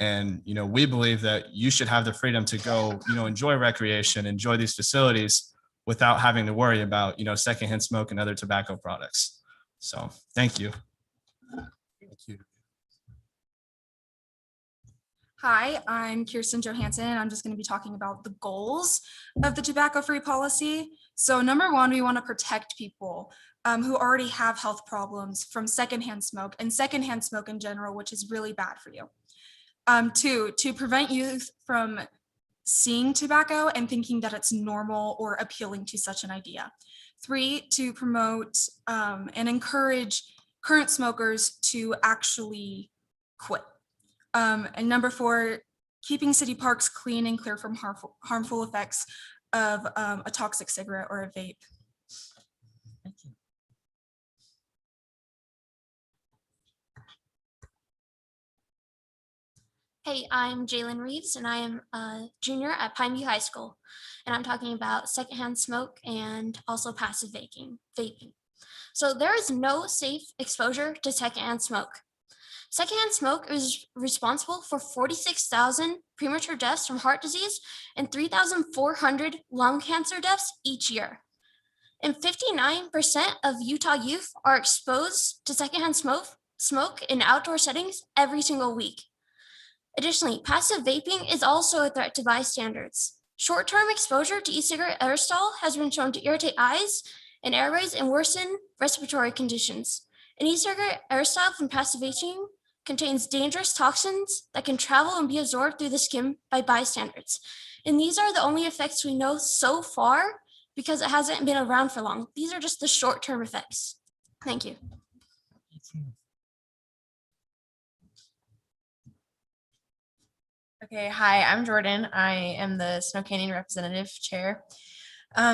And, we believe that you should have the freedom to go, enjoy recreation, enjoy these facilities without having to worry about, secondhand smoke and other tobacco products. So thank you. Thank you. Hi, I'm Kirsten Johansson, and I'm just going to be talking about the goals of the tobacco-free policy. So number one, we want to protect people who already have health problems from secondhand smoke and secondhand smoke in general, which is really bad for you. Two, to prevent youth from seeing tobacco and thinking that it's normal or appealing to such an idea. Three, to promote and encourage current smokers to actually quit. And number four, keeping city parks clean and clear from harmful effects of a toxic cigarette or a vape. Thank you. Hey, I'm Jalen Reeves, and I am a junior at Pineview High School, and I'm talking about secondhand smoke and also passive vaping. So there is no safe exposure to secondhand smoke. Secondhand smoke is responsible for 46,000 premature deaths from heart disease and 3,400 lung cancer deaths each year. And 59% of Utah youth are exposed to secondhand smoke in outdoor settings every single week. Additionally, passive vaping is also a threat to bystanders. Short-term exposure to e-cigarette aerosol has been shown to irritate eyes and airways and worsen respiratory conditions. An e-cigarette aerosol from passive vaping contains dangerous toxins that can travel and be absorbed through the skin by bystanders. And these are the only effects we know so far because it hasn't been around for long. These are just the short-term effects. Thank you. Okay, hi, I'm Jordan. I am the Snow Canyon Representative Chair.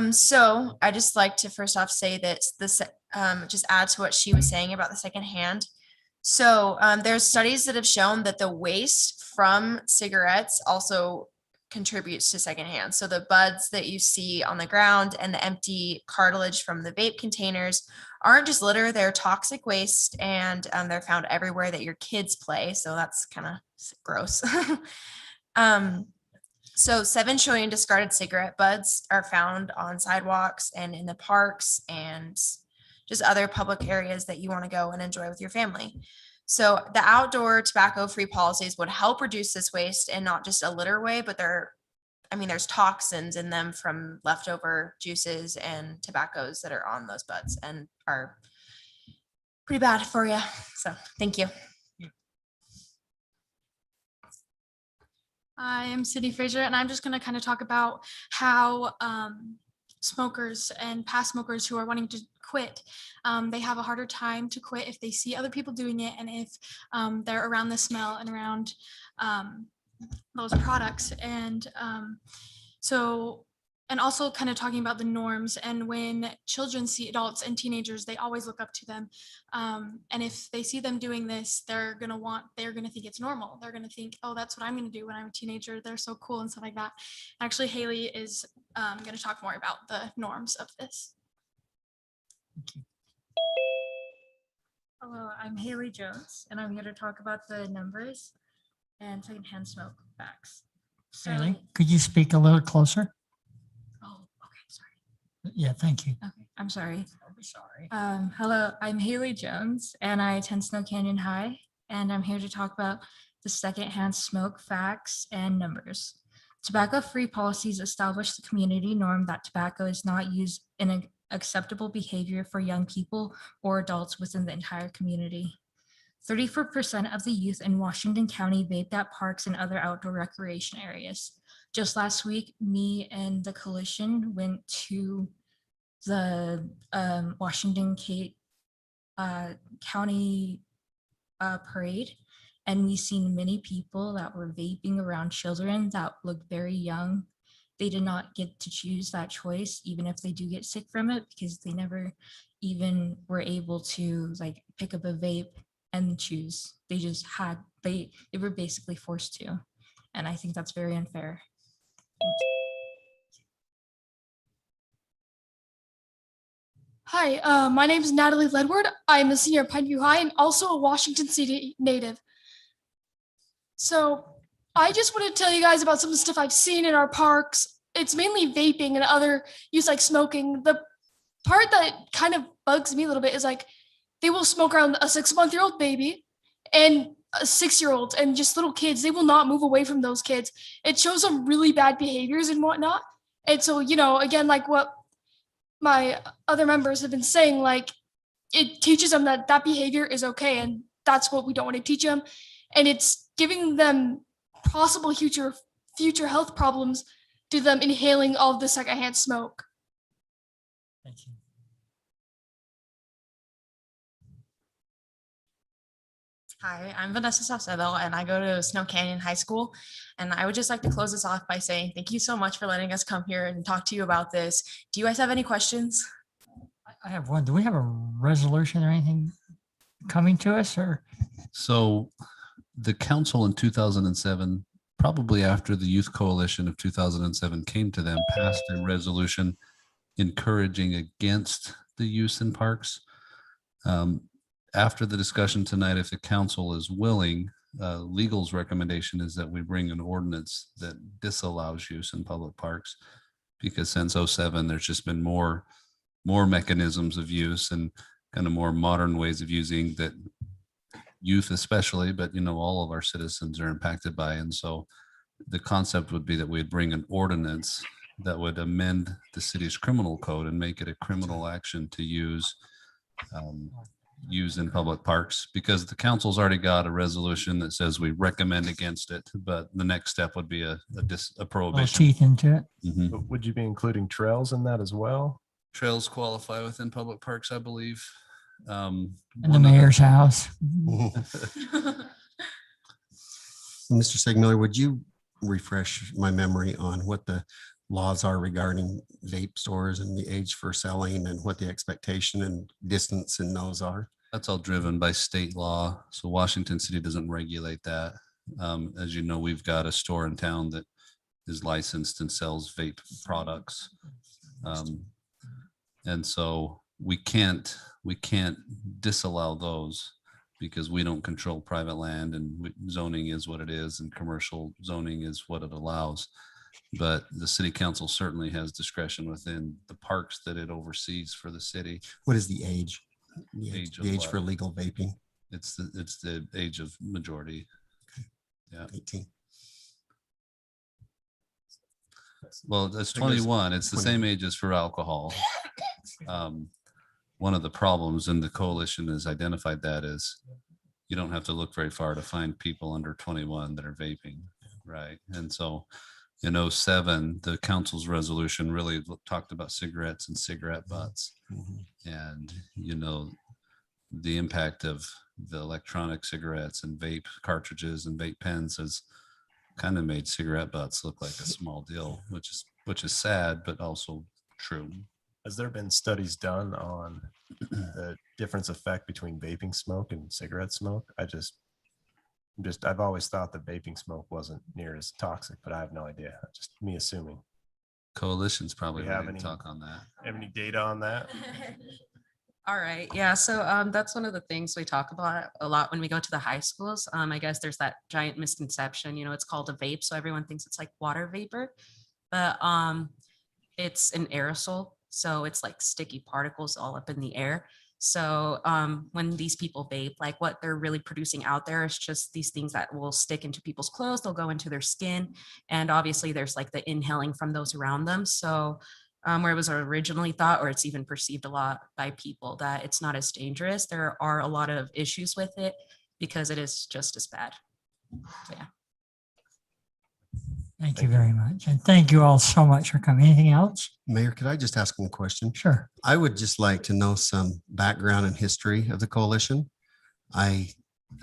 So I just like to first off say that this just add to what she was saying about the secondhand. So there's studies that have shown that the waste from cigarettes also contributes to secondhand. So the buds that you see on the ground and the empty cartilage from the vape containers aren't just litter, they're toxic waste, and they're found everywhere that your kids play. So that's kind of gross. So 7 trillion discarded cigarette butts are found on sidewalks and in the parks and just other public areas that you want to go and enjoy with your family. So the outdoor tobacco-free policies would help reduce this waste in not just a litter way, but there's toxins in them from leftover juices and tobaccos that are on those butts and are pretty bad for you. So thank you. I am Sydney Fraser, and I'm just going to kind of talk about how smokers and past smokers who are wanting to quit, they have a harder time to quit if they see other people doing it and if they're around the smell and around those products. And and also kind of talking about the norms, and when children see adults and teenagers, they always look up to them. And if they see them doing this, they're going to think it's normal. They're going to think, oh, that's what I'm going to do when I'm a teenager. They're so cool and stuff like that. Actually, Haley is going to talk more about the norms of this. Hello, I'm Haley Jones, and I'm here to talk about the numbers and secondhand smoke facts. So, Haley, could you speak a little closer? oh, okay, sorry. Yeah, thank you. Okay, I'm sorry. I'll be sorry. Hello, I'm Haley Jones, and I attend Snow Canyon High, and I'm here to talk about the secondhand smoke facts and numbers. Tobacco-free policies establish the community norm that tobacco is not used in an acceptable behavior for young people or adults within the entire community. 34% of the youth in Washington County vaped at parks and other outdoor recreation areas. Just last week, me and the coalition went to the Washington County parade, and we seen many people that were vaping around children that looked very young. They did not get to choose that choice, even if they do get sick from it, because they never even were able to like pick up a vape and choose. They were basically forced to. And I think that's very unfair. Hi, my name is Natalie Ledward. I am a senior at Pineview High and also a Washington City native. So I just want to tell you guys about some of the stuff I've seen in our parks. It's mainly vaping and other use like smoking. The part that kind of bugs me a little bit is like they will smoke around a 6-month-old baby and a 6-year-old and just little kids. They will not move away from those kids. It shows them really bad behaviors and whatnot. And so, again, like what my other members have been saying, like it teaches them that that behavior is okay. And that's what we don't want to teach them. And it's giving them possible future health problems to them inhaling all of the secondhand smoke. Thank you. Hi, I'm Vanessa Saucedo and I go to Snow Canyon High School. And I would just like to close this off by saying thank you so much for letting us come here and talk to you about this. Do you guys have any questions? I have one. Do we have a resolution or anything coming to us or? So the council in 2007, probably after the Youth Coalition of 2007 came to them, passed a resolution encouraging against the use in parks. After the discussion tonight, if the council is willing, legal's recommendation is that we bring an ordinance that disallows use in public parks. Because since 07, there's just been more mechanisms of use and kind of more modern ways of using that youth especially, but all of our citizens are impacted by. And so the concept would be that we'd bring an ordinance that would amend the city's criminal code and make it a criminal action to use in public parks, because the council's already got a resolution that says we recommend against it, but the next step would be a Little prohibition. teeth into it. Mhm. But would you be including trails in that as well? Trails qualify within public parks, I believe. In the mayor's house. Mr. Sigmiller, would you refresh my memory on what the laws are regarding vape stores and the age for selling and what the expectation and distance in those are? That's all driven by state law. So Washington City doesn't regulate that. As you know, we've got a store in town that is licensed and sells vape products. And so we can't disallow those because we don't control private land, and zoning is what it is and commercial zoning is what it allows. But the city council certainly has discretion within the parks that it oversees for the city. What is the age? Age of The age what? for legal vaping? It's the age of majority. 18. Well, that's I guess 21. It's the 20. same age as for alcohol. One of the problems, and the coalition has identified that, is you don't have to look very far to find people under 21 that are vaping, right? And so in 07, the council's resolution really talked about cigarettes and cigarette butts. Mhm. And, the impact of the electronic cigarettes and vape cartridges and vape pens has kind of made cigarette butts look like a small deal, which is sad, but also true. Has there been studies done on the difference effect between vaping smoke and cigarette smoke? I've always thought that vaping smoke wasn't near as toxic, but I have no idea. Just me assuming. Coalition's probably We have ready to any- talk on that. Have any data on that? All right, yeah, so that's one of the things we talk about a lot when we go to the high schools. I guess there's that giant misconception, it's called a vape, so everyone thinks it's like water vapor, but it's an aerosol, so it's like sticky particles all up in the air. So when these people vape, like what they're really producing out there is just these things that will stick into people's clothes, they'll go into their skin, and obviously there's like the inhaling from those around them. So where it was originally thought, or it's even perceived a lot by people, that it's not as dangerous. There are a lot of issues with it because it is just as bad. So, yeah. Thank you very much. And thank you all so much for coming. Anything else? Mayor, could I just ask one question? Sure. I would just like to know some background and history of the coalition. I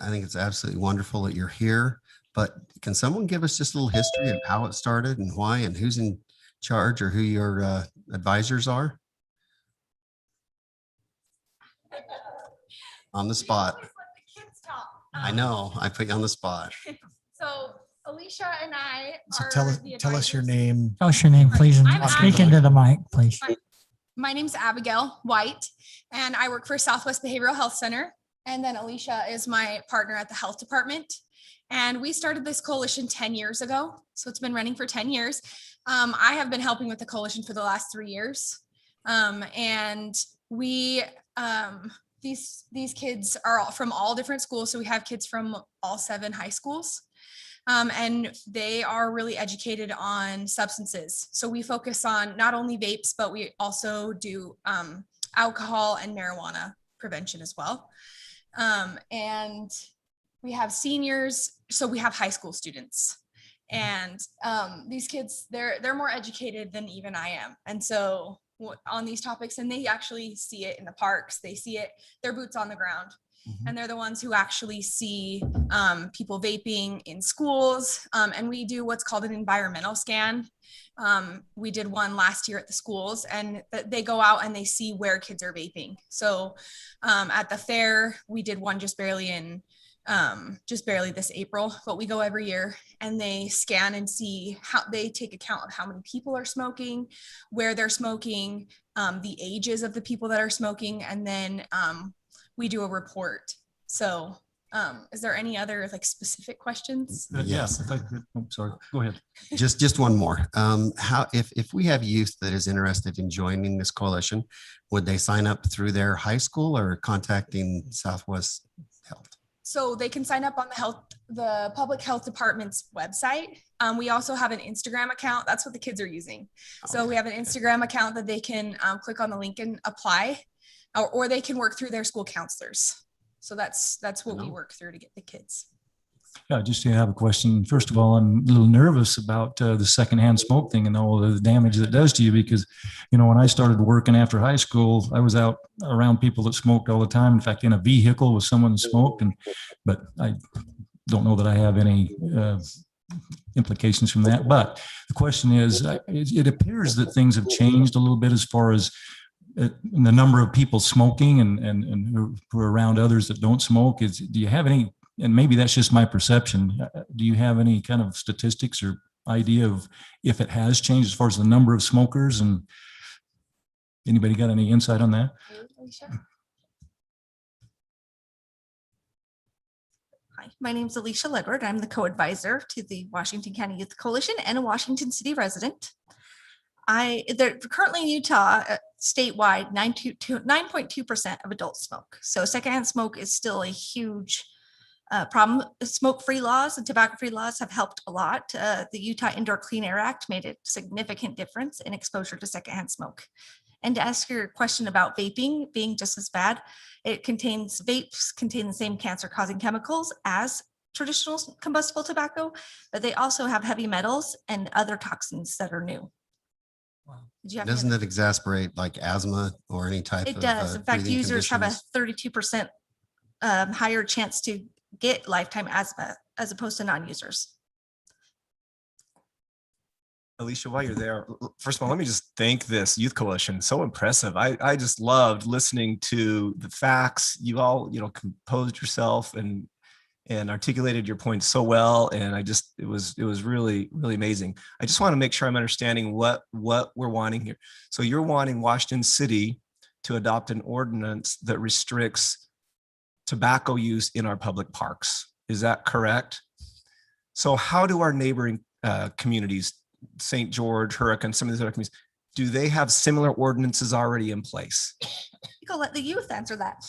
think it's absolutely wonderful that you're here, but can someone give us just a little history of how it started and why and who's in charge or who your advisors are? On the spot. I know, I put you on the spot. So Alicia and I So are tell us, the tell us your advisors. name. Tell us your name, please, and I'm speak Abby. into the mic, please. My name's Abigail White, and I work for Southwest Behavioral Health Center. And then Alicia is my partner at the health department. And we started this coalition 10 years ago. So it's been running for 10 years. I have been helping with the coalition for the last 3 years. And we, these kids are all from all different schools. So we have kids from all 7 high schools. And they are really educated on substances. So we focus on not only vapes, but we also do alcohol and marijuana prevention as well. And we have seniors, so we have high school students. And these kids, they're more educated than even I am. And so on these topics, and they actually see it in the parks, they see it, their boots on the ground. And they're the ones who actually see people vaping in schools. And we do what's called an environmental scan. We did one last year at the schools, and they go out and they see where kids are vaping. So at the fair, we did one just barely this April, but we go every year and they scan and see how they take account of how many people are smoking, where they're smoking, the ages of the people that are smoking, and then we do a report. So is there any other like specific questions? Yes. If I could, oh, sorry, go ahead. Just one more. How, if we have youth that is interested in joining this coalition, would they sign up through their high school or contacting Southwest Health? So they can sign up on the public health department's website. We also have an Instagram account. That's what the kids are using. So we have an Instagram account that they can click on the link and apply, or they can work through their school counselors. So that's what we work through to get the kids. Yeah, just to have a question. First of all, I'm a little nervous about the secondhand smoke thing and all the damage that it does to you, because, you know, when I started working after high school, I was out around people that smoked all the time. In fact, in a vehicle with someone that smoked, but I don't know that I have any implications from that. But the question is, it appears that things have changed a little bit as far as the number of people smoking and who are around others that don't smoke. Do you have any, and maybe that's just my perception, do you have any kind of statistics or idea of if it has changed as far as the number of smokers? And anybody got any insight on that? Hi, my name is Alicia Ledward. I'm the co-advisor to the Washington County Youth Coalition and a Washington City resident. They're currently in Utah, statewide, 9.2% of adults smoke. So secondhand smoke is still a huge problem. Smoke-free laws and tobacco-free laws have helped a lot. The Utah Indoor Clean Air Act made a significant difference in exposure to secondhand smoke. And to ask your question about vaping being just as bad, vapes contain the same cancer-causing chemicals as traditional combustible tobacco, but they also have heavy metals and other toxins that are new. Doesn't it exasperate like asthma or any type of? It does. In fact, breathing users have a conditions? 32% higher chance to get lifetime asthma as opposed to non-users. Alicia, while you're there, first of all, let me just thank this youth coalition. So impressive. I just loved listening to the facts. You all, composed yourself and articulated your points so well. And it was really, really amazing. I just want to make sure I'm understanding what we're wanting here. So you're wanting Washington City to adopt an ordinance that restricts tobacco use in our public parks. Is that correct? So how do our neighboring communities, St. George, Hurricane, some of these other communities, do they have similar ordinances already in place? You can let the youth answer that.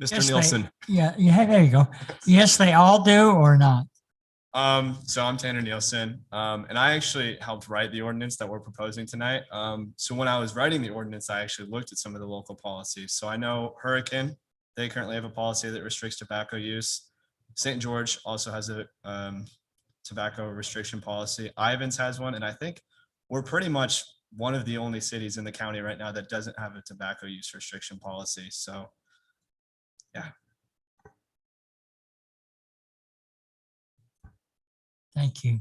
Mr. Yes, Nielsen. Yeah, there you go. Yes, they all do or not? So I'm Tanner Nielsen, and I actually helped write the ordinance that we're proposing tonight. So when I was writing the ordinance, I actually looked at some of the local policies. So I know Hurricane, they currently have a policy that restricts tobacco use. St. George also has a tobacco restriction policy. Ivins has one, and I think we're pretty much one of the only cities in the county right now that doesn't have a tobacco use restriction policy. So yeah. Thank you.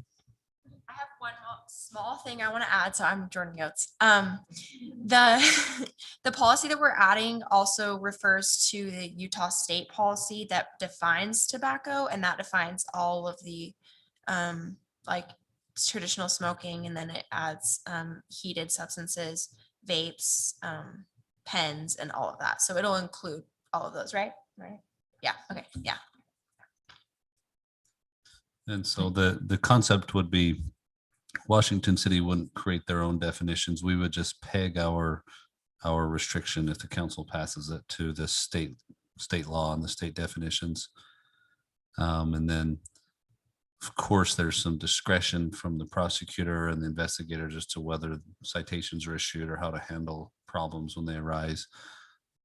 I have one small thing I want to add. So I'm Jordan Yotes. The policy that we're adding also refers to the Utah state policy that defines tobacco, and that defines all of the like traditional smoking, and then it adds heated substances, vapes, pens, and all of that. So it'll include all of those, right? Right. Yeah, okay, yeah. And so the concept would be Washington City wouldn't create their own definitions. We would just peg our restriction if the council passes it to the state law and the state definitions. And then, of course, there's some discretion from the prosecutor and the investigators as to whether citations are issued or how to handle problems when they arise.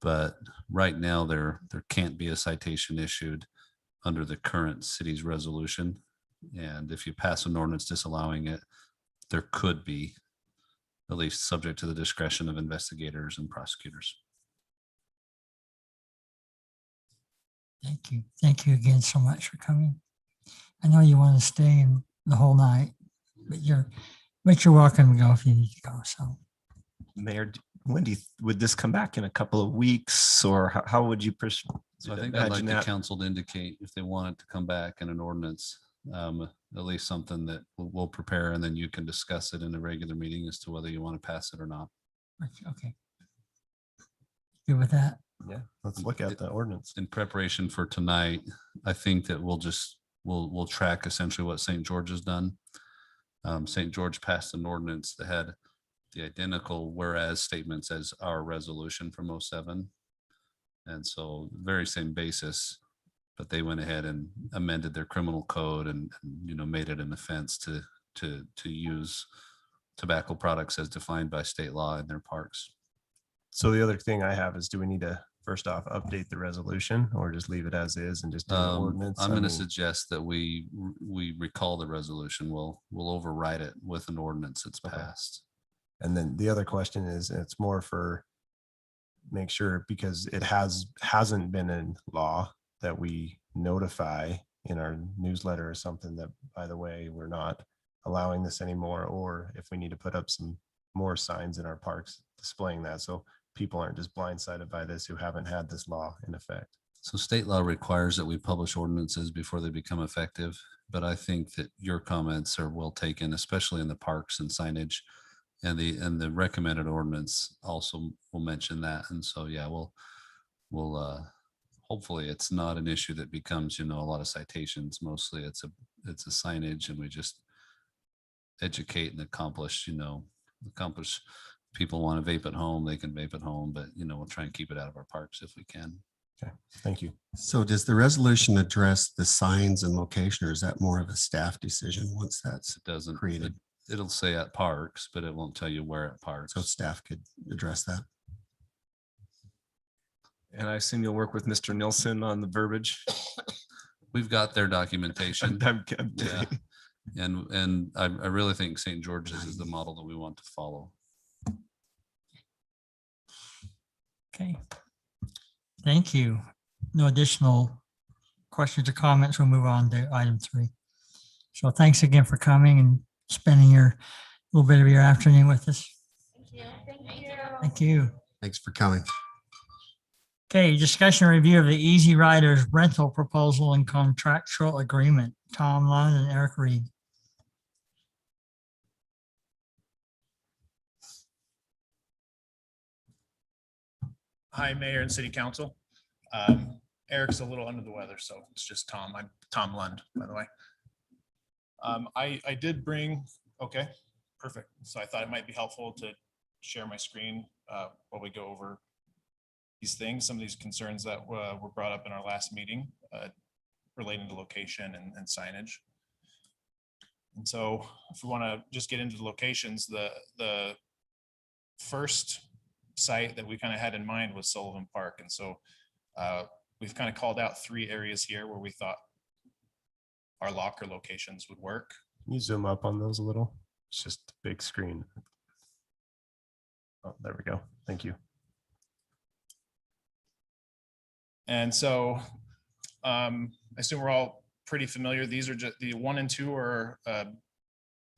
But right now, there can't be a citation issued under the current city's resolution. And if you pass an ordinance disallowing it, there could be, at least subject to the discretion of investigators and prosecutors. Thank you. Thank you again so much for coming. I know you want to stay in the whole night, but you're welcome to go if you need to go. So, Mayor, when would this come back in a couple of weeks, or how would you? So I think I'd like the council to indicate if they want it to come back in an ordinance, at least something that we'll prepare, and then you can discuss it in a regular meeting as to whether you want to pass it or not. okay. Good with that? Yeah, let's look at the ordinance. In preparation for tonight, I think that we'll track essentially what St. George has done. St. George passed an ordinance that had the identical whereas statements as our resolution from 07. And so very same basis, but they went ahead and amended their criminal code and made it an offense to use tobacco products as defined by state law in their parks. So the other thing I have is, do we need to first off update the resolution or just leave it as is and just do the ordinance? I'm going to suggest that we recall the resolution. We'll override it with an ordinance that's passed. And then the other question is, and it's more for make sure, because it hasn't been in law, that we notify in our newsletter or something that, by the way, we're not allowing this anymore, or if we need to put up some more signs in our parks displaying that, so people aren't just blindsided by this who haven't had this law in effect. So state law requires that we publish ordinances before they become effective, but I think that your comments are well taken, especially in the parks and signage, and the recommended ordinance also will mention that. And so, yeah, we'll hopefully it's not an issue that becomes, a lot of citations. Mostly it's a signage, and we just educate and accomplish people want to vape at home, they can vape at home, but we'll try and keep it out of our parks if we can. Okay, thank you. So does the resolution address the signs and location, or is that more of a staff decision once that's It doesn't created? It'll say at parks, but it won't tell you where at parks. So staff could address that. And I assume you'll work with Mr. Nilsson on the verbiage. We've got their documentation. I'm Yeah. And I really think St. George's is the model that we want to follow. Okay. Thank you. No additional questions or comments. We'll move on to item 3. So thanks again for coming and spending your little bit of your afternoon with us. Thank you. Thank you. Thank you. Thanks for coming. Okay, discussion and review of the Easy Riders rental proposal and contractual agreement. Tom Lund and Eric Reed. Hi, Mayor and City Council. Eric's a little under the weather, so it's just Tom. I'm Tom Lund, by the way. I did bring, okay, perfect. So I thought it might be helpful to share my screen while we go over these things, some of these concerns that were brought up in our last meeting relating to location and signage. And so if we want to just get into the locations, the first site that we kind of had in mind was Sullivan Park. And so we've kind of called out 3 areas here where we thought our locker locations would work. Can you zoom up on those a little? It's just a big screen. Oh, there we go. Thank you. And so I assume we're all pretty familiar. These are just the 1 and 2 are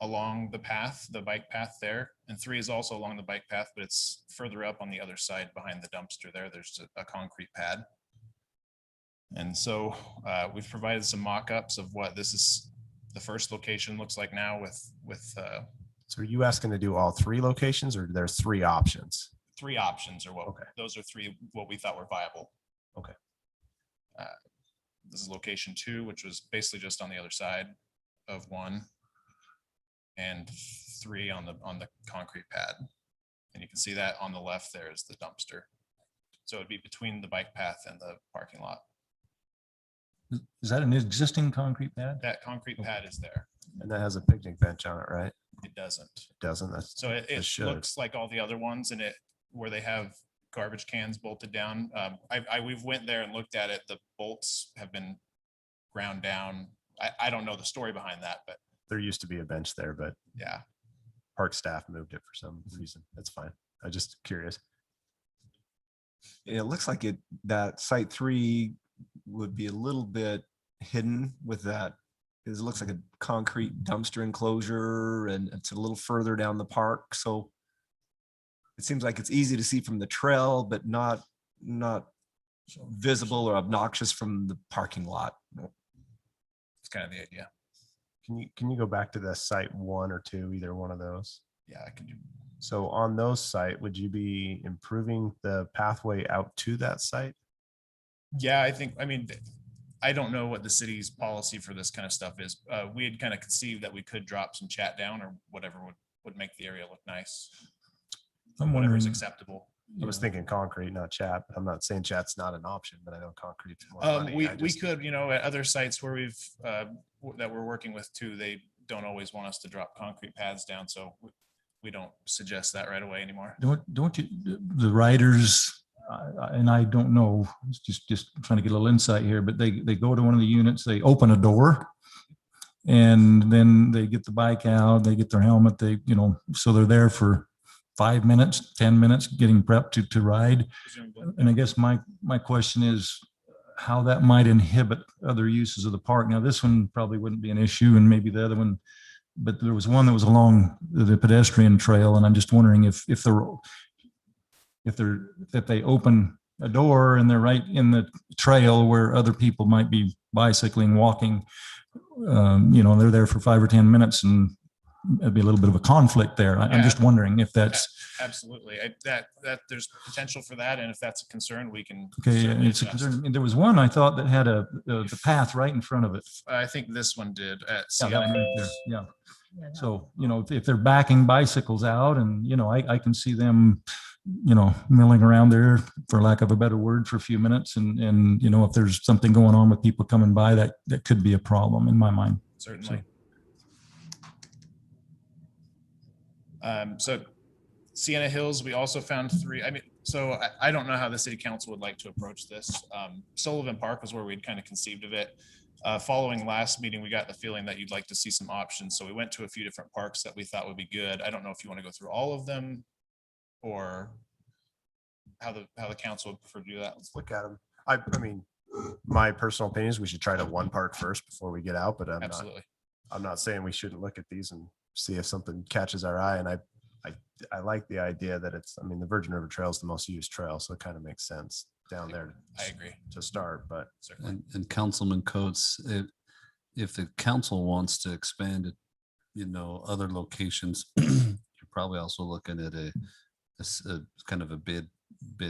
along the path, the bike path there. And 3 is also along the bike path, but it's further up on the other side behind the dumpster there. There's a concrete pad. And so we've provided some mock-ups of what the first location looks like now with So are you asking to do all 3 locations, or there's 3 options? 3 options, or what? Okay. Those are 3 what we thought were viable. Okay. This is location 2, which was basically just on the other side of 1. And 3 on the concrete pad. And you can see that on the left there is the dumpster. So it'd be between the bike path and the parking lot. Is that an existing concrete pad? That concrete pad is there. And that has a picnic bench on it, right? It doesn't. It doesn't. That's So it should. looks like all the other ones and where they have garbage cans bolted down. We've went there and looked at it. The bolts have been ground down. I don't know the story behind that, but There used to be a bench there, but yeah. park staff moved it for some reason. That's fine. I'm just curious. It looks like that site 3 would be a little bit hidden with that. Because it looks like a concrete dumpster enclosure and it's a little further down the park. So it seems like it's easy to see from the trail, but not visible or obnoxious from the parking lot. It's kind of the idea. Can you go back to the site 1 or 2, either one of those? Yeah, I can do. So on those site, would you be improving the pathway out to that site? Yeah, I don't know what the city's policy for this kind of stuff is. We had kind of conceived that we could drop some chat down or whatever would make the area look nice. I'm Whatever's wondering, acceptable. I was thinking concrete, not chat. I'm not saying chat's not an option, but I know concrete's more money. We I just- could, at other sites where we've, that we're working with too, they don't always want us to drop concrete pads down. So we don't suggest that right away anymore. don't you, the riders, and I don't know, it's just trying to get a little insight here, but they go to one of the units, they open a door and then they get the bike out, they get their helmet, so they're there for 5 minutes, 10 minutes, getting prepped to ride. And I guess my question is how that might inhibit other uses of the park. Now, this one probably wouldn't be an issue and maybe the other one, but there was one that was along the pedestrian trail. And I'm just wondering if they open a door and they're right in the trail where other people might be bicycling, walking, they're there for 5 or 10 minutes and it'd be a little bit of a conflict there. I'm just wondering if that's. Absolutely. That there's potential for that. And if that's a concern, we can. Okay, certainly it's a adjust. concern. There was one I thought that had the path right in front of it. I think this one did at Yeah, that one right there. Sienna. Yeah. So, if they're backing bicycles out and, I can see them, milling around there, for lack of a better word, for a few minutes. And if there's something going on with people coming by, that could be a problem in my mind. Certainly. So Sienna Hills, we also found 3. So I don't know how the city council would like to approach this. Sullivan Park was where we'd kind of conceived of it. Following last meeting, we got the feeling that you'd like to see some options. So we went to a few different parks that we thought would be good. I don't know if you want to go through all of them or how the council would prefer to do that. Let's look at them. I mean, my personal opinion is we should try to one park first before we get out, but Absolutely. I'm not saying we shouldn't look at these and see if something catches our eye. And I like the idea that the Virgin River Trail is the most used trail, so it kind of makes sense down there. I agree. To start, but And Councilman Coates, if the council wants to expand it, other locations, you're probably also looking at a kind of a bid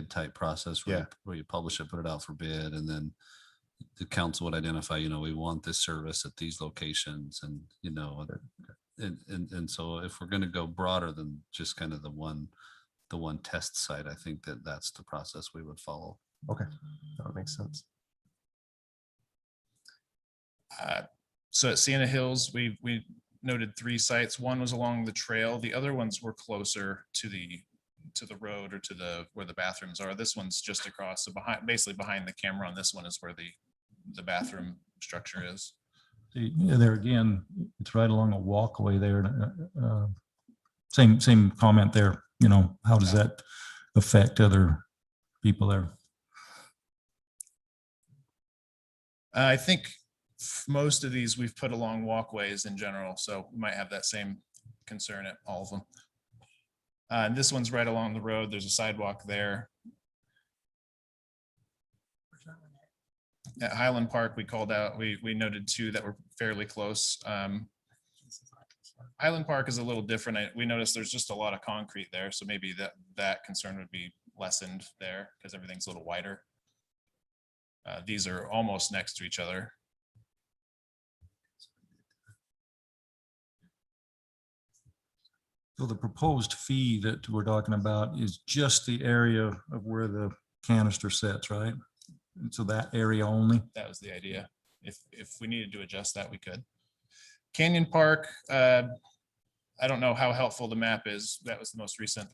type process where you publish it, put it out for bid, and then the council would identify, we want this service at these locations, and and so if we're going to go broader than just kind of the one test site, I think that's the process we would follow. Okay, that makes sense. So at Sienna Hills, we noted 3 sites. One was along the trail. The other ones were closer to the road or to where the bathrooms are. This one's just across, so basically behind the camera on this one is where the bathroom structure is. There again, it's right along a walkway there. Same comment there. How does that affect other people there? I think most of these we've put along walkways in general, so we might have that same concern at all of them. And this one's right along the road. There's a sidewalk there. At Highland Park, we called out, we noted 2 that were fairly close. Highland Park is a little different. We noticed there's just a lot of concrete there, so maybe that concern would be lessened there because everything's a little wider. These are almost next to each other. So the proposed fee that we're talking about is just the area of where the canister sits, right? And so that area only? That was the idea. If we needed to adjust that, we could. Canyon Park, I don't know how helpful the map is. That was the most recent.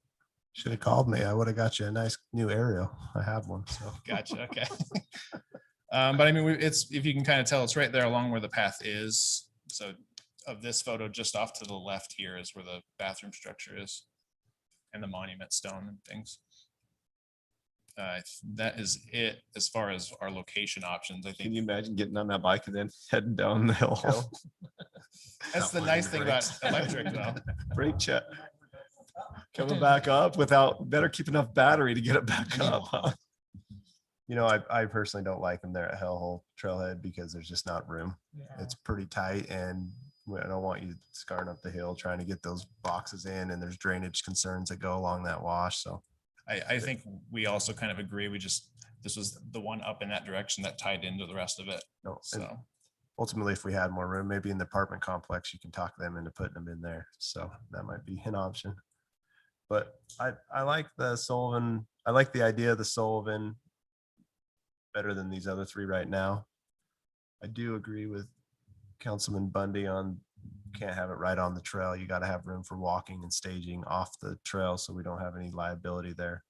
Should have called me. I would have got you a nice new aerial. I have one, so. Gotcha, okay. But I mean, it's, if you can kind of tell, it's right there along where the path is. So of this photo, just off to the left here is where the bathroom structure is and the monument stone and things. That is it as far as our location options, I Can think. you imagine getting on that bike and then heading down the hill? That's the nice thing about electric though. Brake check. Coming back up without, better keep enough battery to get it back up. huh? You know, I personally don't like them there at Hellhole Trailhead because there's just not room. It's pretty tight and I don't want you scarring up the hill trying to get those boxes in, and there's drainage concerns that go along that wash. So I think we also kind of agree. This was the one up in that direction that tied into the rest of it. no, and So ultimately, if we had more room, maybe in the apartment complex, you can talk them into putting them in there. So that might be an option. But I like the Sullivan. I like the idea of the Sullivan better than these other three right now. I do agree with Councilman Bundy on can't have it right on the trail. You got to have room for walking and staging off the trail so we don't have any liability there.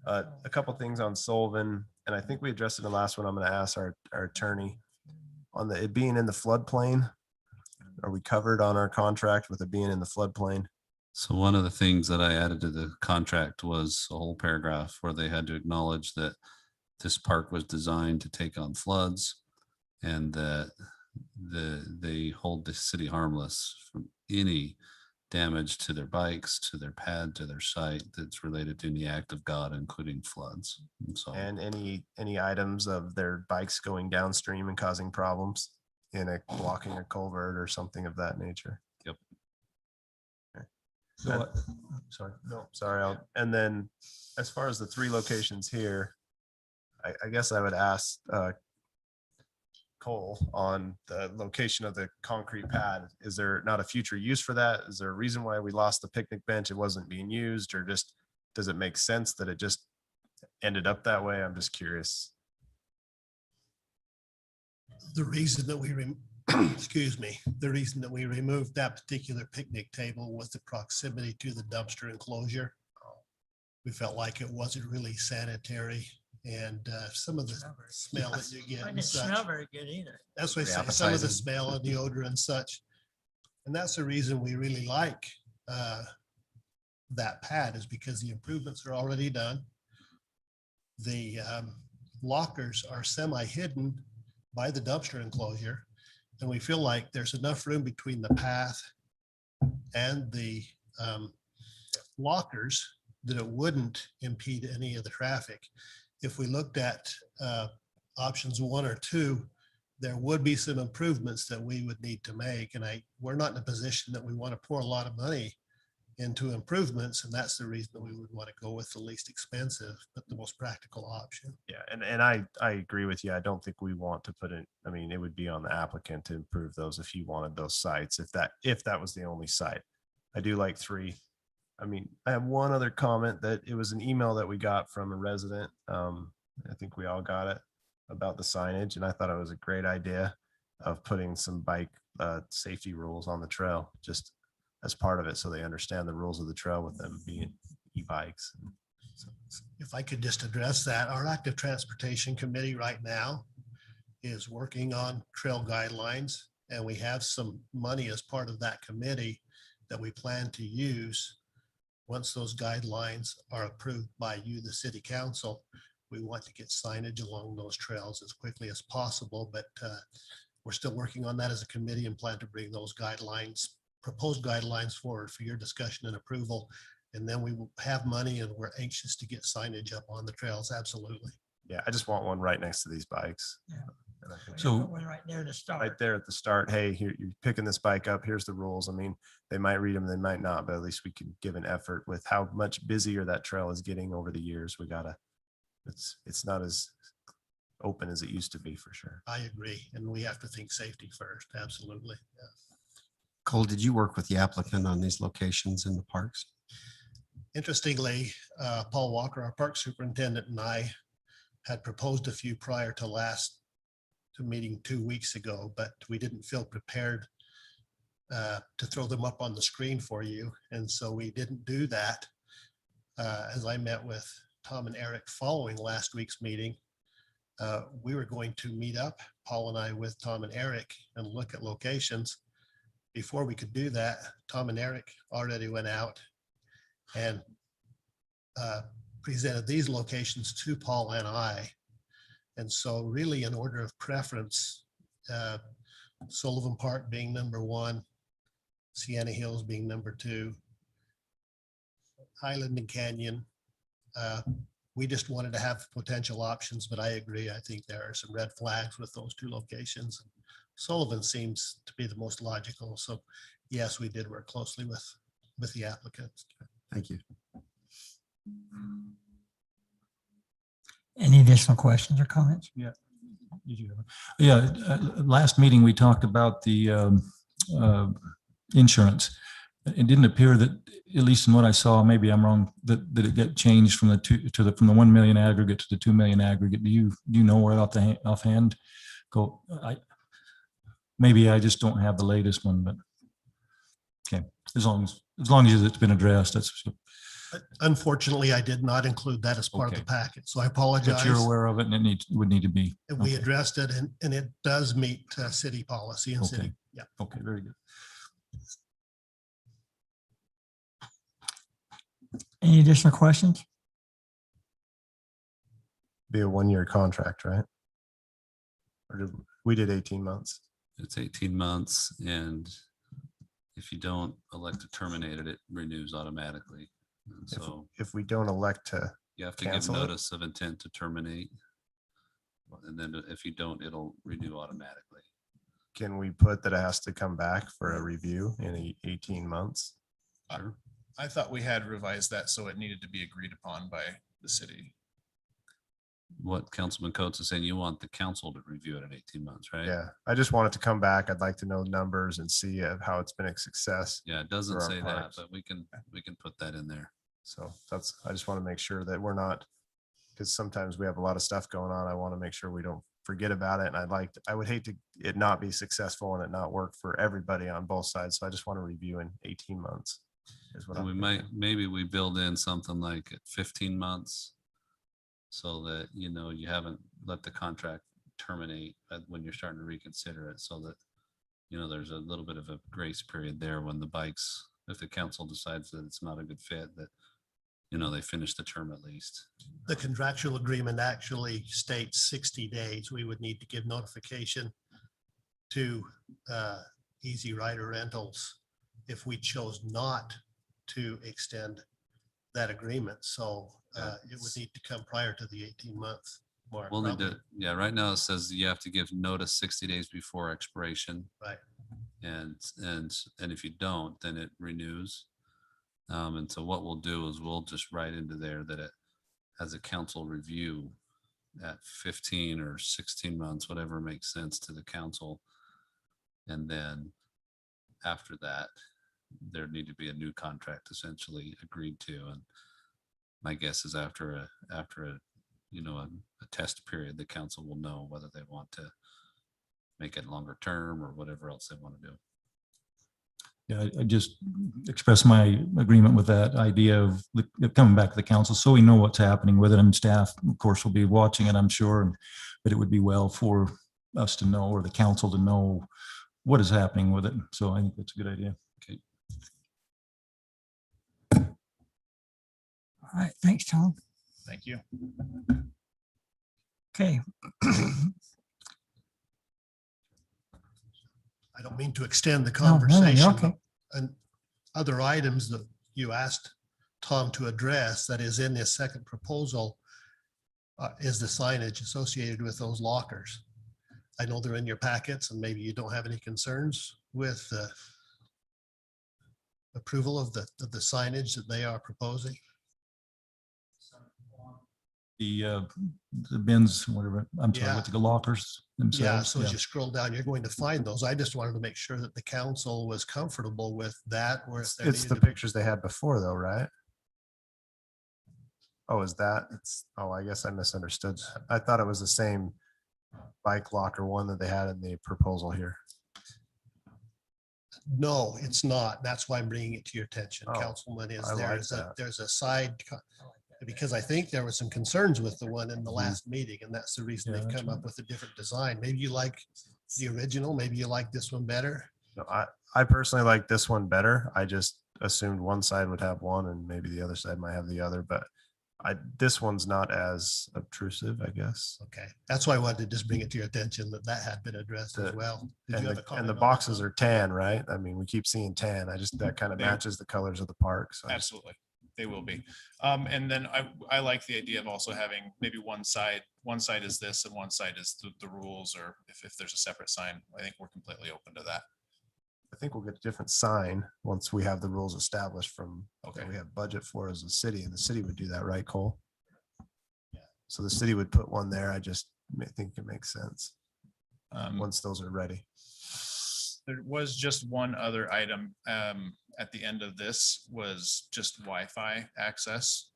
A couple things on Sullivan, and I think we addressed it in the last one. I'm going to ask our attorney on it being in the floodplain. Are we covered on our contract with it being in the floodplain? So one of the things that I added to the contract was a whole paragraph where they had to acknowledge that this park was designed to take on floods and that they hold the city harmless from any damage to their bikes, to their pad, to their site that's related to any act of God, including floods. And so, And any items of their bikes going downstream and causing problems in a blocking a culvert or something of that nature. Yep. Okay. So Sorry, no, sorry. And then as far as the three locations here, I guess I would ask Cole on the location of the concrete pad. Is there not a future use for that? Is there a reason why we lost the picnic bench? It wasn't being used, or just, does it make sense that it just ended up that way? I'm just curious. The reason that we, excuse me, the reason that we removed that particular picnic table was the proximity to the dumpster enclosure. We felt like it wasn't really sanitary, and some of the smell that you get I and didn't smell such. very good either. That's what I Very say, some of the appetizing. smell and the odor and such. And that's the reason we really like that pad, is because the improvements are already done. The lockers are semi-hidden by the dumpster enclosure. And we feel like there's enough room between the path and the lockers that it wouldn't impede any of the traffic. If we looked at options 1 or 2, there would be some improvements that we would need to make. And we're not in a position that we want to pour a lot of money into improvements. And that's the reason that we would want to go with the least expensive, but the most practical option. Yeah, and I agree with you. I don't think we want to put in, I mean, it would be on the applicant to improve those if he wanted those sites, if that was the only site. I do like 3. I mean, I have one other comment that it was an email that we got from a resident. I think we all got it, about the signage, and I thought it was a great idea of putting some bike safety rules on the trail, just as part of it, so they understand the rules of the trail with them being e-bikes. If I could just address that, our active transportation committee right now is working on trail guidelines, and we have some money as part of that committee that we plan to use. Once those guidelines are approved by you, the city council, we want to get signage along those trails as quickly as possible, but we're still working on that as a committee and plan to bring those guidelines, proposed guidelines forward for your discussion and approval. And then we will have money, and we're anxious to get signage up on the trails. Absolutely. Yeah, I just want one right next to these bikes. Yeah. And I think So- One right there to start. right there at the start, hey, here, you're picking this bike up, here's the rules. I mean, they might read them, they might not, but at least we can give an effort with how much busier that trail is getting over the years. We gotta, it's not as open as it used to be for sure. I agree. And we have to think safety first. Absolutely. Yeah. Cole, did you work with the applicant on these locations in the parks? Interestingly, Paul Walker, our park superintendent, and I had proposed a few prior to meeting 2 weeks ago, but we didn't feel prepared to throw them up on the screen for you. And so we didn't do that. As I met with Tom and Eric following last week's meeting, we were going to meet up, Paul and I, with Tom and Eric, and look at locations. Before we could do that, Tom and Eric already went out and presented these locations to Paul and I. And so really in order of preference, Sullivan Park being number 1, Sienna Hills being number 2, Highland and Canyon. We just wanted to have potential options, but I agree. I think there are some red flags with those 2 locations. Sullivan seems to be the most logical. So yes, we did work closely with the applicants. Thank you. Any additional questions or comments? Yeah. Did you have a- Yeah, last meeting, we talked about the insurance. It didn't appear that, at least in what I saw, maybe I'm wrong, that it got changed from the from the 1 million aggregate to the 2 million aggregate. Do you know right offhand? Go. Maybe I just don't have the latest one, but okay. As long as it's been addressed, that's. Unfortunately, I did not include that as part of the packet, so I apologize. But you're aware of it, and it would need to be. And we addressed it, and it does meet city policy and city. Okay. Yeah. Okay, very good. Any additional questions? Be a 1-year contract, right? Or we did 18 months. It's 18 months, and if you don't elect to terminate it, it renews automatically. And so If we don't elect to you have to give cancel it? notice of intent to terminate. And then if you don't, it'll renew automatically. Can we put that it has to come back for a review in 18 months? Sure. I thought we had revised that so it needed to be agreed upon by the city. What Councilman Coates is saying, you want the council to review it in 18 months, right? Yeah, I just want it to come back. I'd like to know numbers and see how it's been a success. Yeah, it doesn't for our say that, parks. but we can put that in there. So I just want to make sure that we're not, because sometimes we have a lot of stuff going on. I want to make sure we don't forget about it. And I would hate to it not be successful and it not work for everybody on both sides. So I just want to review in 18 months. Is what And I'm we thinking. maybe we build in something like at 15 months so that, you haven't let the contract terminate when you're starting to reconsider it, so that, there's a little bit of a grace period there when the bikes, if the council decides that it's not a good fit, that, they finish the term at least. The contractual agreement actually states 60 days. We would need to give notification to Easy Rider Rentals if we chose not to extend that agreement. So it would need to come prior to the 18 months mark. We'll need probably. to, yeah, right now it says you have to give notice 60 days before expiration. Right. And if you don't, then it renews. And so what we'll do is we'll just write into there that it has a council review at 15 or 16 months, whatever makes sense to the council. And then after that, there need to be a new contract essentially agreed to. And my guess is after a test period, the council will know whether they want to make it longer term or whatever else they want to do. Yeah, I just express my agreement with that idea of coming back to the council so we know what's happening with it, and staff, of course, will be watching it, I'm sure. But it would be well for us to know, or the council to know, what is happening with it. So I think that's a good idea. Okay. All right, thanks, Tom. Thank you. Okay. I don't mean to extend the No, no, you're conversation. okay. And other items that you asked Tom to address, that is in this second proposal, is the signage associated with those lockers. I know they're in your packets, and maybe you don't have any concerns with the approval of the signage that they are proposing. the bins, whatever, I'm sorry, Yeah. with the lockers Yeah, themselves. so as you scroll down, you're going to find those. I just wanted to make sure that the council was comfortable with that, where if there It's needed the to be- pictures they had before though, right? Oh, is that? Oh, I guess I misunderstood. That. I thought it was the same bike locker one that they had in the proposal here. No, it's not. That's why I'm bringing it to your attention, Oh, Councilman, is I like there's a, that. there's a side. Because I think there were some concerns with the one in the Mm-hmm. last meeting, and that's the reason Yeah, they've that's come up with a different design. Maybe you like the original, maybe you like this one better. No, I personally like this one better. I just assumed one side would have one and maybe the other side might have the other, but this one's not as obtrusive, I guess. Okay, that's why I wanted to just bring it to your attention that that had been addressed as The- well. Did And you have a the, comment and the on that boxes one? are tan, right? I mean, we keep seeing tan. That kind of They- matches the colors of the park. So I just- Absolutely. They will be. And then I like the idea of also having maybe one side is this and one side is the rules, or if there's a separate sign, I think we're completely open to that. I think we'll get a different sign once we have the rules established from, Okay. that we have budget for as a city, and the city would do that, right, Cole? So the city would put one there. I just think it makes sense once those are ready. There was just one other item at the end of this was just Wi-Fi access.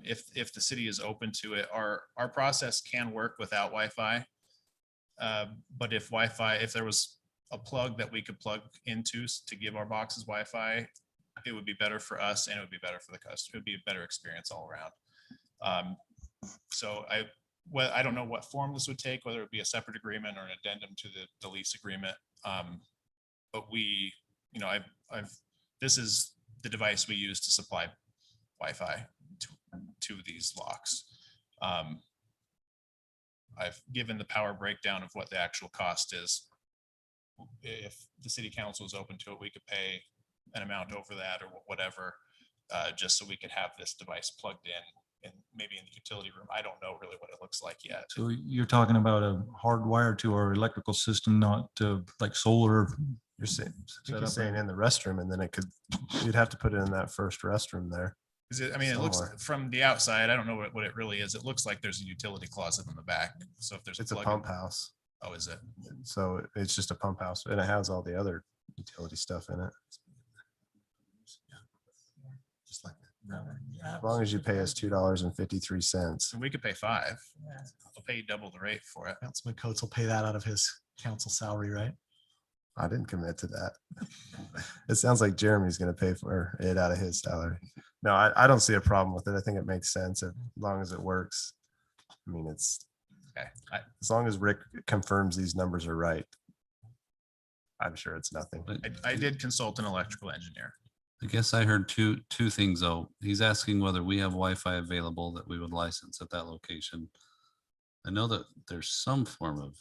If the city is open to it, our process can work without Wi-Fi. But if there was a plug that we could plug into to give our boxes Wi-Fi, it would be better for us and it would be better for the customer. It would be a better experience all around. So I don't know what form this would take, whether it be a separate agreement or an addendum to the lease agreement. But this is the device we use to supply Wi-Fi to these locks. I've given the power breakdown of what the actual cost is. If the city council is open to it, we could pay an amount over that or whatever, just so we could have this device plugged in and maybe in the utility room. I don't know really what it looks like yet. So you're talking about a hardwire to our electrical system, not like solar. You're saying, Set you're up saying a- in the restroom, and then you'd have to put it in that first restroom there. Is it, I mean, it looks Somewhere. from the outside, I don't know what it really is. It looks like there's a utility closet in the back. So if there's It's a plug pump house. Oh, is it? So it's just a pump house, and it has all the other utility stuff in it. Just like that. As long as you pay us $2.53. So we could pay $5. I'll pay you double the rate for it. Councilman Coates will pay that out of his council salary, right? I didn't commit to that. It sounds like Jeremy's gonna pay for it out of his salary. No, I don't see a problem with it. I think it makes sense as long as it works. I mean, it's, Okay. as long as Rick confirms these numbers are right, I'm sure it's nothing. I did consult an electrical engineer. I guess I heard two things though. He's asking whether we have Wi-Fi available that we would license at that location. I know that there's some form of,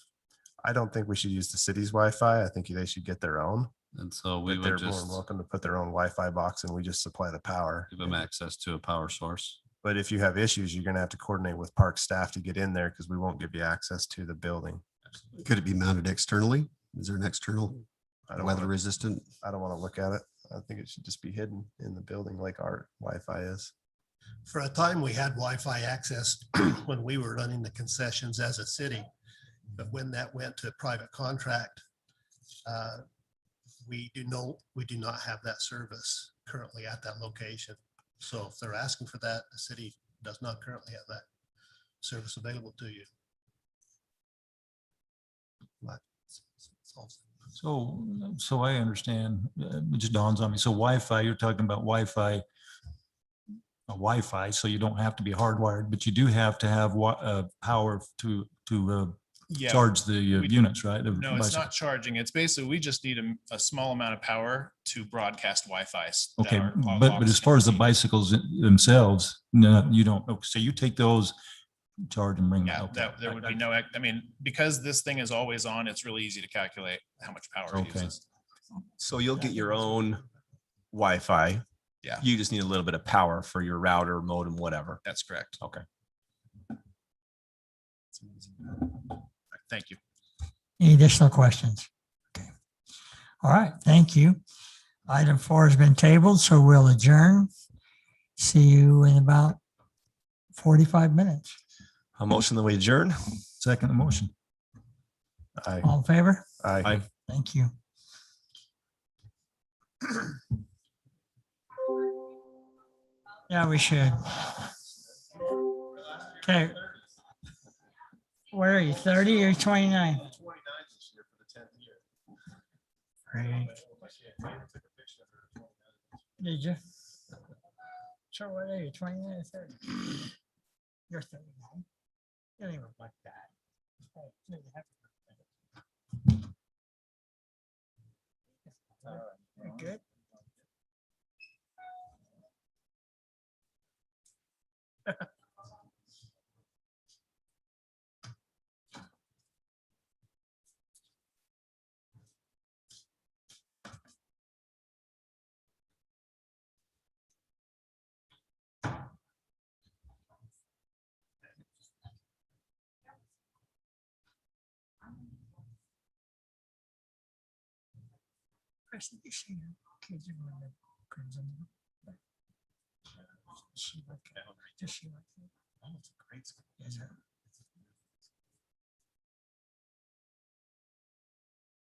I don't think we should use the city's Wi-Fi. I think they should get their own. and so we But they're would more just than welcome to put their own Wi-Fi box, and we just supply the power. give them access to a power source. But if you have issues, you're gonna have to coordinate with park staff to get in there because we won't give you access to the building. Could it be mounted externally? Is there an external I don't weather wanna- resistant? I don't want to look at it. I think it should just be hidden in the building like our Wi-Fi is. For a time, we had Wi-Fi access when we were running the concessions as a city. But when that went to private contract, we do not have that service currently at that location. So if they're asking for that, the city does not currently have that service available to you. So I understand, it just dawns on me. So Wi-Fi, you're talking about Wi-Fi, a Wi-Fi, so you don't have to be hardwired, but you do have to have power to Yeah, charge the units, right? The No, it's bicycle. not charging. It's basically, we just need a small amount of power to broadcast Wi-Fi. Okay, but as far as the bicycles themselves, no, you don't, so you take those, charge and bring them. Yeah, okay. that there would be no, I mean, because this thing is always on, it's really easy to calculate how much power it Okay. uses. So you'll get your own Wi-Fi. Yeah. You just need a little bit of power for your router, modem, whatever. That's correct. Okay. Thank you. Any additional questions? Okay. All right, thank you. Item 4 has been tabled, so we'll adjourn. See you in about 45 minutes. A motion that we adjourn. Second the motion. Aye. All in favor? Aye. Thank you. Yeah, we should. Okay. Where are you, 30 or 29? Great. Did you? So what are you, 29 or 30? You're 39. You don't even look like that. Hey, happy birthday. You're good. Chris, did you see your kids are going to Crimson? She like, does she like it? Oh, it's a great school. Is it?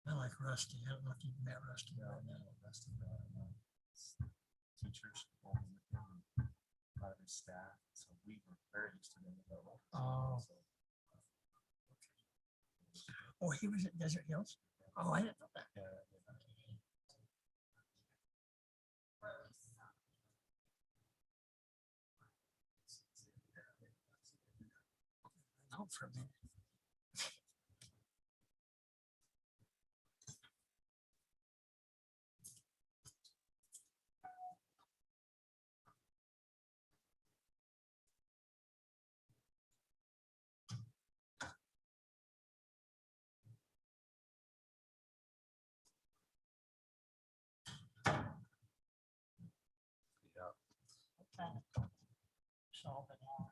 I like Rusty. I don't know if you've met Rusty. Teachers, part of his staff, so we were very used to them. Oh. Oh, he was at Desert Hills? Oh, I didn't know that. Out for a minute. Solve it all.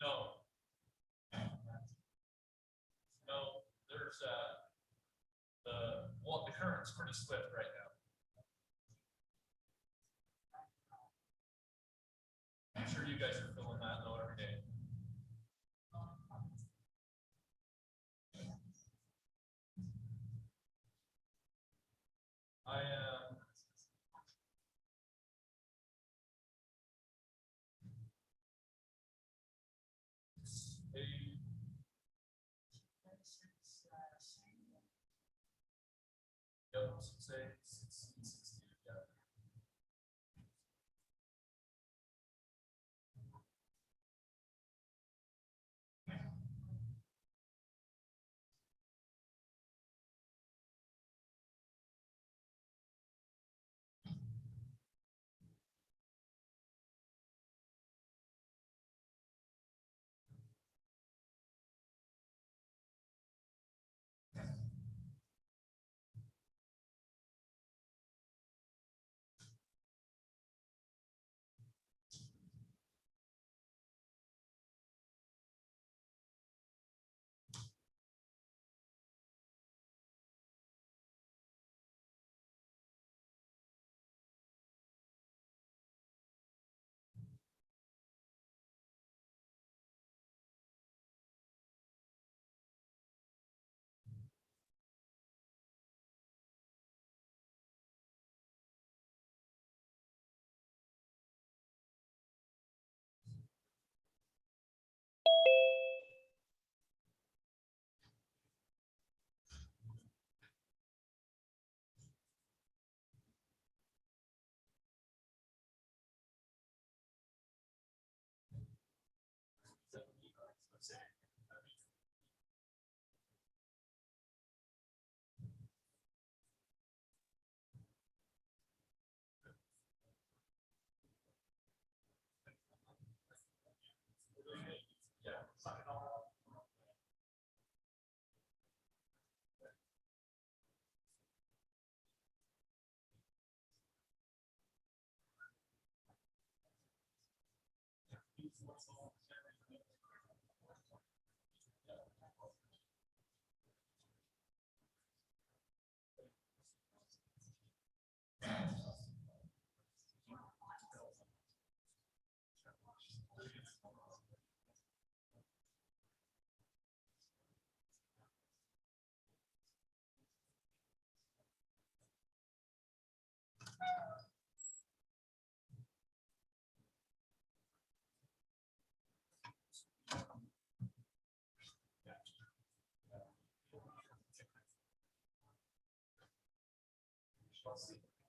No. No, there's the current's pretty swift right now. I'm sure you guys are feeling that though every day. I say 1660, yeah.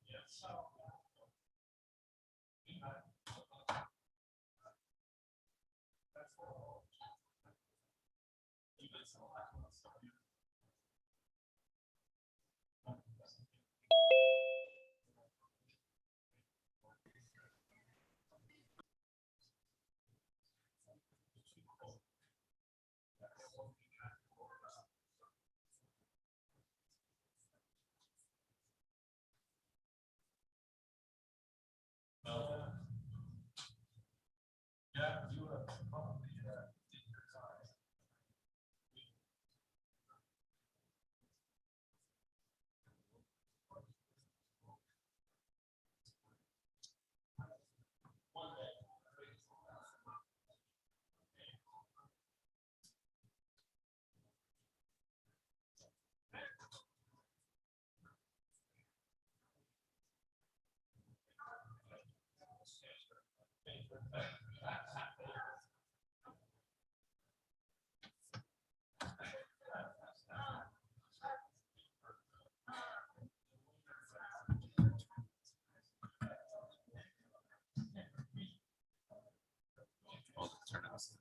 Yes. Yeah, you probably take your time. All the turnouts.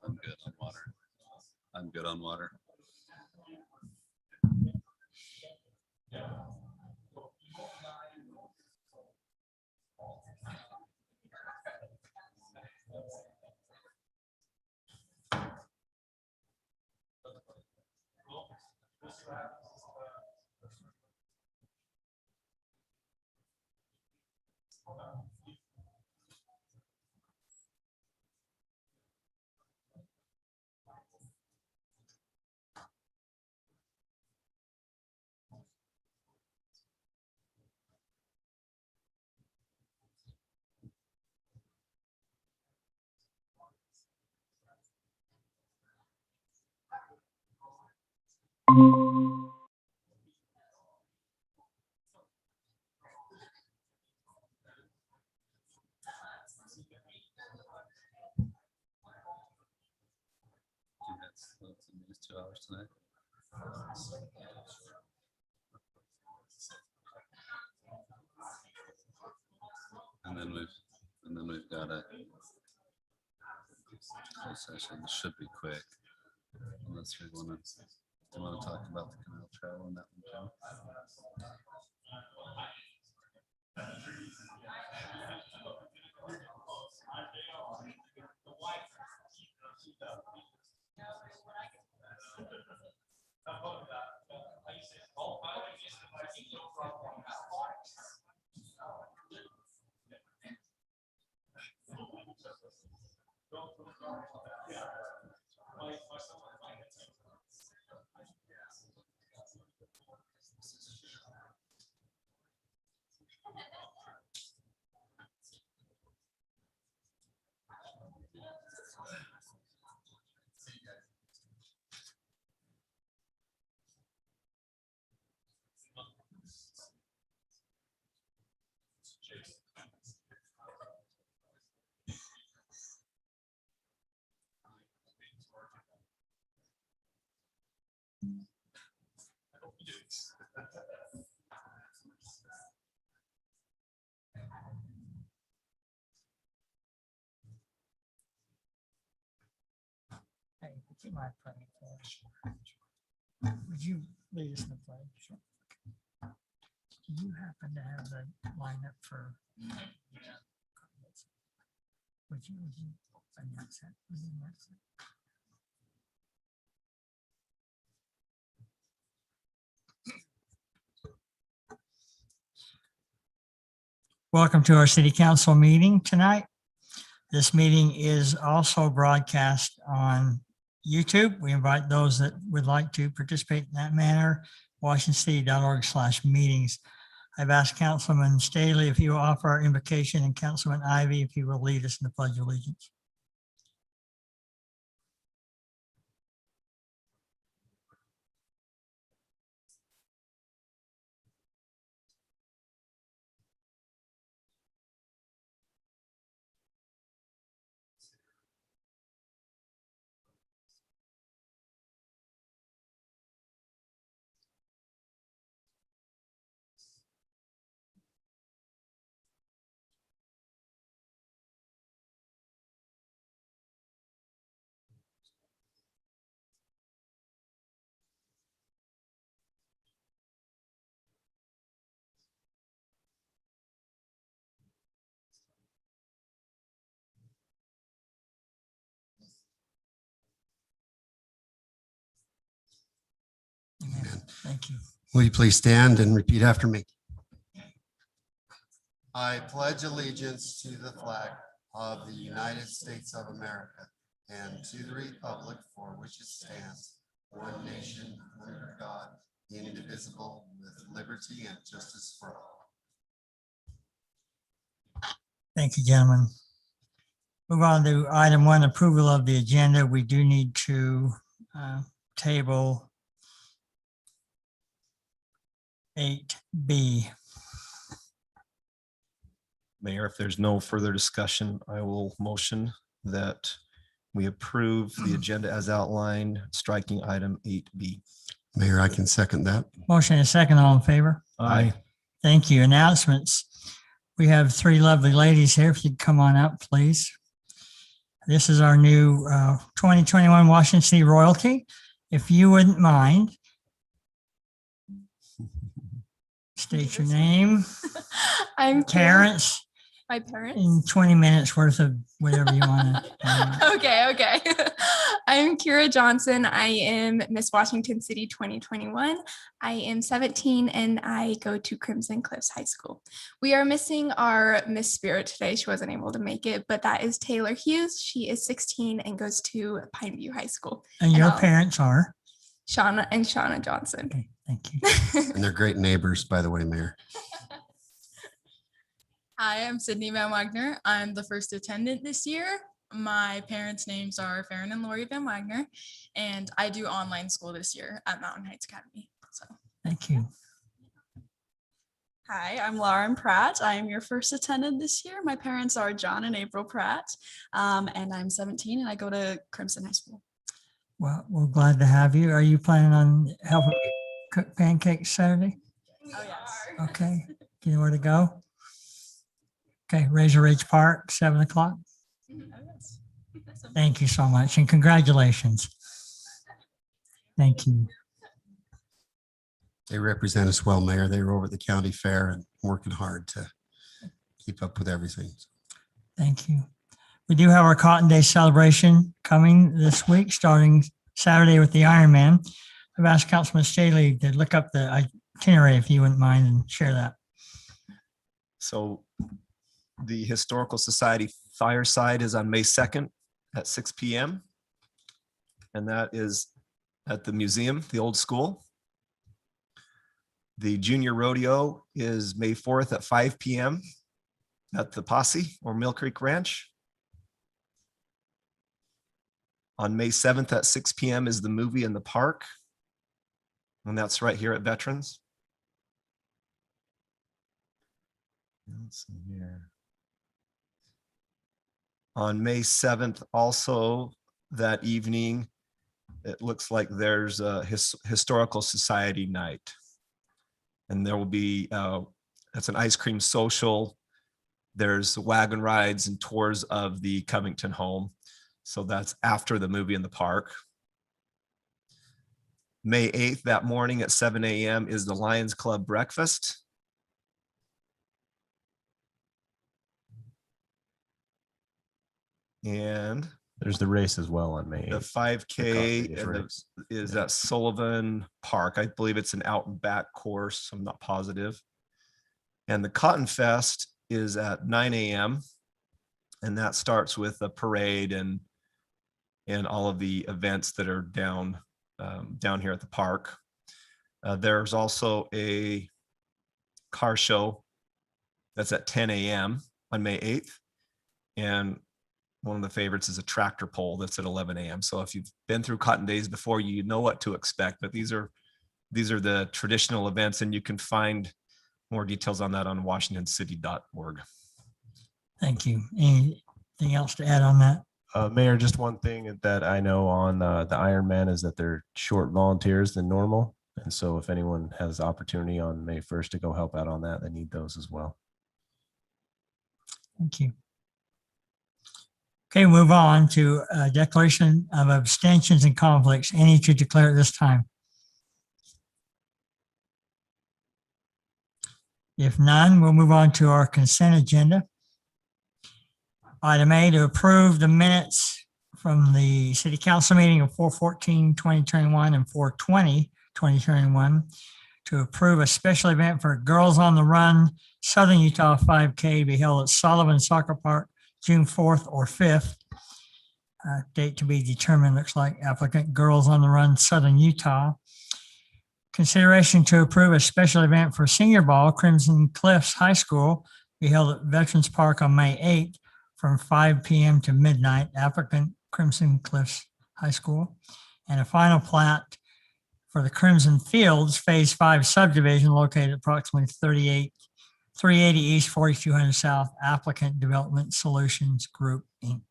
I'm good on water. I'm good on water. That's in these 2 hours tonight. And then we've got a closed session. This should be quick. Unless we want to talk about the canal trail and that one, Joe. Hey, would you mind praying for us? Would you lead us in the pledge? Sure. Do you happen to have the lineup for? Would you announce that? Would you announce that? Welcome to our city council meeting tonight. This meeting is also broadcast on YouTube. We invite those that would like to participate in that manner, washingtoncity.org/meetings. I've asked Councilman Staley if he will offer our invocation and Councilman Ivy if he will lead us in the Pledge of Allegiance. Amen. Thank you. Will you please stand and repeat after me? I pledge allegiance to the flag of the United States of America and to the republic for which it stands, one nation under God, indivisible, with liberty and justice for all. Thank you, gentlemen. Move on to item 1, approval of the agenda. We do need to table 8B. Mayor, if there's no further discussion, I will motion that we approve the agenda as outlined, striking item 8B. Mayor, I can second that. Motion and second, all in favor? Aye. Thank you. Announcements. We have 3 lovely ladies here. If you'd come on up, please. This is our new 2021 Washington City royalty. If you wouldn't mind, state your name, I'm parents, My parents. in 20 minutes worth of whatever you want to. Okay. I'm Kira Johnson. I am Miss Washington City 2021. I am 17 and I go to Crimson Cliffs High School. We are missing our Miss Spirit today. She wasn't able to make it, but that is Taylor Hughes. She is 16 and goes to Pineview High School. And your parents are? Shauna and Shauna Johnson. Okay, thank you. And they're great neighbors, by the way, Mayor. Hi, I'm Sydney Van Wagner. I'm the first attendant this year. My parents' names are Farron and Lori Van Wagner, and I do online school this year at Mountain Heights Academy. So, Thank you. Hi, I'm Lauren Pratt. I am your first attendant this year. My parents are John and April Pratt, and I'm 17 and I go to Crimson High School. Well, we're glad to have you. Are you planning on helping cook pancakes Saturday? Oh, yes. Okay, do you know where to go? Okay, Razor Ridge Park, 7 o'clock. Thank you so much and congratulations. Thank you. They represent us well, Mayor. They were over at the county fair and working hard to keep up with everything. Thank you. We do have our Cotton Day celebration coming this week, starting Saturday with the Ironman. I've asked Councilman Staley to look up the itinerary if you wouldn't mind and share that. So the Historical Society Fireside is on May 2nd at 6 p.m. And that is at the museum, the old school. The Junior Rodeo is May 4th at 5 p.m. at the Posse or Mill Creek Ranch. On May 7th at 6 p.m. is the movie in the park. And that's right here at Veterans. Let's see here. On May 7th, also that evening, it looks like there's a Historical Society night. And there will be, it's an ice cream social. There's wagon rides and tours of the Covington home. So that's after the movie in the park. May 8th, that morning at 7 a.m. is the Lions Club breakfast. And there's the race as well on May 8th. The 5K is at Sullivan Park. I believe it's an out and back course. I'm not positive. And the Cotton Fest is at 9 a.m. And that starts with a parade and all of the events that are down here at the park. There's also a car show that's at 10 a.m. on May 8th. And one of the favorites is a tractor pull that's at 11 a.m. So if you've been through Cotton Days before, you know what to expect, but these are the traditional events, and you can find more details on that on washingtoncity.org. Thank you. Anything else to add on that? Mayor, just one thing that I know on the Ironman is that they're short volunteers than normal. And so if anyone has opportunity on May 1st to go help out on that, they need those as well. Thank you. Okay, move on to a declaration of abstentions and conflicts. Any to declare at this time? If none, we'll move on to our consent agenda. Item A, to approve the minutes from the city council meeting of 4/14/2021 and 4/20/2021 to approve a special event for Girls on the Run Southern Utah 5K to be held at Sullivan Soccer Park, June 4th or 5th. Date to be determined, looks like applicant Girls on the Run Southern Utah. Consideration to approve a special event for senior ball, Crimson Cliffs High School, be held at Veterans Park on May 8th from 5 p.m. to midnight, applicant Crimson Cliffs High School. And a final plat for the Crimson Fields Phase 5 subdivision located approximately 380 East, 4200 South, applicant Development Solutions Group, Inc.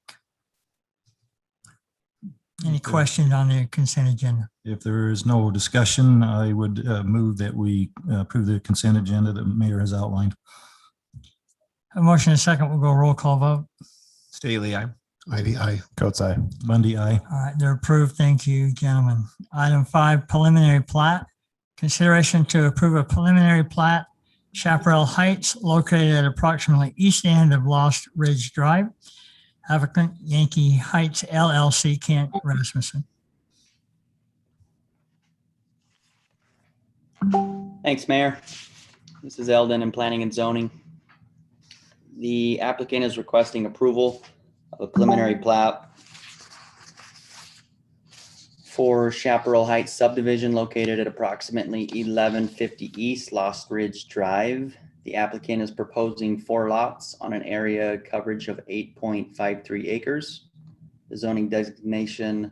Any questions on the consent agenda? If there is no discussion, I would move that we approve the consent agenda that the mayor has outlined. A motion and a second, we'll go roll call vote. Staley, aye. Ivy, aye. Coates, aye. Bundy, aye. All right, they're approved. Thank you, gentlemen. Item 5, preliminary plat. Consideration to approve a preliminary plat Chaparral Heights, located at approximately east end of Lost Ridge Drive. Applicant Yankee Heights LLC, Kent Rasmussen. Thanks, Mayor. This is Eldon in Planning and Zoning. The applicant is requesting approval of a preliminary plat for Chaparral Heights subdivision located at approximately 1150 East Lost Ridge Drive. The applicant is proposing 4 lots on an area coverage of 8.53 acres. The zoning designation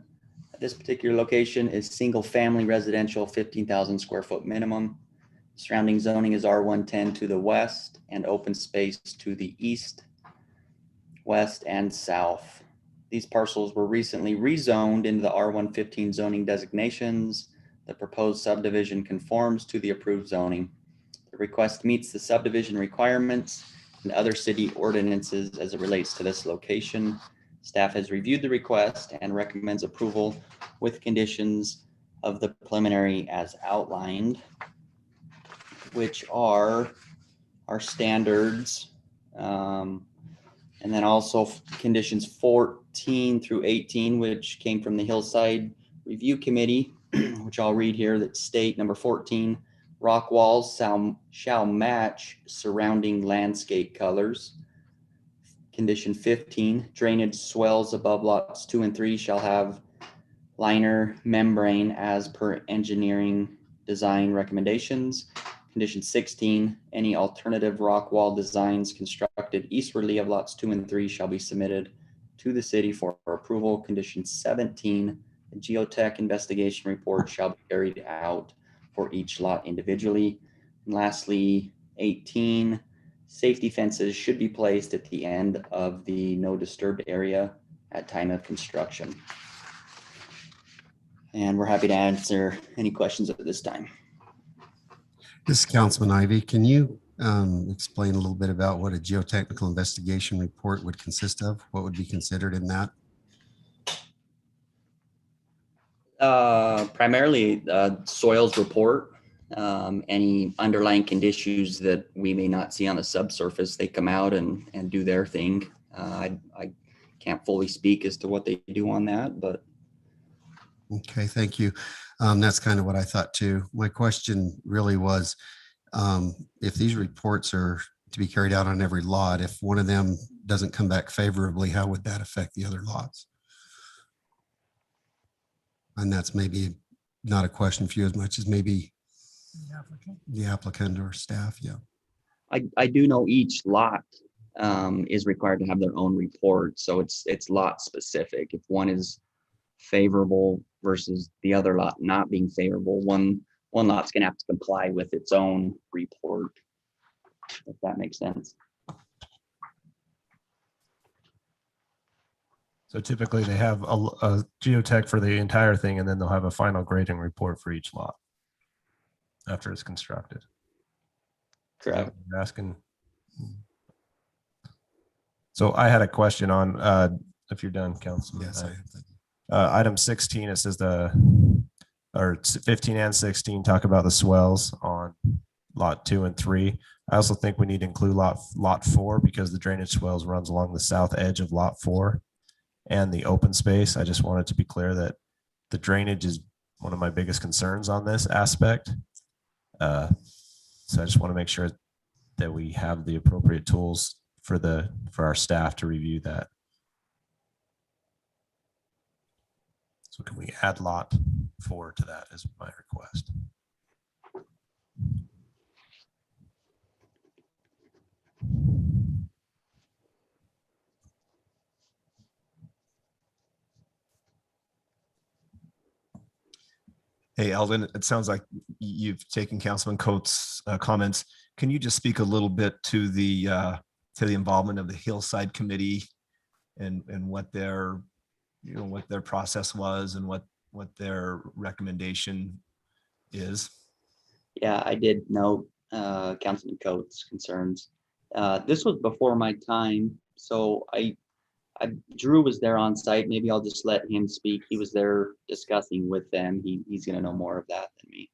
at this particular location is single family residential, 15,000 square foot minimum. Surrounding zoning is R110 to the west and open space to the east, west, and south. These parcels were recently rezoned into the R115 zoning designations. The proposed subdivision conforms to the approved zoning. The request meets the subdivision requirements and other city ordinances as it relates to this location. Staff has reviewed the request and recommends approval with conditions of the preliminary as outlined, which are our standards. And then also conditions 14 through 18, which came from the Hillside Review Committee, which I'll read here, that state number 14, rock walls shall match surrounding landscape colors. Condition 15, drainage swells above lots 2 and 3 shall have liner membrane as per engineering design recommendations. Condition 16, any alternative rock wall designs constructed eastwardly of lots 2 and 3 shall be submitted to the city for approval. Condition 17, a geotech investigation report shall be carried out for each lot individually. And lastly, 18, safety fences should be placed at the end of the no disturbed area at time of construction. And we're happy to answer any questions at this time. This is Councilman Ivy. Can you explain a little bit about what a geotechnical investigation report would consist of? What would be considered in that? Primarily soils report, any underlying conditions that we may not see on the subsurface, they come out and do their thing. I can't fully speak as to what they do on that, but. Okay, thank you. That's kind of what I thought too. My question really was, if these reports are to be carried out on every lot, if one of them doesn't come back favorably, how would that affect the other lots? And that's maybe not a question for you as much as maybe the applicant or staff. Yeah. I do know each lot is required to have their own report. So it's lot specific. If one is favorable versus the other lot not being favorable, one lot's gonna have to comply with its own report, if that makes sense. So typically they have a geotech for the entire thing, and then they'll have a final grading report for each lot after it's constructed. Correct. You're asking. So I had a question on, if you're done, Councilman. Yes, I am. Item 16, it says or 15 and 16 talk about the swells on lot 2 and 3. I also think we need to include lot 4 because the drainage swells runs along the south edge of lot 4 and the open space. I just wanted to be clear that the drainage is one of my biggest concerns on this aspect. So I just want to make sure that we have the appropriate tools for our staff to review that. So can we add lot 4 to that is my request. Hey, Eldon, it sounds like you've taken Councilman Coates' comments. Can you just speak a little bit to the involvement of the Hillside Committee and what their process was and what their recommendation is? Yeah, I did note Councilman Coates' concerns. This was before my time, so Drew was there on site. Maybe I'll just let him speak. He was there discussing with them. He's going to know more of that than me.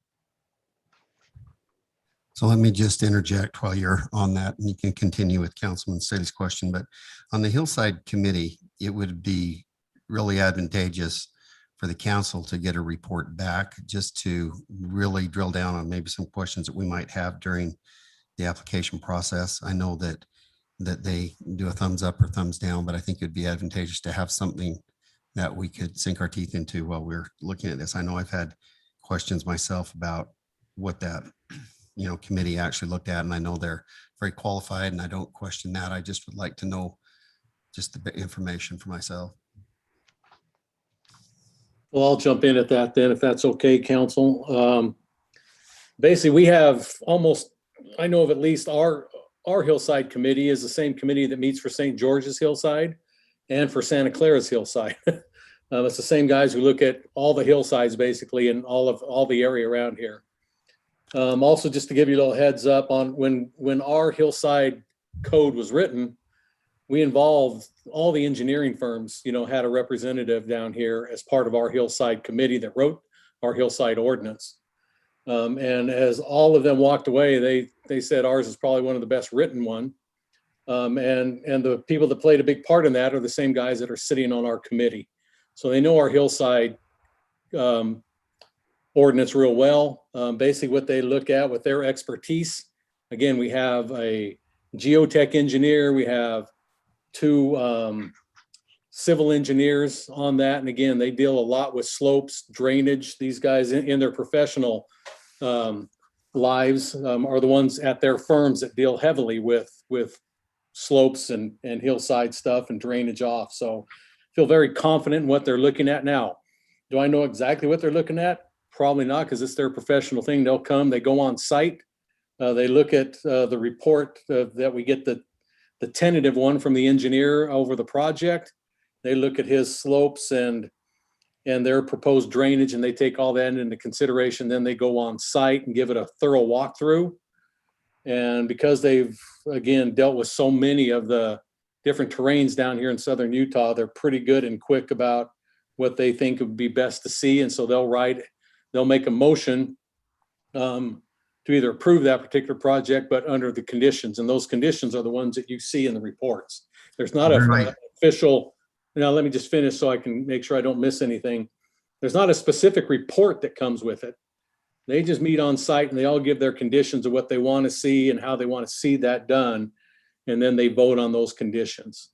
So let me just interject while you're on that, and you can continue with Councilman Staley's question. But on the Hillside Committee, it would be really advantageous for the council to get a report back, just to really drill down on maybe some questions that we might have during the application process. I know that they do a thumbs up or thumbs down, but I think it'd be advantageous to have something that we could sink our teeth into while we're looking at this. I know I've had questions myself about what that, committee actually looked at, and I know they're very qualified, and I don't question that. I just would like to know just the information for myself. Well, I'll jump in at that then, if that's okay, council. Basically, we have I know of at least our Hillside Committee is the same committee that meets for St. George's Hillside and for Santa Clara's Hillside. It's the same guys who look at all the hillsides basically and all the area around here. Also, just to give you a little heads up on when our Hillside code was written, we involved all the engineering firms, had a representative down here as part of our Hillside Committee that wrote our Hillside ordinance. And as all of them walked away, they said ours is probably one of the best written one. And the people that played a big part in that are the same guys that are sitting on our committee. So they know our Hillside ordinance real well. Basically what they look at with their expertise. Again, we have a geotech engineer, we have 2 civil engineers on that. And again, they deal a lot with slopes, drainage. These guys in their professional lives are the ones at their firms that deal heavily with slopes and hillside stuff and drainage off. So feel very confident in what they're looking at now. Do I know exactly what they're looking at? Probably not, because it's their professional thing. They'll come, they go on site. They look at the report that we get, the tentative one from the engineer over the project. They look at his slopes and their proposed drainage, and they take all that into consideration. Then they go on site and give it a thorough walkthrough. And because they've, again, dealt with so many of the different terrains down here in southern Utah, they're pretty good and quick about what they think would be best to see. And so they'll make a motion to either approve that particular project, but under the conditions. And those conditions are the ones that you see in the reports. There's not an official, now let me just finish so I can make sure I don't miss anything. There's not a specific report that comes with it. They just meet on site and they all give their conditions of what they want to see and how they want to see that done. And then they vote on those conditions.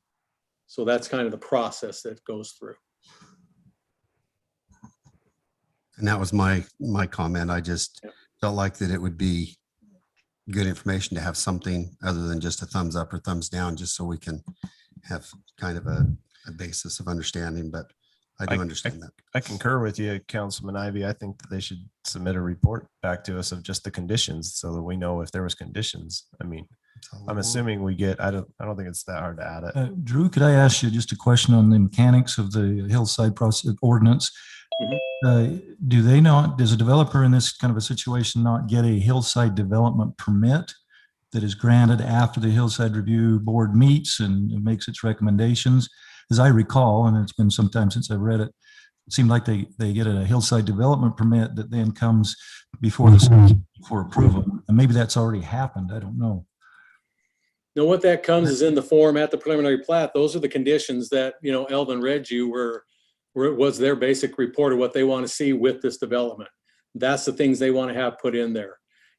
So that's kind of the process that goes through. And that was my comment. I just felt like that it would be good information to have something other than just a thumbs up or thumbs down, just so we can have kind of a basis of understanding. But I do understand that. I concur with you, Councilman Ivy. I think that they should submit a report back to us of just the conditions so that we know if there was conditions. I mean, I'm assuming we get, I don't think it's that hard to add it. Drew, could I ask you just a question on the mechanics of the hillside process ordinance? Do they not, does a developer in this kind of a situation not get a hillside development permit that is granted after the Hillside Review Board meets and makes its recommendations? As I recall, and it's been some time since I've read it, it seemed like they get a hillside development permit that then comes before the city for approval. And maybe that's already happened. I don't know. Now, what that comes is in the form at the preliminary plat. Those are the conditions that, Elvin read you was their basic report of what they want to see with this development. That's the things they want to have put in there.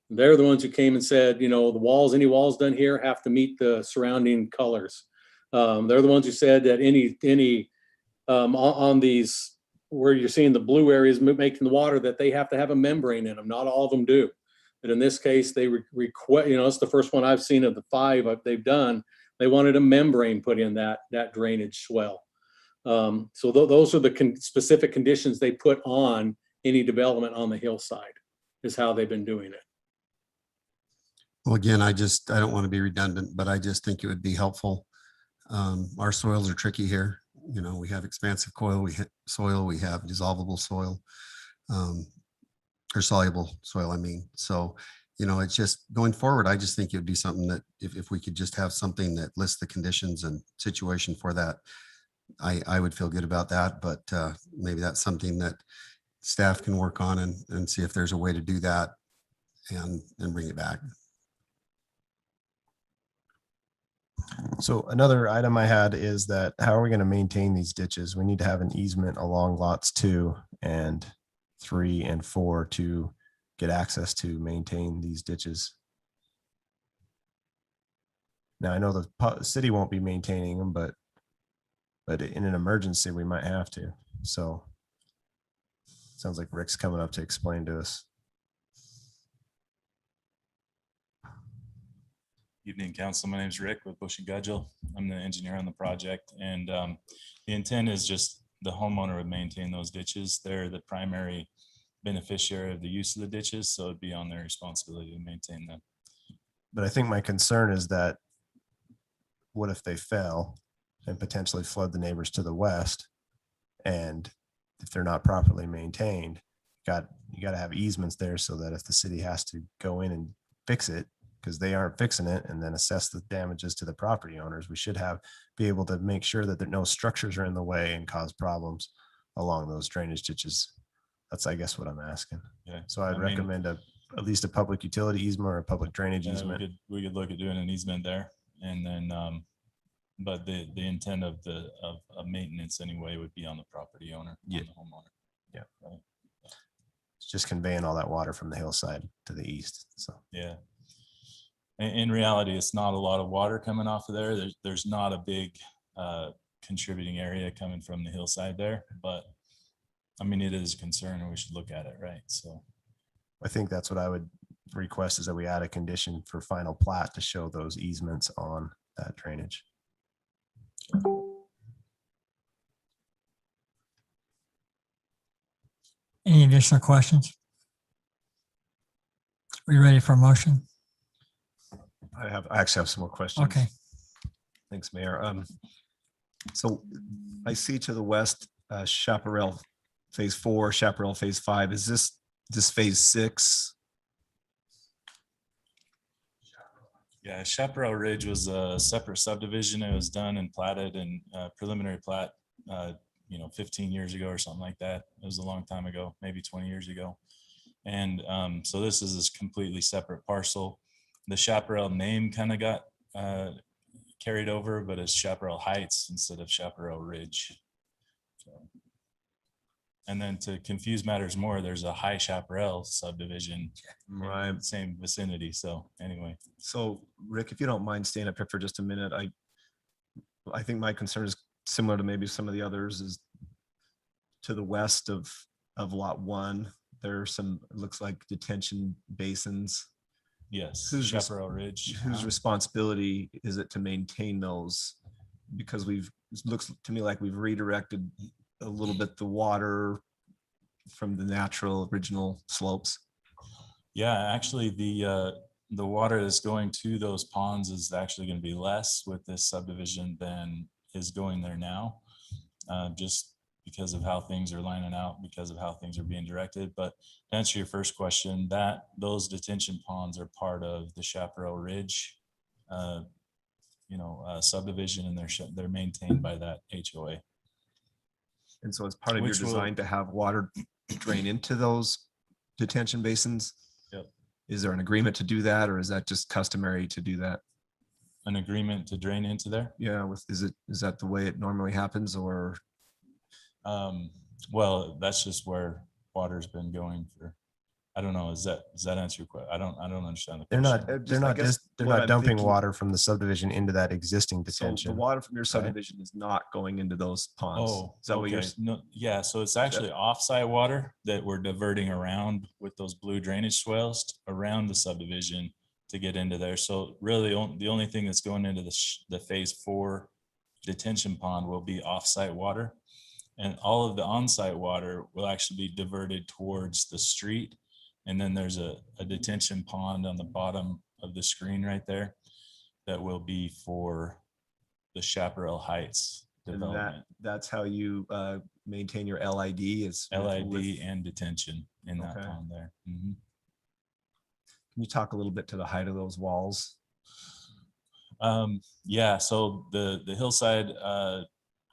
They're the ones who came and said, the walls, any walls done here have to meet the surrounding colors. They're the ones who said that any on these where you're seeing the blue areas making the water, that they have to have a membrane in them. Not all of them do. But in this case, they request, it's the first one I've seen of the 5 they've done. They wanted a membrane put in that drainage swell. So those are the specific conditions they put on any development on the hillside, is how they've been doing it. Well, again, I don't want to be redundant, but I just think it would be helpful. Our soils are tricky here. We have expansive soil, we have dissolvable soil, or soluble soil, I mean. So, it's just going forward. I just think it would be something that if we could just have something that lists the conditions and situation for that, I would feel good about that. But maybe that's something that staff can work on and see if there's a way to do that and bring it back. So another item I had is that how are we going to maintain these ditches? We need to have an easement along lots 2 and 3 and 4 to get access to maintain these ditches. Now I know the city won't be maintaining them, but in an emergency, we might have to. So sounds like Rick's coming up to explain to us. Evening, council. My name is Rick with Bush and Gudgel. I'm the engineer on the project, and the intent is just the homeowner would maintain those ditches. They're the primary beneficiary of the use of the ditches, so it'd be on their responsibility to maintain them. But I think my concern is that what if they fell and potentially flood the neighbors to the west? And if they're not properly maintained, you got to have easements there so that if the city has to go in and fix it, because they aren't fixing it, and then assess the damages to the property owners, we should be able to make sure that there no structures are in the way and cause problems along those drainage ditches. That's, I guess, what I'm asking. Yeah. So I'd I mean, recommend at least a public utility easement or a public drainage Yeah, easement. we could look at doing an easement there, and then, but the intent of maintenance anyway would be on the property owner, Yeah. on the homeowner. Yeah. Right. It's just conveying all that water from the hillside to the east. So Yeah. In reality, it's not a lot of water coming off of there. There's not a big contributing area coming from the hillside there, but I mean, it is a concern and we should look at it, right? So I think that's what I would request, is that we add a condition for final plat to show those easements on that drainage. Any additional questions? Are you ready for a motion? I actually have some more questions. Okay. Thanks, Mayor. So I see to the west, Chaparral Phase 4, Chaparral Phase 5. Is this Phase 6? yeah, Chaparral Ridge was a separate subdivision. It was done and platted and preliminary plat, 15 years ago or something like that. It was a long time ago, maybe 20 years ago. And so this is this completely separate parcel. The Chaparral name kind of got carried over, but it's Chaparral Heights instead of Chaparral Ridge. So, and then to confuse matters more, there's a High Chaparral subdivision, Right. same vicinity. So anyway. So Rick, if you don't mind staying up here for just a minute, I think my concern is similar to maybe some of the others. Is to the west of Lot 1, there are some, it looks like, detention basins. Yes, Whose Chaparral Ridge. Whose responsibility is it to maintain those? Because it looks to me like we've redirected a little bit the water from the natural original slopes. Yeah, actually the water that's going to those ponds is actually going to be less with this subdivision than is going there now. Just because of how things are lining out, because of how things are being directed. But to answer your first question, those detention ponds are part of the Chaparral Ridge, subdivision, and they're maintained by that HOA. And so it's part of your Which will- design to have water drain into those detention basins? Yep. Is there an agreement to do that, or is that just customary to do that? An agreement to drain into there? Yeah, is that the way it normally happens, or? Well, that's just where water's been going for, I don't know, does that answer your question? I don't understand the They're question. not what I'm dumping thinking- water from the subdivision into that existing So detention. the water from your subdivision is not going into those ponds? Oh, Is that what you're? okay. No, yeah, so it's actually offsite water that we're diverting around with those blue drainage swales around the subdivision to get into there. So really the only thing that's going into the Phase 4 detention pond will be offsite water. And all of the onsite water will actually be diverted towards the street. And then there's a detention pond on the bottom of the screen right there that will be for the Chaparral Heights And development. that's how you maintain your LID is with- LID and detention in that Okay. pond there. Mhm. Can you talk a little bit to the height of those walls? Yeah, so the hillside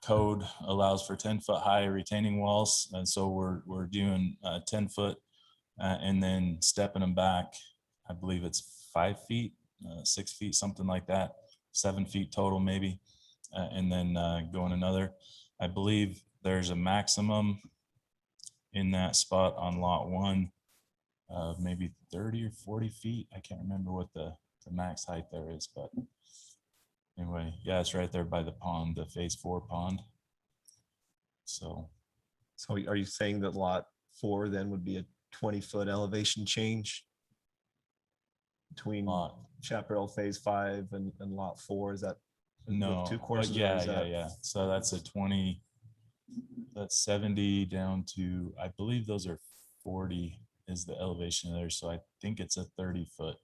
code allows for 10-foot high retaining walls. And so we're doing 10 foot and then stepping them back I believe it's 5 feet, 6 feet, something like that, 7 feet total maybe. And then going another, I believe there's a maximum in that spot on lot 1 of maybe 30 or 40 feet. I can't remember what the max height there is, but anyway, yeah, it's right there by the pond, the phase 4 pond. So are you saying that lot 4 then would be a 20-foot elevation change between Chaparral phase 5 and lot 4? Is that the no, two but courses? or yeah, is that- yeah. So that's a 20, that's 70 down to, I believe those are 40 is the elevation there. So I think it's a 30-foot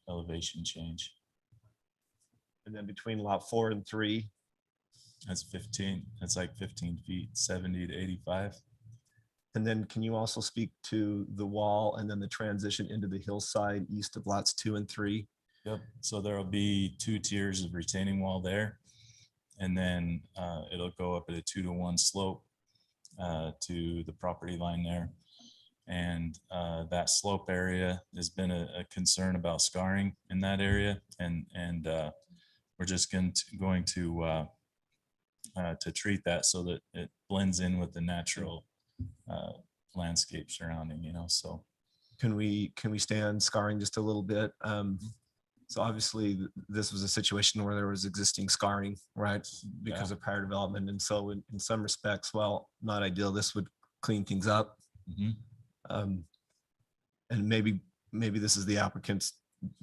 elevation change. And then between lot 4 and 3, That's 15. It's like 15 feet, 70 to 85. and then can you also speak to the wall and then the transition into the hillside east of lots 2 and 3? Yep. So there'll be 2 tiers of retaining wall there. And then it'll go up at a 2-to-1 slope to the property line there. And that slope area has been a concern about scarring in that area. And we're just going to treat that so that it blends in with the natural landscape surrounding, so. Can we stand scarring just a little bit? So obviously this was a situation where there was existing scarring, right? Because of prior development. And so in some respects, well, not ideal, this would clean things up. And maybe this is the applicant's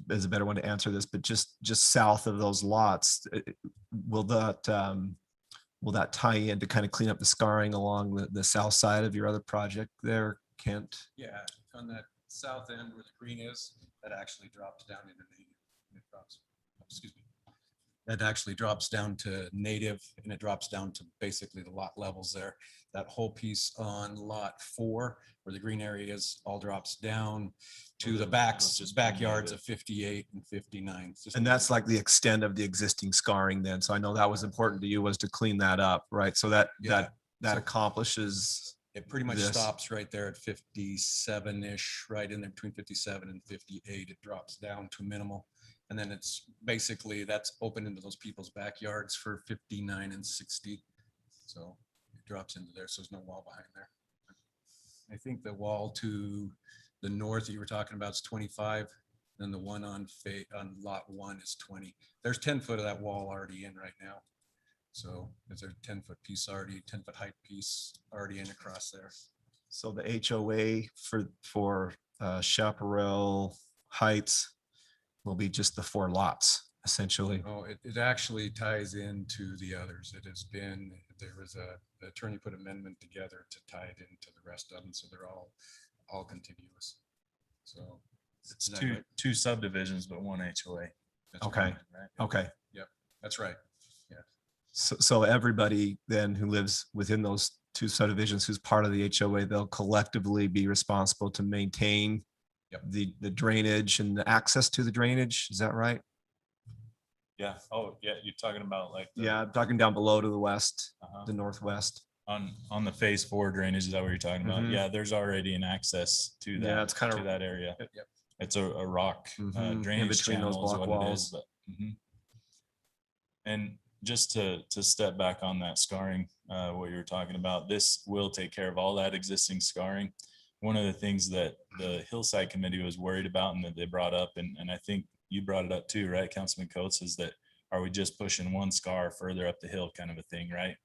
is a better one to answer this, but just south of those lots, will that tie in to kind of clean up the scarring along the south side of your other project there, Kent? Yeah, on that south end where the green is, that actually drops down into native. It drops, excuse me. That actually drops down to native and it drops down to basically the lot levels there. That whole piece on lot 4 where the green area is all drops down to the backyards of 58 and 59. It's just- And that's like the extent of the existing scarring then. So I know that was important to you, was to clean that up, right? So that So- accomplishes. It pretty much this. stops right there at 57-ish, right in there between 57 and 58. It drops down to minimal. And then it's basically, that's open into those people's backyards for 59 and 60. So it drops into there. So there's no wall behind there. I think the wall to the north that you were talking about is 25. Then the one on lot 1 is 20. There's 10 foot of that wall already in right now. So there's a 10-foot piece already, 10-foot height piece already in across there. So the HOA for Chaparral Heights will be just the 4 lots essentially. Oh, it actually ties into the others. It has been, there was the attorney put amendment together to tie it into the rest of them. So they're all contiguous. So It's is that two right? two subdivisions, but 1 HOA. That's Okay. right. Okay. Yep, that's right. So everybody then who lives within those 2 subdivisions, who's part of the HOA, they'll collectively be responsible to maintain the drainage and the access to the drainage. Is that right? Yeah. Oh, yeah. You're talking about like. Yeah, I'm talking down below to the west, Uh-huh. the northwest. On the phase 4 drainage, is that what you're talking about? Mhm. Yeah, there's already an access to that. Yeah, it's kind to of that area. Yep. It's a rock in drainage between those channel is block what it walls. is. But, And just to step back on that scarring, what you were talking about, this will take care of all that existing scarring. One of the things that the Hillside Committee was worried about and that they brought up, and I think you brought it up too, right, Councilman Coates, is that are we just pushing one scar further up the hill kind of a thing, right?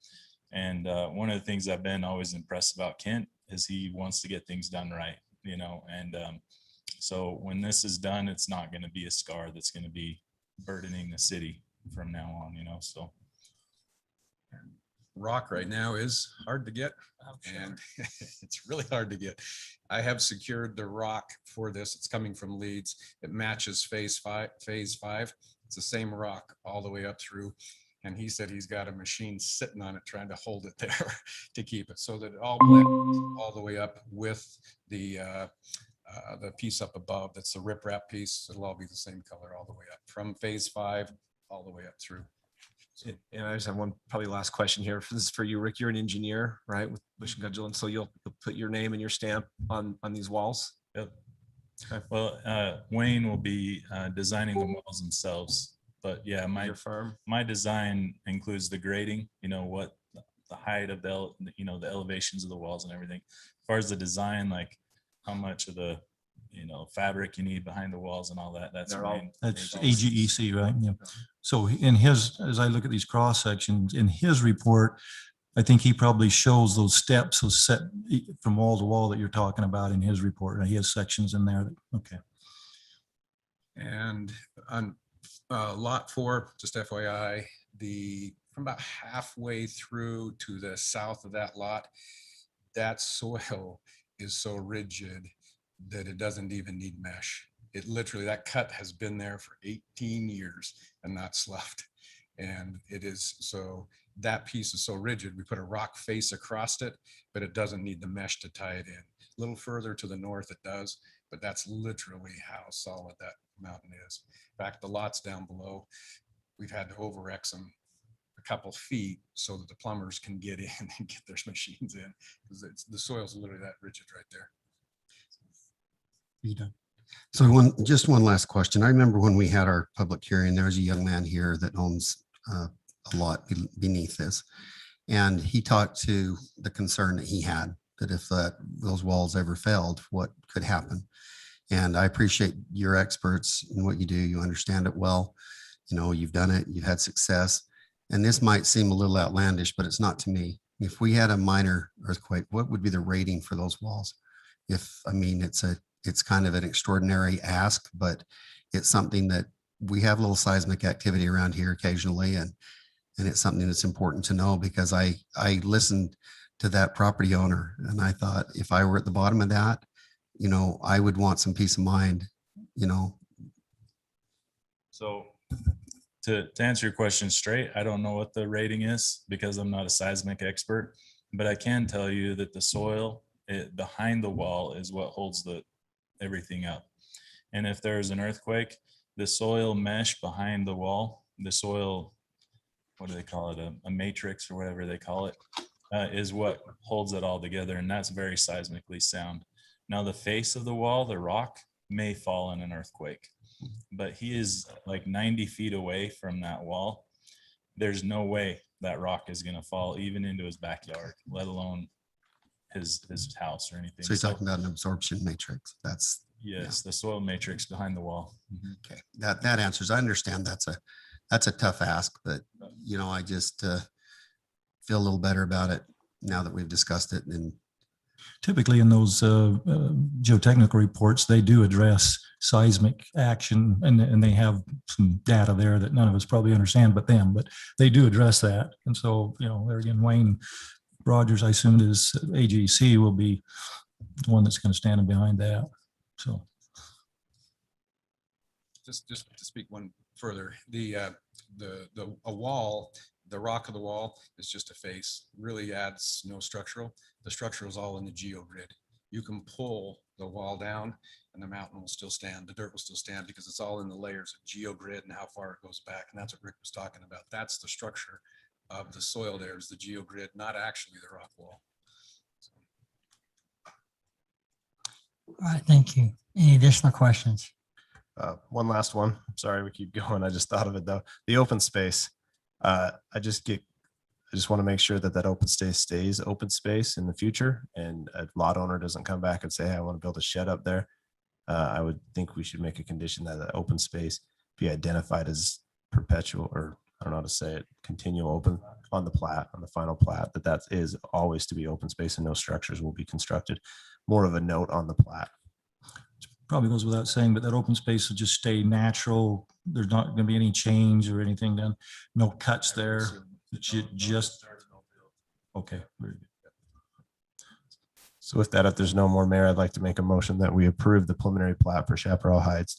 And one of the things I've been always impressed about Kent is he wants to get things done right, and so when this is done, it's not going to be a scar that's going to be burdening the city from now on, so. Rock right now is hard to get and it's really hard to get. I have secured the rock for this. It's coming from Leeds. It matches phase 5. It's the same rock all the way up through. And he said he's got a machine sitting on it trying to hold it there to keep it so that it all blends all the way up with the piece up above. That's the riprap piece. It'll all be the same color all the way up from phase 5 all the way up through. And I just have one probably last question here. This is for you, Rick. You're an engineer, right? With Bush and Gudgeon. So you'll put your name and your stamp on these walls? Yep. Well, Wayne will be designing the walls themselves, but yeah, my design includes the grading, what the height of the elevations of the walls and everything. As far as the design, like how much of the, fabric you need behind the walls and all that, that's Wayne. That's AGEC, right? Yeah. So in his, as I look at these cross sections, in his report, I think he probably shows those steps, those set from wall to wall that you're talking about in his report. He has sections in there. Okay. And on lot 4, just FYI, from about halfway through to the south of that lot, that soil is so rigid that it doesn't even need mesh. It literally, that cut has been there for 18 years and not sloughed. And it is, so that piece is so rigid, we put a rock face across it, but it doesn't need the mesh to tie it in. A little further to the north it does, but that's literally how solid that mountain is. In fact, the lots down below, we've had to over-X them a couple feet so that the plumbers can get in and get their machines in, because the soil's literally that rigid right there. You done? So just one last question. I remember when we had our public hearing, there was a young man here that owns a lot beneath this. And he talked to the concern that he had, that if those walls ever failed, what could happen. And I appreciate your experts in what you do. You understand it well. You've done it, you've had success. And this might seem a little outlandish, but it's not to me. If we had a minor earthquake, what would be the rating for those walls? It's kind of an extraordinary ask, but it's something that we have a little seismic activity around here occasionally. And it's something that's important to know, because I listened to that property owner and I thought, if I were at the bottom of that, I would want some peace of mind, So to answer your question straight, I don't know what the rating is because I'm not a seismic expert, but I can tell you that the soil behind the wall is what holds everything up. And if there's an earthquake, the soil mesh behind the wall, the soil, what do they call it? A matrix or whatever they call it, is what holds it all together. And that's very seismically sound. Now the face of the wall, the rock, may fall in an earthquake, but he is like 90 feet away from that wall. There's no way that rock is going to fall even into his backyard, let alone his house or anything. So you're talking about an absorption matrix. That's yes, the soil matrix behind the wall. Okay, that answers. I understand that's a tough ask, but I just feel a little better about it now that we've discussed it. And typically in those geotechnical reports, they do address seismic action, and they have some data there that none of us probably understand but them, but they do address that. And so, there again, Wayne Rogers, I assumed is AGC, will be the one that's going to stand behind that. So just to speak one further, a wall, the rock of the wall is just a face, really adds no structural. The structural is all in the geogrid. You can pull the wall down and the mountain will still stand, the dirt will still stand, because it's all in the layers of geogrid and how far it goes back. And that's what Rick was talking about. That's the structure of the soil there, is the geogrid, not actually the rock wall. All right, thank you. Any additional questions? One last one. Sorry, we keep going. I just thought of it though. The open space. I just want to make sure that open space stays open space in the future, and a lot owner doesn't come back and say, hey, I want to build a shed up there. I would think we should make a condition that the open space be identified as perpetual, or I don't know how to say it, continual open on the plat, on the final plat, that is always to be open space and no structures will be constructed. More of a note on the plat. probably goes without saying, but that open space will just stay natural. There's not going to be any change or anything done. No cuts there. Just okay. Very good. So with that, if there's no more, Mayor, I'd like to make a motion that we approve the preliminary plat for Chaparral Heights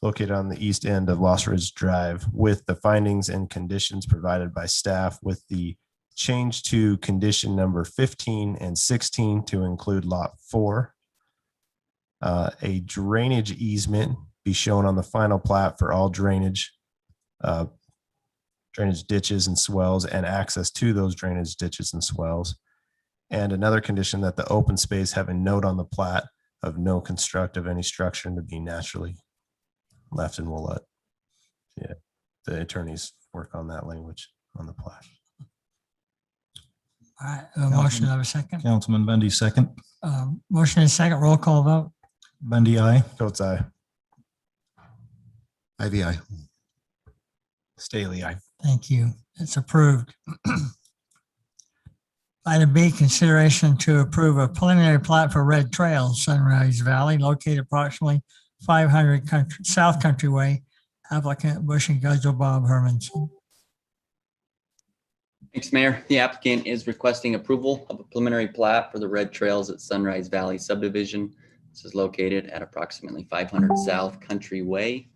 located on the east end of Lost Ridge Drive with the findings and conditions provided by staff, with the change to condition number 15 and 16 to include lot 4. A drainage easement be shown on the final plat for all drainage ditches and swells and access to those drainage ditches and swells. And another condition that the open space have a note on the plat of no construct of any structure to be naturally left, and we'll let the attorneys work on that language on the plat. All right, a motion, have a second. Councilman Bundy, second. Motion and second, roll call vote. Bundy, aye. Coates, aye. Ivy, aye. Staley, aye. Thank you. It's approved. Item B, consideration to approve a preliminary plat for Red Trail, Sunrise Valley, located approximately 500 South Country Way. Applicant Bush and Gudgel, Bob Hermanson. Thanks, Mayor. The applicant is requesting approval of a preliminary plat for the Red Trails at Sunrise Valley subdivision. This is located at approximately 500 South Country Way.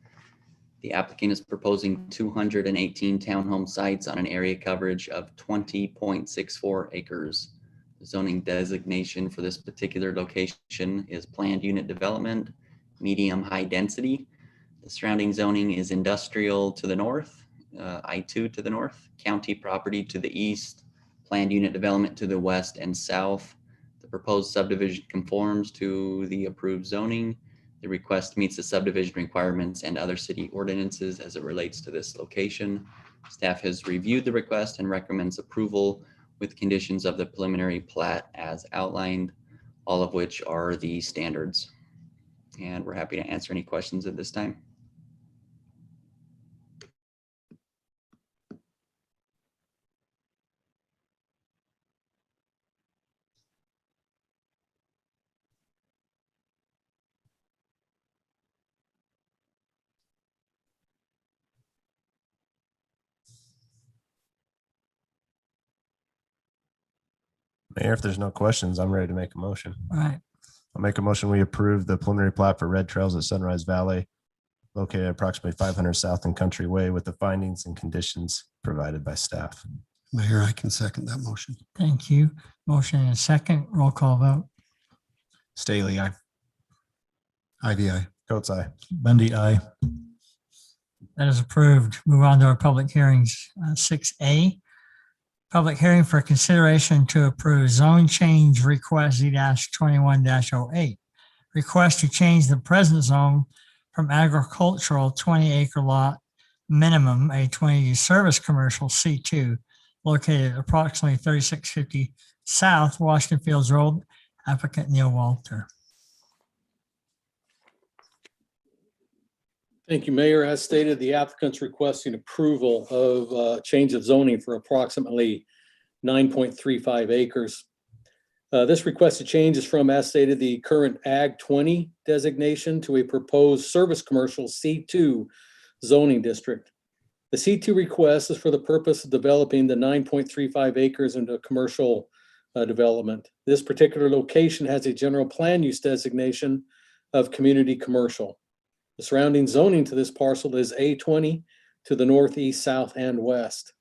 The applicant is proposing 218 townhome sites on an area coverage of 20.64 acres. The zoning designation for this particular location is planned unit development, medium high density. The surrounding zoning is industrial to the north, I-2 to the north, county property to the east, planned unit development to the west and south. The proposed subdivision conforms to the approved zoning. The request meets the subdivision requirements and other city ordinances as it relates to this location. Staff has reviewed the request and recommends approval with conditions of the preliminary plat as outlined, all of which are the standards. And we're happy to answer any questions at this time. Mayor, if there's no questions, I'm ready to make a motion. All right, I'll make a motion. We approve the preliminary plat for Red Trails at Sunrise Valley, located at approximately 500 South and Country Way, with the findings and conditions provided by staff. Mayor, I can second that motion. thank you. Motion and second, roll call vote. Staley, aye. Ivy, aye. Coates, aye. Bundy, aye. That is approved. Move on to our public hearings. 6A, public hearing for consideration to approve zone change request Z-21-08. Request to change the present zone from agricultural 20-acre lot minimum, a 20-use service commercial C2, located approximately 3650 South Washington Fields Road. Applicant Neil Walter. Thank you, Mayor. As stated, the applicant's requesting approval of change of zoning for approximately 9.35 acres. This requested change is from, as stated, the current Ag 20 designation to a proposed service commercial C2 zoning district. The C2 request is for the purpose of developing the 9.35 acres into commercial development. This particular location has a general plan use designation of community commercial. The surrounding zoning to this parcel is A20 to the northeast, south, and west.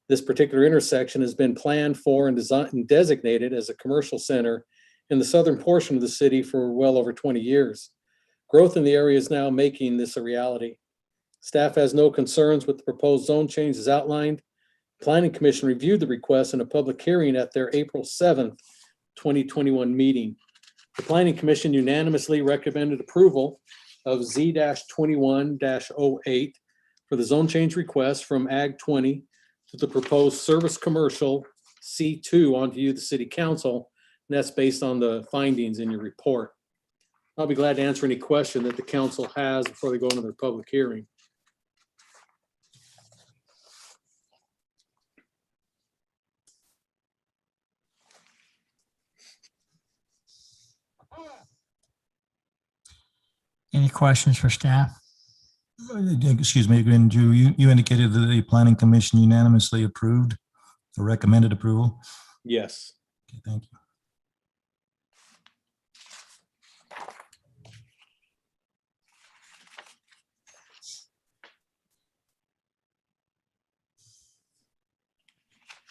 This particular intersection has been planned for and designed and designated as a commercial center in the southern portion of the city for well over 20 years. Growth in the area is now making this a reality. Staff has no concerns with the proposed zone change as outlined. Planning Commission reviewed the request in a public hearing at their April 7th, 2021 meeting. The Planning Commission unanimously recommended approval of Z-21-08 for the zone change request from Ag 20 to the proposed service commercial C2 on view of the City Council, and that's based on the findings in your report. I'll be glad to answer any question that the council has before they go into their public hearing. Any questions for staff? Excuse me, and you indicated that the planning commission unanimously approved or recommended approval. Yes. Okay, thank you.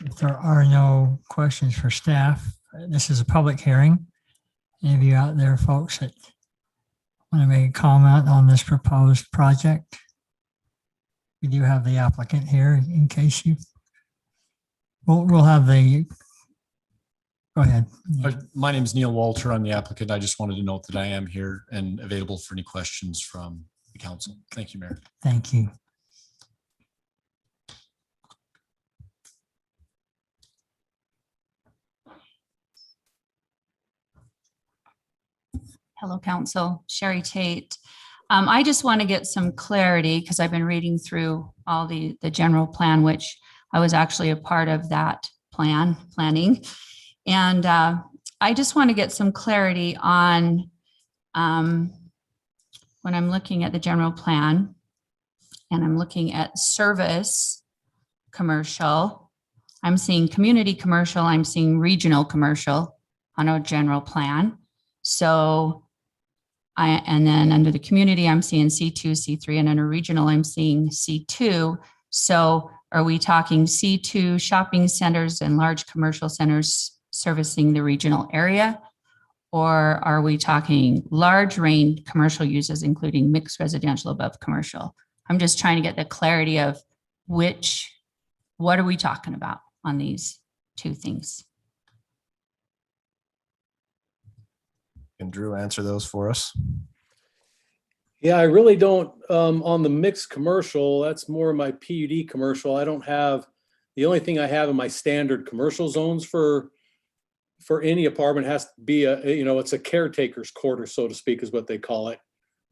If there are no questions for staff, this is a public hearing. Any of you out there, folks, that want to make a comment on this proposed project? We do have the applicant here in case you, we'll have the, go Go ahead. My name is Neil Walter. I'm the applicant. I just wanted to note that I am here and available for any questions from the council. Thank you, Mayor. Thank you. Hello, Council. Sherry Tate. I just want to get some clarity because I've been reading through all the general plan, which I was actually a part of that planning. And I just want to get some clarity on when I'm looking at the general plan and I'm looking at service commercial, I'm seeing community commercial, I'm seeing regional commercial on a general plan. So and then under the community, I'm seeing C2, C3, and under regional, I'm seeing C2. So are we talking C2 shopping centers and large commercial centers servicing the regional area? Or are we talking large range commercial uses, including mixed residential above commercial? I'm just trying to get the clarity of what are we talking about on these two things? Can Drew answer those for us? Yeah, I really don't, on the mixed commercial, that's more my PUD commercial. I don't have, the only thing I have in my standard commercial zones for any apartment has to be it's a caretaker's quarter, so to speak, is what they call it.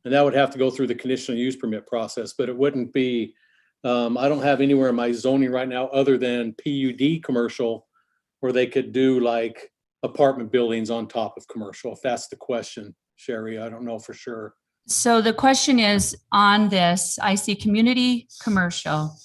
And that would have to go through the conditional use permit process, but it wouldn't be, I don't have anywhere in my zoning right now other than PUD commercial where they could do like apartment buildings on top of commercial, if that's the question, Sherry. I don't know for sure. So the question is on this, I see community commercial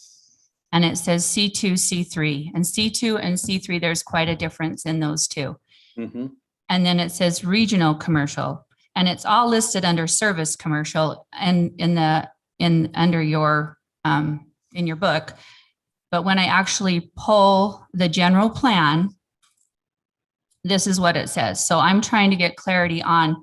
and it says C2, C3, and C2 and C3, there's quite a difference in those two. Mm-hmm. And then it says regional commercial and it's all listed under service commercial and under your, in your book. But when I actually pull the general plan, this is what it says. So I'm trying to get clarity on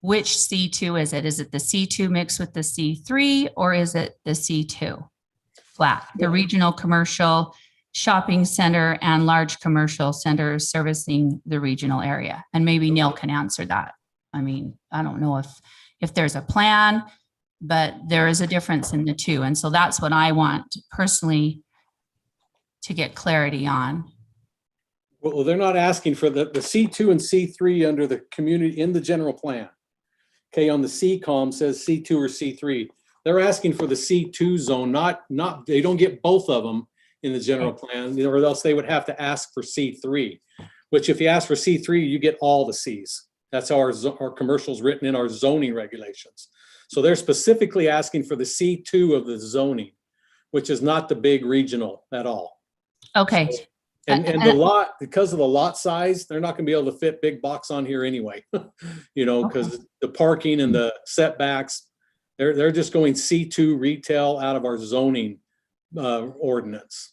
which C2 is it? Is it the C2 mixed with the C3 or is it the C2 flat? The regional commercial shopping center and large commercial centers servicing the regional area. And maybe Neil can answer that. I mean, I don't know if there's a plan, but there is a difference in the two. And so that's what I want personally to get clarity on. Well, they're not asking for the C2 and C3 under the community in the general plan. Okay, on the C column says C2 or C3. They're asking for the C2 zone, not they don't get both of them in the general plan, or else they would have to ask for C3, which if you ask for C3, you get all the Cs. That's how our commercial's written in our zoning regulations. So they're specifically asking for the C2 of the zoning, which is not the big regional at all. Okay. And the lot, because of the lot size, they're not gonna be able to fit big box on here anyway. Because the parking and the setbacks, they're just going C2 retail out of our zoning ordinance.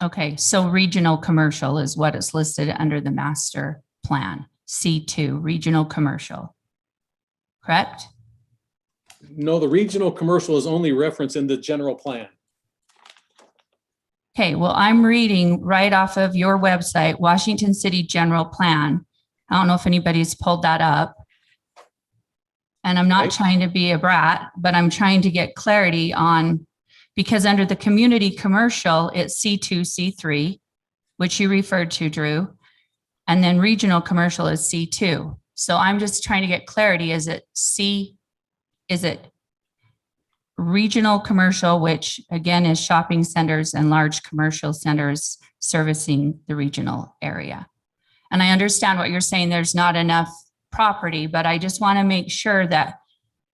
Okay, so regional commercial is what is listed under the master plan, C2, regional commercial, correct? No, the regional commercial is only referenced in the general plan. Okay, well, I'm reading right off of your website, Washington City General Plan. I don't know if anybody's pulled that up. And I'm not trying to be a brat, but I'm trying to get clarity on, because under the community commercial, it's C2, C3, which you referred to, Drew. And then regional commercial is C2. So I'm just trying to get clarity. Is it regional commercial, which again is shopping centers and large commercial centers servicing the regional area? And I understand what you're saying, there's not enough property, but I just want to make sure that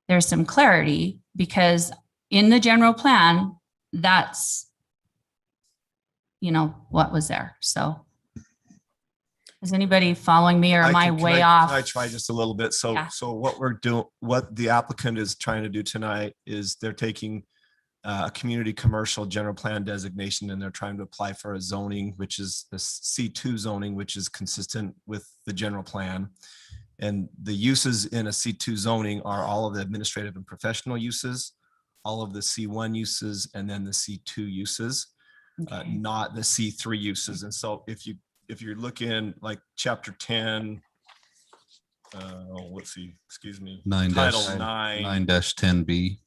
there's some clarity, because in the general plan, that's, what was there. So is anybody following me, or am I way off? Can I try just a little bit? So, Yeah. so what we're doing, what the applicant is trying to do tonight is they're taking a community commercial general plan designation, and they're trying to apply for a zoning, which is the C2 zoning, which is consistent with the general plan. And the uses in a C2 zoning are all of the administrative and professional uses, all of the C1 uses, and then the C2 uses, not the C3 uses. And so if you if you're looking like chapter 10, let's see, excuse me. Title 9. 9-10B.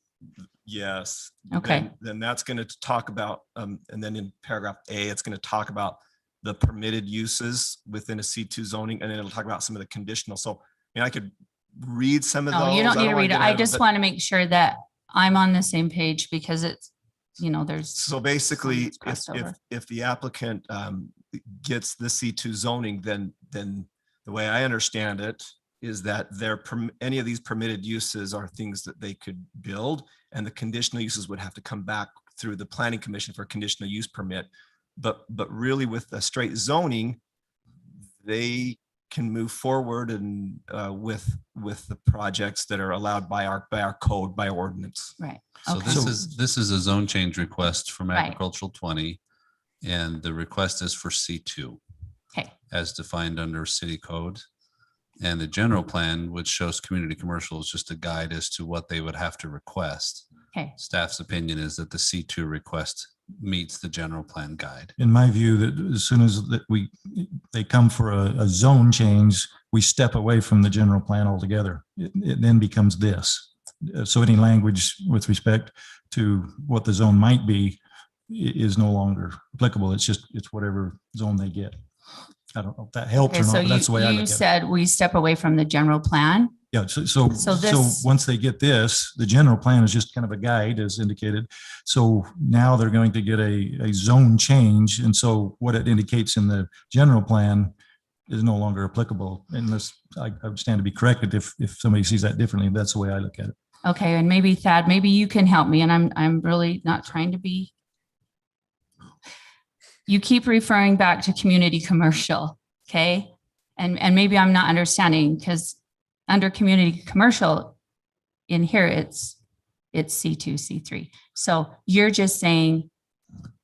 Yes. Okay. Then that's going to talk about, and then in paragraph A, it's going to talk about the permitted uses within a C2 zoning, and then it'll talk about some of the conditional. So, I could read some of those. No, you don't need to wanna read it. get I ahead of just but- want to make sure that I'm on the same page because it's, there's. So basically, that's crossed over. if the applicant gets the C2 zoning, then the way I understand it is that any of these permitted uses are things that they could build, and the conditional uses would have to come back through the planning commission for a conditional use permit. But really with the straight zoning, they can move forward and with the projects that are allowed by our code, by ordinance. Right. So Okay. this is a zone change request from Right. agricultural 20, and the request is for C2. Okay. As defined under city code. And the general plan, which shows community commercial, is just a guide as to what they would have to request. Okay. Staff's opinion is that the C2 request meets the general plan guide. In my view, that as soon as they come for a zone change, we step away from the general plan altogether. It then becomes this. So any language with respect to what the zone might be is no longer applicable. It's whatever zone they get. I don't know if that helps Okay, or so not, but that's the way I you look at it. said we step away from the general plan. Yeah, so this- once they get this, the general plan is just kind of a guide as indicated. So now they're going to get a zone change. And so what it indicates in the general plan is no longer applicable unless I would stand to be corrected if somebody sees that differently. That's the way I look at it. Okay, and maybe Thad, maybe you can help me, and I'm really not trying to be. You keep referring back to community commercial, okay? And maybe I'm not understanding because under community commercial in here, it's C2, C3. So you're just saying,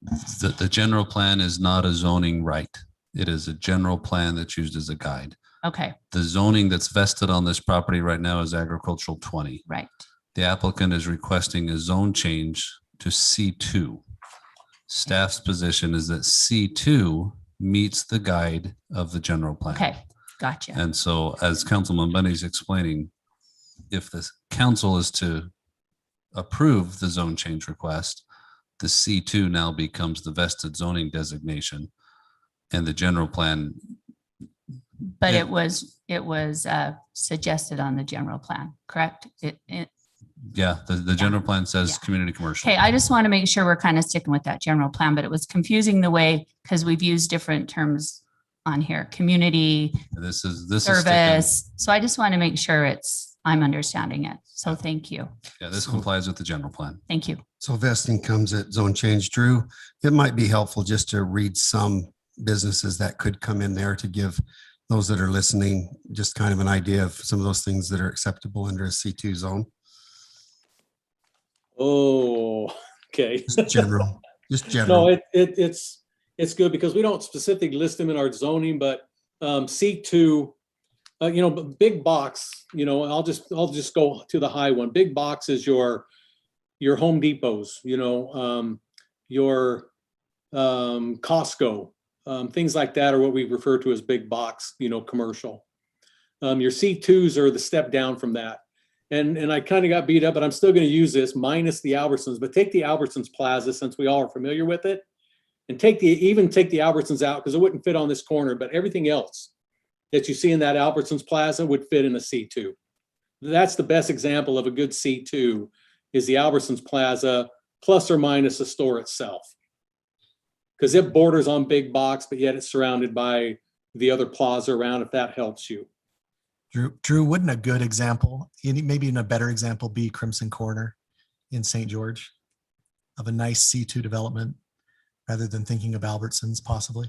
The general plan is not a zoning right. It is a general plan that's used as a guide. okay, The zoning that's vested on this property right now is agricultural 20. right, The applicant is requesting a zone change to C2. Staff's position is that C2 meets the guide of the general plan. okay, gotcha. And so as Councilman Bundy's explaining, if the council is to approve the zone change request, the C2 now becomes the vested zoning designation, and the general plan. But Yeah. it was suggested on the general plan, correct? Yeah, the general plan says community commercial. Okay, I just want to make sure we're kind of sticking with that general plan, but it was confusing the way, because we've used different terms on here, community, This is sticking. service. So I just want to make sure I'm understanding it. So thank you. Yeah, this complies with the general plan. Thank you. So vesting comes at zone change. Drew, it might be helpful just to read some businesses that could come in there to give those that are listening just kind of an idea of some of those things that are acceptable under a C2 zone. Oh, okay. Just general, just general. No, it's good because we don't specifically list them in our zoning, but C2, but big box, I'll just go to the high one. Big box is your Home Depots, your Costco, things like that are what we refer to as big box, commercial. Your C2s are the step down from that. And I kind of got beat up, but I'm still going to use this minus the Albertsons, but take the Albertsons Plaza since we all are familiar with it, and take the Albertsons out because it wouldn't fit on this corner, but everything else that you see in that Albertsons Plaza would fit in a C2. That's the best example of a good C2 is the Albertsons Plaza plus or minus the store itself. Because it borders on big box, but yet it's surrounded by the other plaza around, if that helps you. Drew, wouldn't a good example, maybe even a better example, be Crimson Corner in St. George of a nice C2 development rather than thinking of Albertsons possibly?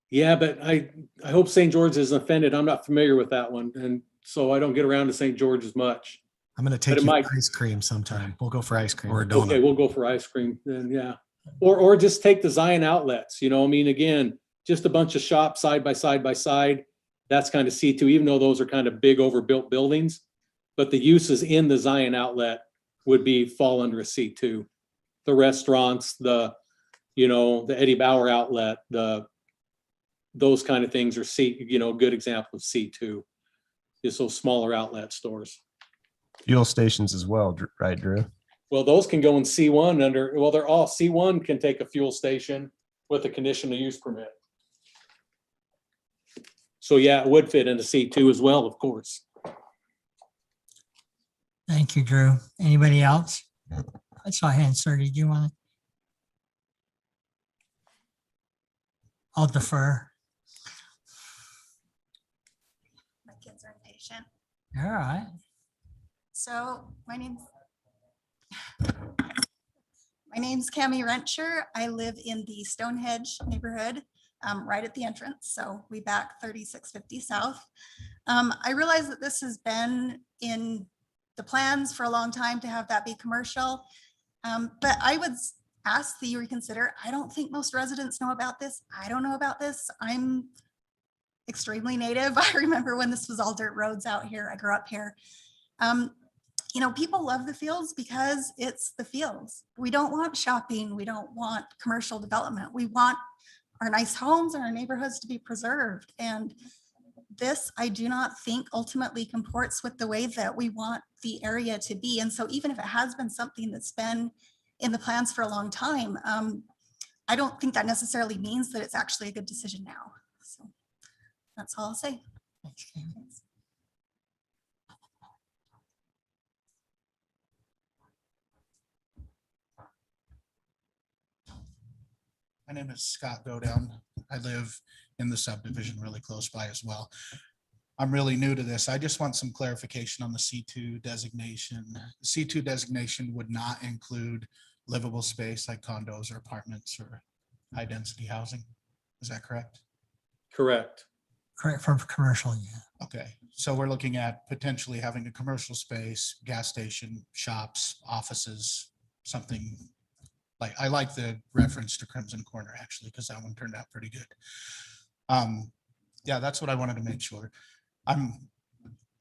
Yeah, but I hope St. George isn't offended. I'm not familiar with that one. And so I don't get around to St. George as much. I'm going to take you to ice cream sometime. We'll go for ice cream. Or a donut. Okay, we'll go for ice cream then, yeah. Or just take the Zion outlets, again, just a bunch of shops side by side. That's kind of C2, even though those are kind of big overbuilt buildings. But the uses in the Zion outlet would fall under a C2. The restaurants, the Eddie Bauer outlet, the those kind of things are a good example of C2, is those smaller outlet stores. Fuel stations as well, right, Drew? Well, those can go in C1 they're all, C1 can take a fuel station with a conditional use permit. So yeah, it would fit into C2 as well, of course. Thank you, Drew. Anybody else? I saw a hand, sir. Did you want to? I'll defer. My kids are impatient. All right. So my name's Cami Rentcher. I live in the Stonehenge neighborhood, right at the entrance. So we back 3650 South. I realize that this has been in the plans for a long time to have that be commercial. But I would ask that you reconsider. I don't think most residents know about this. I don't know about this. I'm extremely native. I remember when this was all dirt roads out here. I grew up here. People love the fields because it's the fields. We don't want shopping. We don't want commercial development. We want our nice homes and our neighborhoods to be preserved. And this, I do not think ultimately comports with the way that we want the area to be. And so even if it has been something that's been in the plans for a long time, I don't think that necessarily means that it's actually a good decision now. So that's all I'll say. Thanks. My name is Scott Godown. I live in the subdivision really close by as well. I'm really new to this. I just want some clarification on the C2 designation. The C2 designation would not include livable space like condos or apartments or high density housing. Is that correct? Correct. Correct, for commercial, yeah. Okay, so we're looking at potentially having a commercial space, gas station, shops, offices, something like, I like the reference to Crimson Corner actually, because that one turned out pretty good. Yeah, that's what I wanted to make sure. I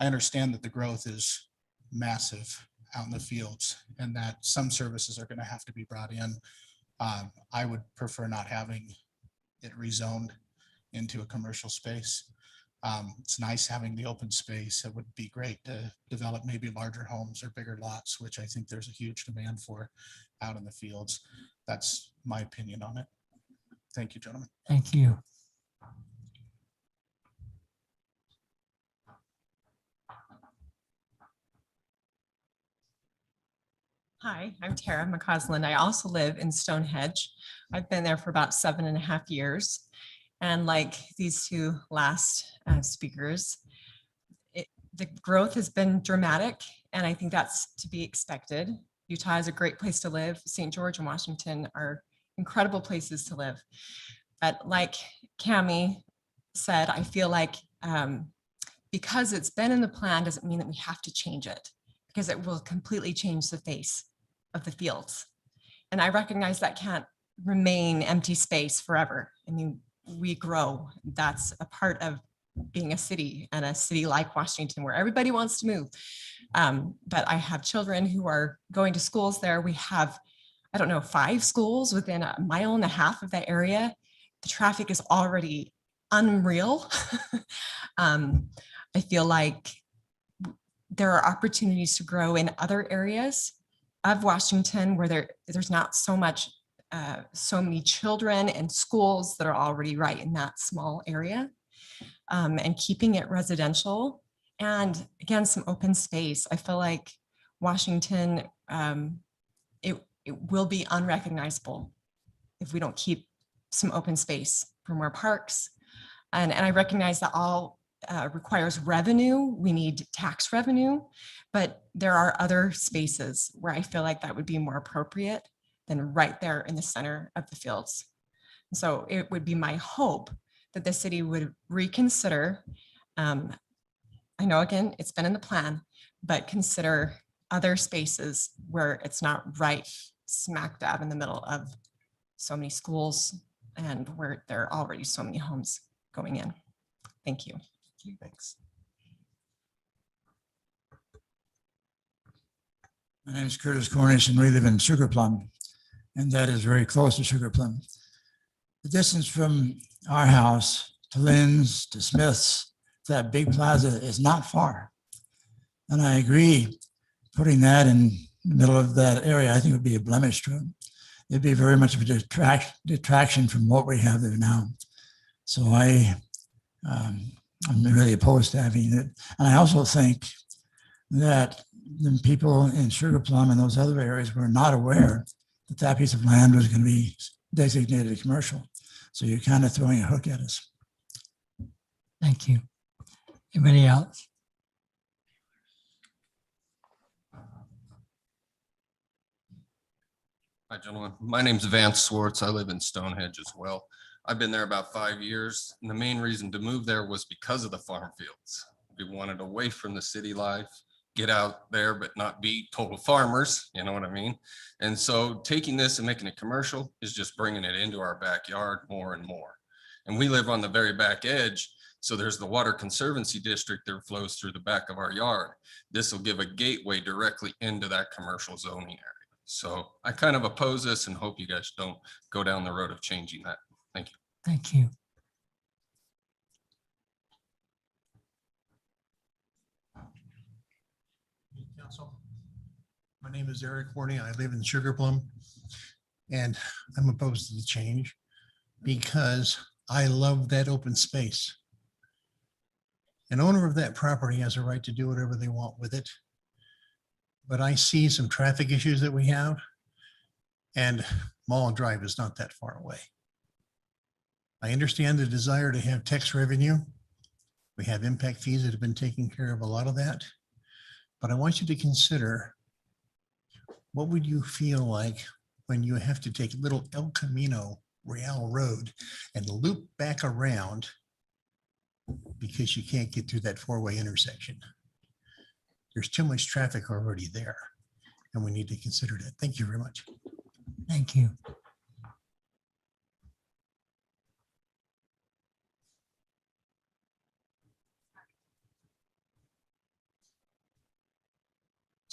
understand that the growth is massive out in the fields and that some services are going to have to be brought in. I would prefer not having it rezoned into a commercial space. It's nice having the open space. It would be great to develop maybe larger homes or bigger lots, which I think there's a huge demand for out in the fields. That's my opinion on it. Thank you, gentlemen. Thank you. Hi, I'm Tara McCausland. I also live in Stonehenge. I've been there for about 7.5 years. And like these two last speakers, the growth has been dramatic, and I think that's to be expected. Utah is a great place to live. St. George and Washington are incredible places to live. But like Cami said, I feel like because it's been in the plan doesn't mean that we have to change it, because it will completely change the face of the fields. And I recognize that can't remain empty space forever. I mean, we grow. That's a part of being a city, and a city like Washington where everybody wants to move. But I have children who are going to schools there. We have, I don't know, 5 schools within 1.5 miles of that area. The traffic is already unreal. I feel like there are opportunities to grow in other areas of Washington where there's not so many children and schools that are already right in that small area, and keeping it residential. And again, some open space. I feel like Washington, it will be unrecognizable if we don't keep some open space for more parks. And I recognize that all requires revenue. We need tax revenue, but there are other spaces where I feel like that would be more appropriate than right there in the center of the fields. So it would be my hope that the city would reconsider. I know, again, it's been in the plan, but consider other spaces where it's not right smack dab in the middle of so many schools and where there are already so many homes going in. Thank you. Thanks. My name is Curtis Cornish, and we live in Sugar Plum, and that is very close to Sugar Plum. The distance from our house to Lynn's, to Smith's, that big plaza is not far. And I agree, putting that in the middle of that area, I think would be a blemish to it. It'd be very much of a detraction from what we have there now. So I'm really opposed to having it. And I also think that the people in Sugar Plum and those other areas were not aware that that piece of land was going to be designated commercial. So you're kind of throwing a hook at us. Thank you. Anybody else? Hi, gentlemen. My name's Vance Swartz. I live in Stonehenge as well. I've been there about 5 years, and the main reason to move there was because of the farm fields. We wanted away from the city life, get out there, but not be total farmers, you know what I mean? And so taking this and making it commercial is just bringing it into our backyard more and more. And we live on the very back edge, so there's the Water Conservancy District that flows through the back of our yard. This will give a gateway directly into that commercial zoning area. So I kind of oppose this and hope you guys don't go down the road of changing that. Thank you. Thank you. Council. My name is Eric Warney. I live in Sugar Plum, and I'm opposed to the change because I love that open space. An owner of that property has a right to do whatever they want with it. But I see some traffic issues that we have, and Mullen Drive is not that far away. I understand the desire to have tax revenue. We have impact fees that have been taking care of a lot of that. But I want you to consider, what would you feel like when you have to take little El Camino Real Road and loop back around because you can't get through that four-way intersection? There's too much traffic already there, and we need to consider that. Thank you very much. Thank you.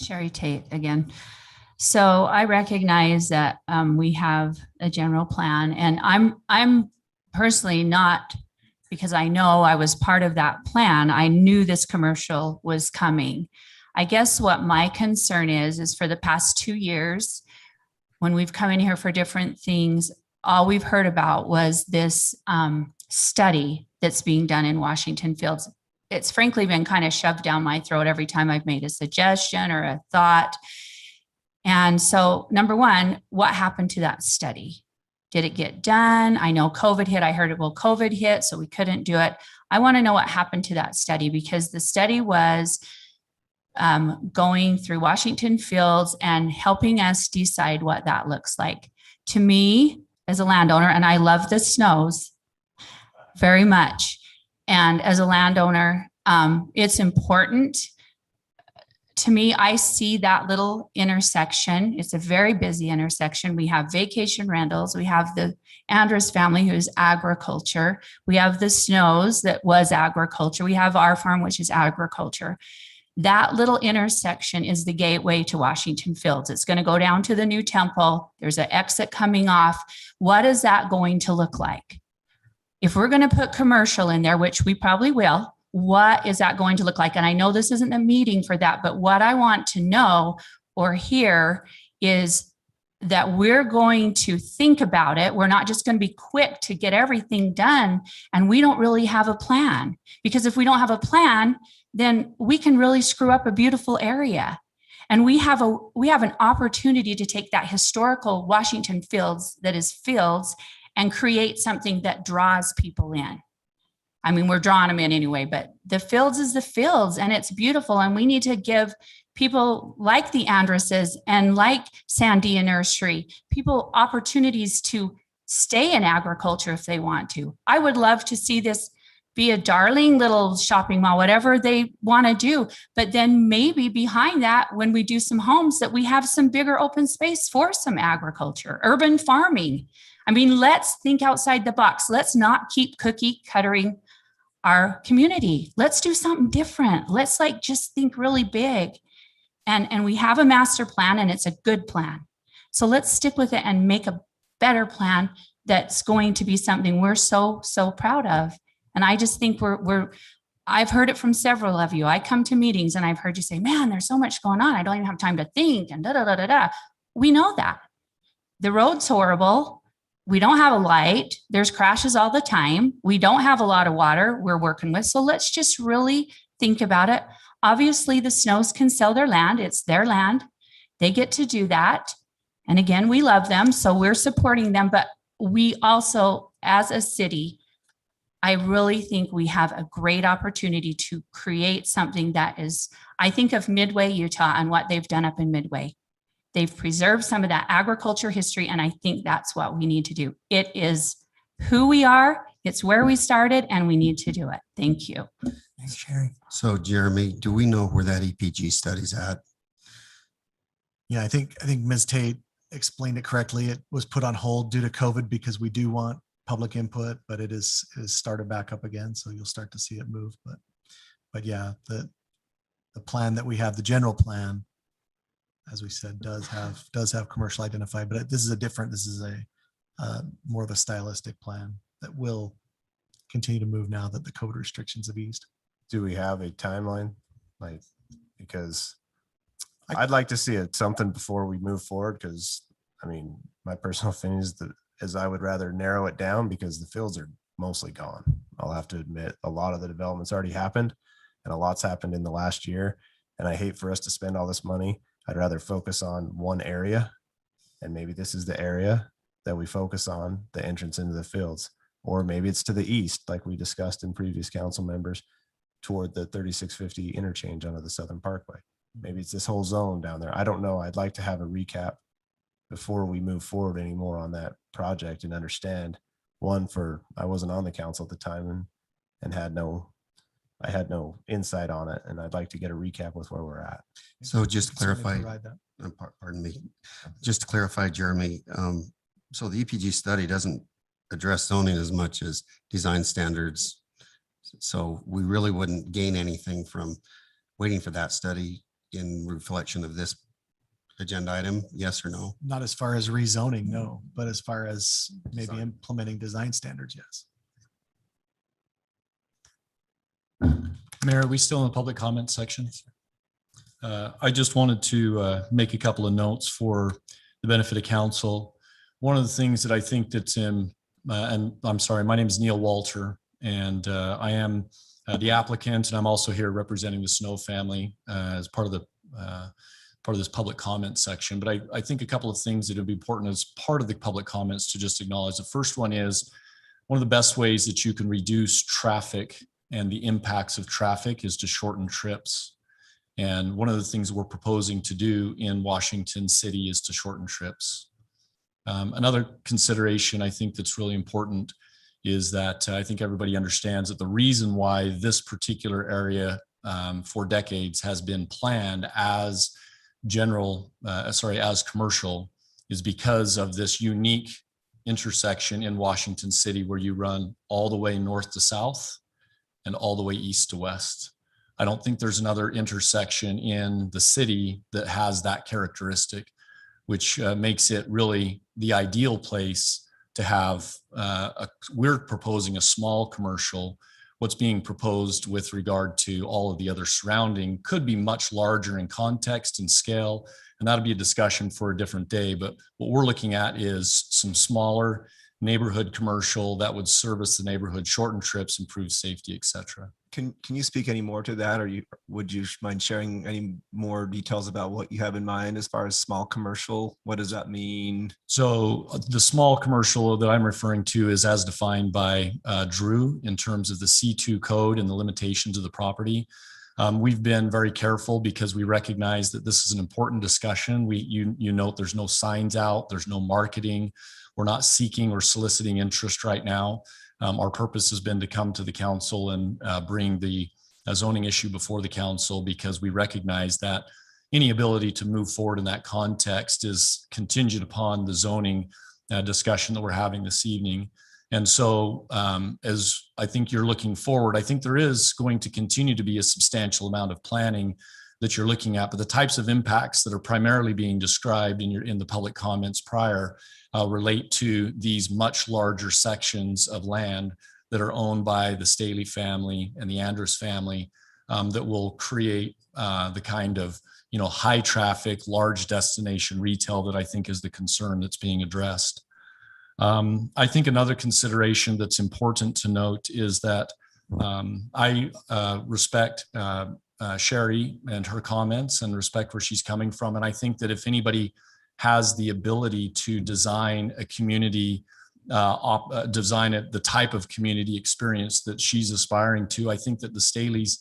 Sherry Tate again. So I recognize that we have a general plan, and I'm personally not, because I know I was part of that plan. I knew this commercial was coming. I guess what my concern is for the past 2 years, when we've come in here for different things, all we've heard about was this study that's being done in Washington Fields. It's frankly been kind of shoved down my throat every time I've made a suggestion or a thought. And so, number one, what happened to that study? Did it get done? I know COVID hit. I heard COVID hit, so we couldn't do it. I want to know what happened to that study, because the study was going through Washington Fields and helping us decide what that looks like. To me, as a landowner, and I love the snows very much, and as a landowner, it's important to me. I see that little intersection. It's a very busy intersection. We have vacation rentals. We have the Andrus family, who's agriculture. We have the Snows, that was agriculture. We have our farm, which is agriculture. That little intersection is the gateway to Washington Fields. It's going to go down to the new temple. There's an exit coming off. What is that going to look like? If we're going to put commercial in there, which we probably will, what is that going to look like? And I know this isn't a meeting for that, but what I want to know or hear is that we're going to think about it. We're not just going to be quick to get everything done, and we don't really have a plan. Because if we don't have a plan, then we can really screw up a beautiful area. And we have an opportunity to take that historical Washington Fields, that is Fields, and create something that draws people in. I mean, we're drawing them in anyway, but the Fields is the Fields, and it's beautiful. And we need to give people like the Andruses and like Sandia Nursery, people opportunities to stay in agriculture if they want to. I would love to see this be a darling little shopping mall, whatever they want to do. But then maybe behind that, when we do some homes, that we have some bigger open space for some agriculture, urban farming. I mean, let's think outside the box. Let's not keep cookie cuttering our community. Let's do something different. Let's just think really big. And we have a master plan, and it's a good plan. So let's stick with it and make a better plan that's going to be something we're so proud of. And I just think I've heard it from several of you. I come to meetings and I've heard you say, man, there's so much going on. I don't even have time to think and da, da, da, da, da. We know that. The road's horrible. We don't have a light. There's crashes all the time. We don't have a lot of water we're working with. So let's just really think about it. Obviously, the Snows can sell their land. It's their land. They get to do that. And again, we love them. So we're supporting them. But we also, as a city, I really think we have a great opportunity to create something that is, I think of Midway, Utah, and what they've done up in Midway. They've preserved some of that agriculture history, and I think that's what we need to do. It is who we are, it's where we started, and we need to do it. Thank you. Thanks, Sherry. So Jeremy, do we know where that EPG study's at? Yeah, I think Ms. Tate explained it correctly. It was put on hold due to COVID because we do want public input, but it is started back up again. So you'll start to see it move. But yeah, the plan that we have, the general plan, as we said, does have commercial identified, but this is a more of a stylistic plan that will continue to move now that the COVID restrictions have eased. Do we have a timeline? Like, because I'd like to see it something before we move forward. Because I mean, my personal opinion is I would rather narrow it down because the fields are mostly gone. I'll have to admit a lot of the development's already happened and a lot's happened in the last year. And I hate for us to spend all this money. I'd rather focus on one area, and maybe this is the area that we focus on, the entrance into the fields, or maybe it's to the east, like we discussed in previous council members, toward the 3650 interchange onto the Southern Parkway. Maybe it's this whole zone down there. I don't know. I'd like to have a recap before we move forward anymore on that project and understand I wasn't on the council at the time and I had no insight on it, and I'd like to get a recap with where we're at. So just to Certainly clarify, provide that. pardon me, just to clarify, Jeremy, so the EPG study doesn't address zoning as much as design standards. So we really wouldn't gain anything from waiting for that study in reflection of this agenda item, yes or no? Not as far as rezoning, no, but as far as maybe implementing design standards, yes. Mayor, are we still in the public comment section? I just wanted to make a couple of notes for the benefit of council. One of the things that I think that's in, and I'm sorry, my name is Neil Walter, and I am the applicant, and I'm also here representing the Snow family as part of this public comment section. But I think a couple of things that would be important as part of the public comments to just acknowledge. The first one is one of the best ways that you can reduce traffic and the impacts of traffic is to shorten trips. And one of the things we're proposing to do in Washington City is to shorten trips. Another consideration I think that's really important is that I think everybody understands that the reason why this particular area for decades has been planned as as commercial is because of this unique intersection in Washington City where you run all the way north to south and all the way east to west. I don't think there's another intersection in the city that has that characteristic, which makes it really the ideal place to have. We're proposing a small commercial. What's being proposed with regard to all of the other surrounding could be much larger in context and scale, and that'll be a discussion for a different day. But what we're looking at is some smaller neighborhood commercial that would service the neighborhood, shorten trips, improve safety, et cetera. Can you speak any more to that, or would you mind sharing any more details about what you have in mind as far as small commercial? What does that mean? So the small commercial that I'm referring to is as defined by Drew in terms of the C2 code and the limitations of the property. We've been very careful because we recognize that this is an important discussion. You note there's no signs out, there's no marketing. We're not seeking or soliciting interest right now. Our purpose has been to come to the council and bring the zoning issue before the council because we recognize that any ability to move forward in that context is contingent upon the zoning discussion that we're having this evening. And so as I think you're looking forward, I think there is going to continue to be a substantial amount of planning that you're looking at, but the types of impacts that are primarily being described in the public comments prior relate to these much larger sections of land that are owned by the Staley family and the Andrus family that will create the kind of, high traffic, large destination retail that I think is the concern that's being addressed. I think another consideration that's important to note is that I respect Sherry and her comments and respect where she's coming from. And I think that if anybody has the ability to design a community, the type of community experience that she's aspiring to, I think that the Staleys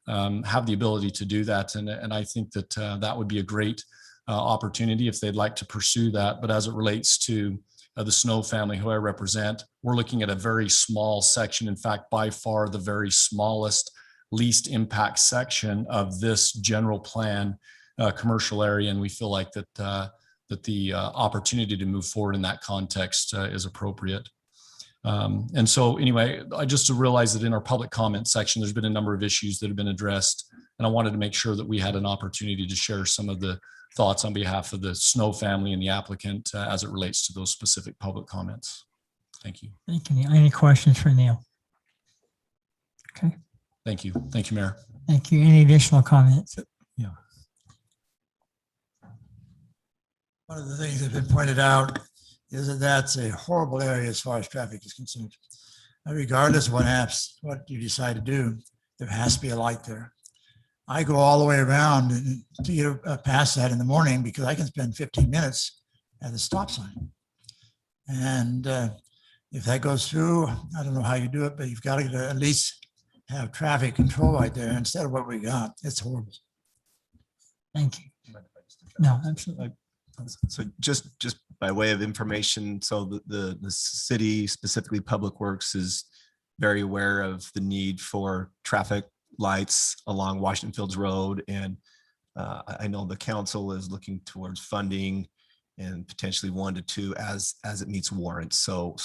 have the ability to do that. And I think that that would be a great opportunity if they'd like to pursue that. But as it relates to the Snow family, who I represent, we're looking at a very small section. In fact, by far the very smallest, least impact section of this general plan commercial area. And we feel like that the opportunity to move forward in that context is appropriate. And so anyway, I just realized that in our public comment section, there's been a number of issues that have been addressed. And I wanted to make sure that we had an opportunity to share some of the thoughts on behalf of the Snow family and the applicant as it relates to those specific public comments. Thank you. Thank you. Any questions for Neil? Okay. Thank you. Thank you, Mayor. Thank you. Any additional comments? Yeah. One of the things that's been pointed out is that that's a horrible area as far as traffic is concerned. Regardless of what you decide to do, there has to be a light there. I go all the way around to get past that in the morning because I can spend 15 minutes at the stop sign. And if that goes through, I don't know how you do it, but you've got to at least have traffic control right there instead of what we got. It's horrible. Thank you. No, absolutely. So just by way of information, so the city, specifically Public Works, is very aware of the need for traffic lights along Washington Fields Road. And I know the council is looking towards funding and potentially 1 to 2 as it meets warrants. So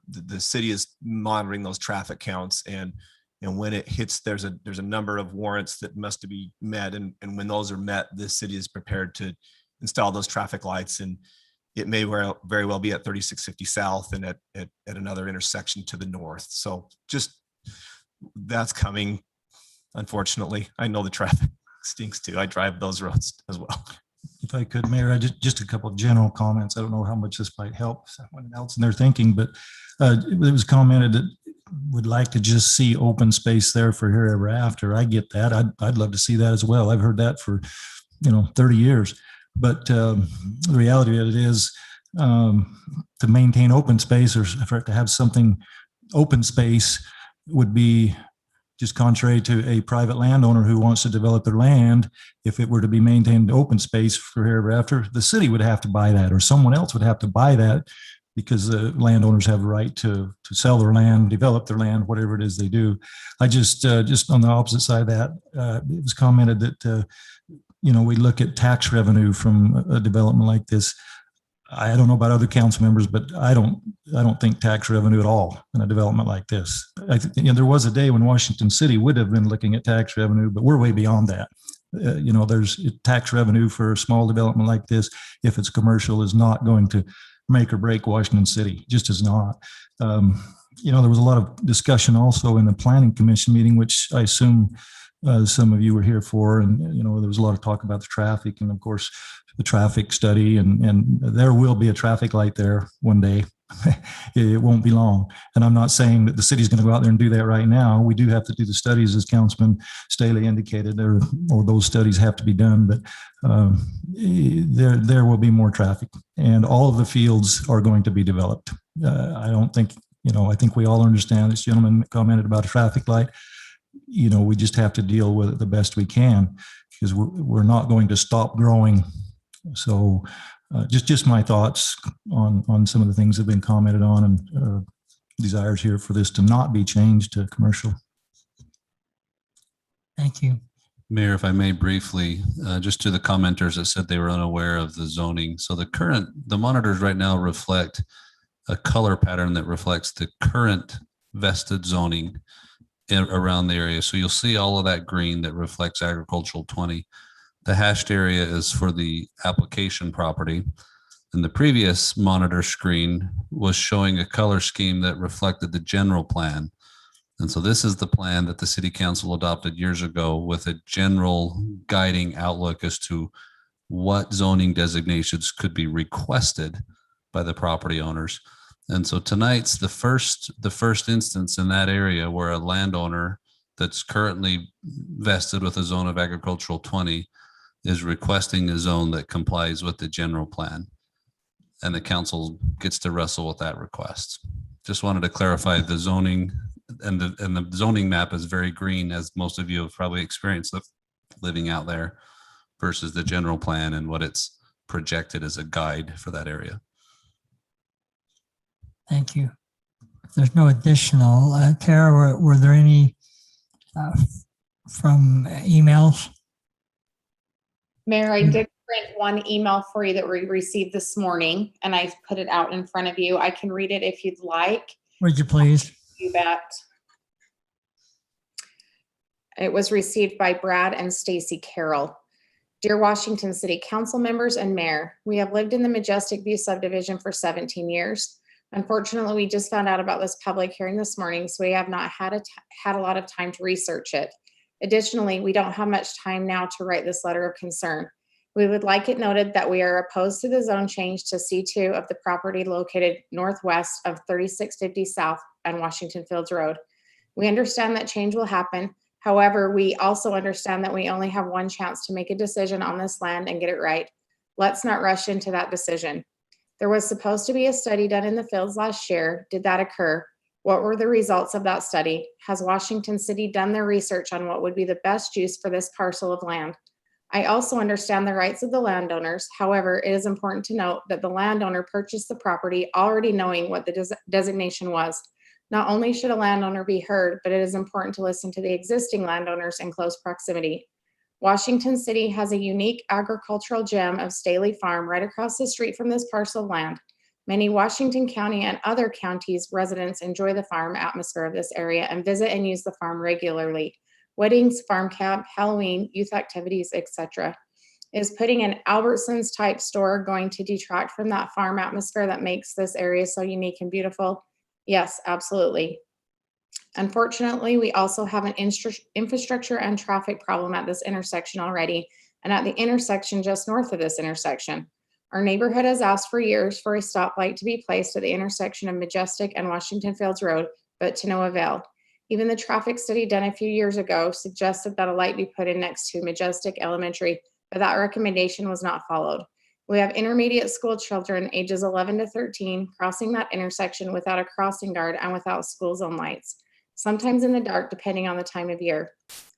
the city is monitoring those traffic counts, and when it hits, there's a number of warrants that must be met. And when those are met, the city is prepared to install those traffic lights. And it may very well be at 3650 South and at another intersection to the north. So just that's coming. Unfortunately, I know the traffic stinks too. I drive those roads as well. If I could, Mayor, just a couple of general comments. I don't know how much this might help someone else in their thinking, but it was commented that would like to just see open space there for here ever after. I get that. I'd love to see that as well. I've heard that for 30 years. But the reality of it is to maintain open space, or for it to have something open space, would be just contrary to a private landowner who wants to develop their land. If it were to be maintained open space for here ever after, the city would have to buy that, or someone else would have to buy that, because the landowners have a right to sell their land, develop their land, whatever it is they do. I just on the opposite side of that, it was commented that we look at tax revenue from a development like this. I don't know about other council members, but I don't think tax revenue at all in a development like this. There was a day when Washington City would have been looking at tax revenue, but we're way beyond that. There's tax revenue for a small development like this, if it's commercial, is not going to make or break Washington City. Just is not. There was a lot of discussion also in the Planning Commission meeting, which I assume some of you were here for, and there was a lot of talk about the traffic, and of course the traffic study, and there will be a traffic light there one day. It won't be long. And I'm not saying that the city's going to go out there and do that right now. We do have to do the studies, as Councilman Staley indicated, or those studies have to be done, but there will be more traffic, and all of the fields are going to be developed. I don't think, I think we all understand. This gentleman commented about a traffic light. We just have to deal with it the best we can, because we're not going to stop growing. So just my thoughts on some of the things that have been commented on, and desires here for this to not be changed to commercial. Thank you. Mayor, if I may briefly, just to the commenters that said they were unaware of the zoning. So the monitors right now reflect a color pattern that reflects the current vested zoning around the area. So you'll see all of that green that reflects agricultural 20. The hashed area is for the application property. And the previous monitor screen was showing a color scheme that reflected the general plan. And so this is the plan that the city council adopted years ago with a general guiding outlook as to what zoning designations could be requested by the property owners. And so tonight's the first instance in that area where a landowner that's currently vested with a zone of agricultural 20 is requesting a zone that complies with the general plan. And the council gets to wrestle with that request. Just wanted to clarify the zoning, and the zoning map is very green, as most of you have probably experienced living out there, versus the general plan and what it's projected as a guide for that area. Thank you. If there's no additional, Tara, were there any from emails? Mayor, I did print one email for you that we received this morning, and I put it out in front of you. I can read it if you'd like. Would you please? You bet. It was received by Brad and Stacy Carroll. Dear Washington City Council members and Mayor, we have lived in the Majestic View subdivision for 17 years. Unfortunately, we just found out about this public hearing this morning, so we have not had a lot of time to research it. Additionally, we don't have much time now to write this letter of concern. We would like it noted that we are opposed to the zone change to C2 of the property located northwest of 3650 South and Washington Fields Road. We understand that change will happen. However, we also understand that we only have one chance to make a decision on this land and get it right. Let's not rush into that decision. There was supposed to be a study done in the fields last year. Did that occur? What were the results of that study? Has Washington City done their research on what would be the best use for this parcel of land? I also understand the rights of the landowners. However, it is important to note that the landowner purchased the property already knowing what the designation was. Not only should a landowner be heard, but it is important to listen to the existing landowners in close proximity. Washington City has a unique agricultural gem of Staley Farm right across the street from this parcel of land. Many Washington County and other counties residents enjoy the farm atmosphere of this area and visit and use the farm regularly. Weddings, farm camp, Halloween, youth activities, etc. Is putting an Albertsons type store going to detract from that farm atmosphere that makes this area so unique and beautiful? Yes, absolutely. Unfortunately, we also have an infrastructure and traffic problem at this intersection already, and at the intersection just north of this intersection. Our neighborhood has asked for years for a stoplight to be placed at the intersection of Majestic and Washington Fields Road, but to no avail. Even the traffic study done a few years ago suggested that a light be put in next to Majestic Elementary, but that recommendation was not followed. We have intermediate school children ages 11 to 13 crossing that intersection without a crossing guard and without school zone lights, sometimes in the dark depending on the time of year.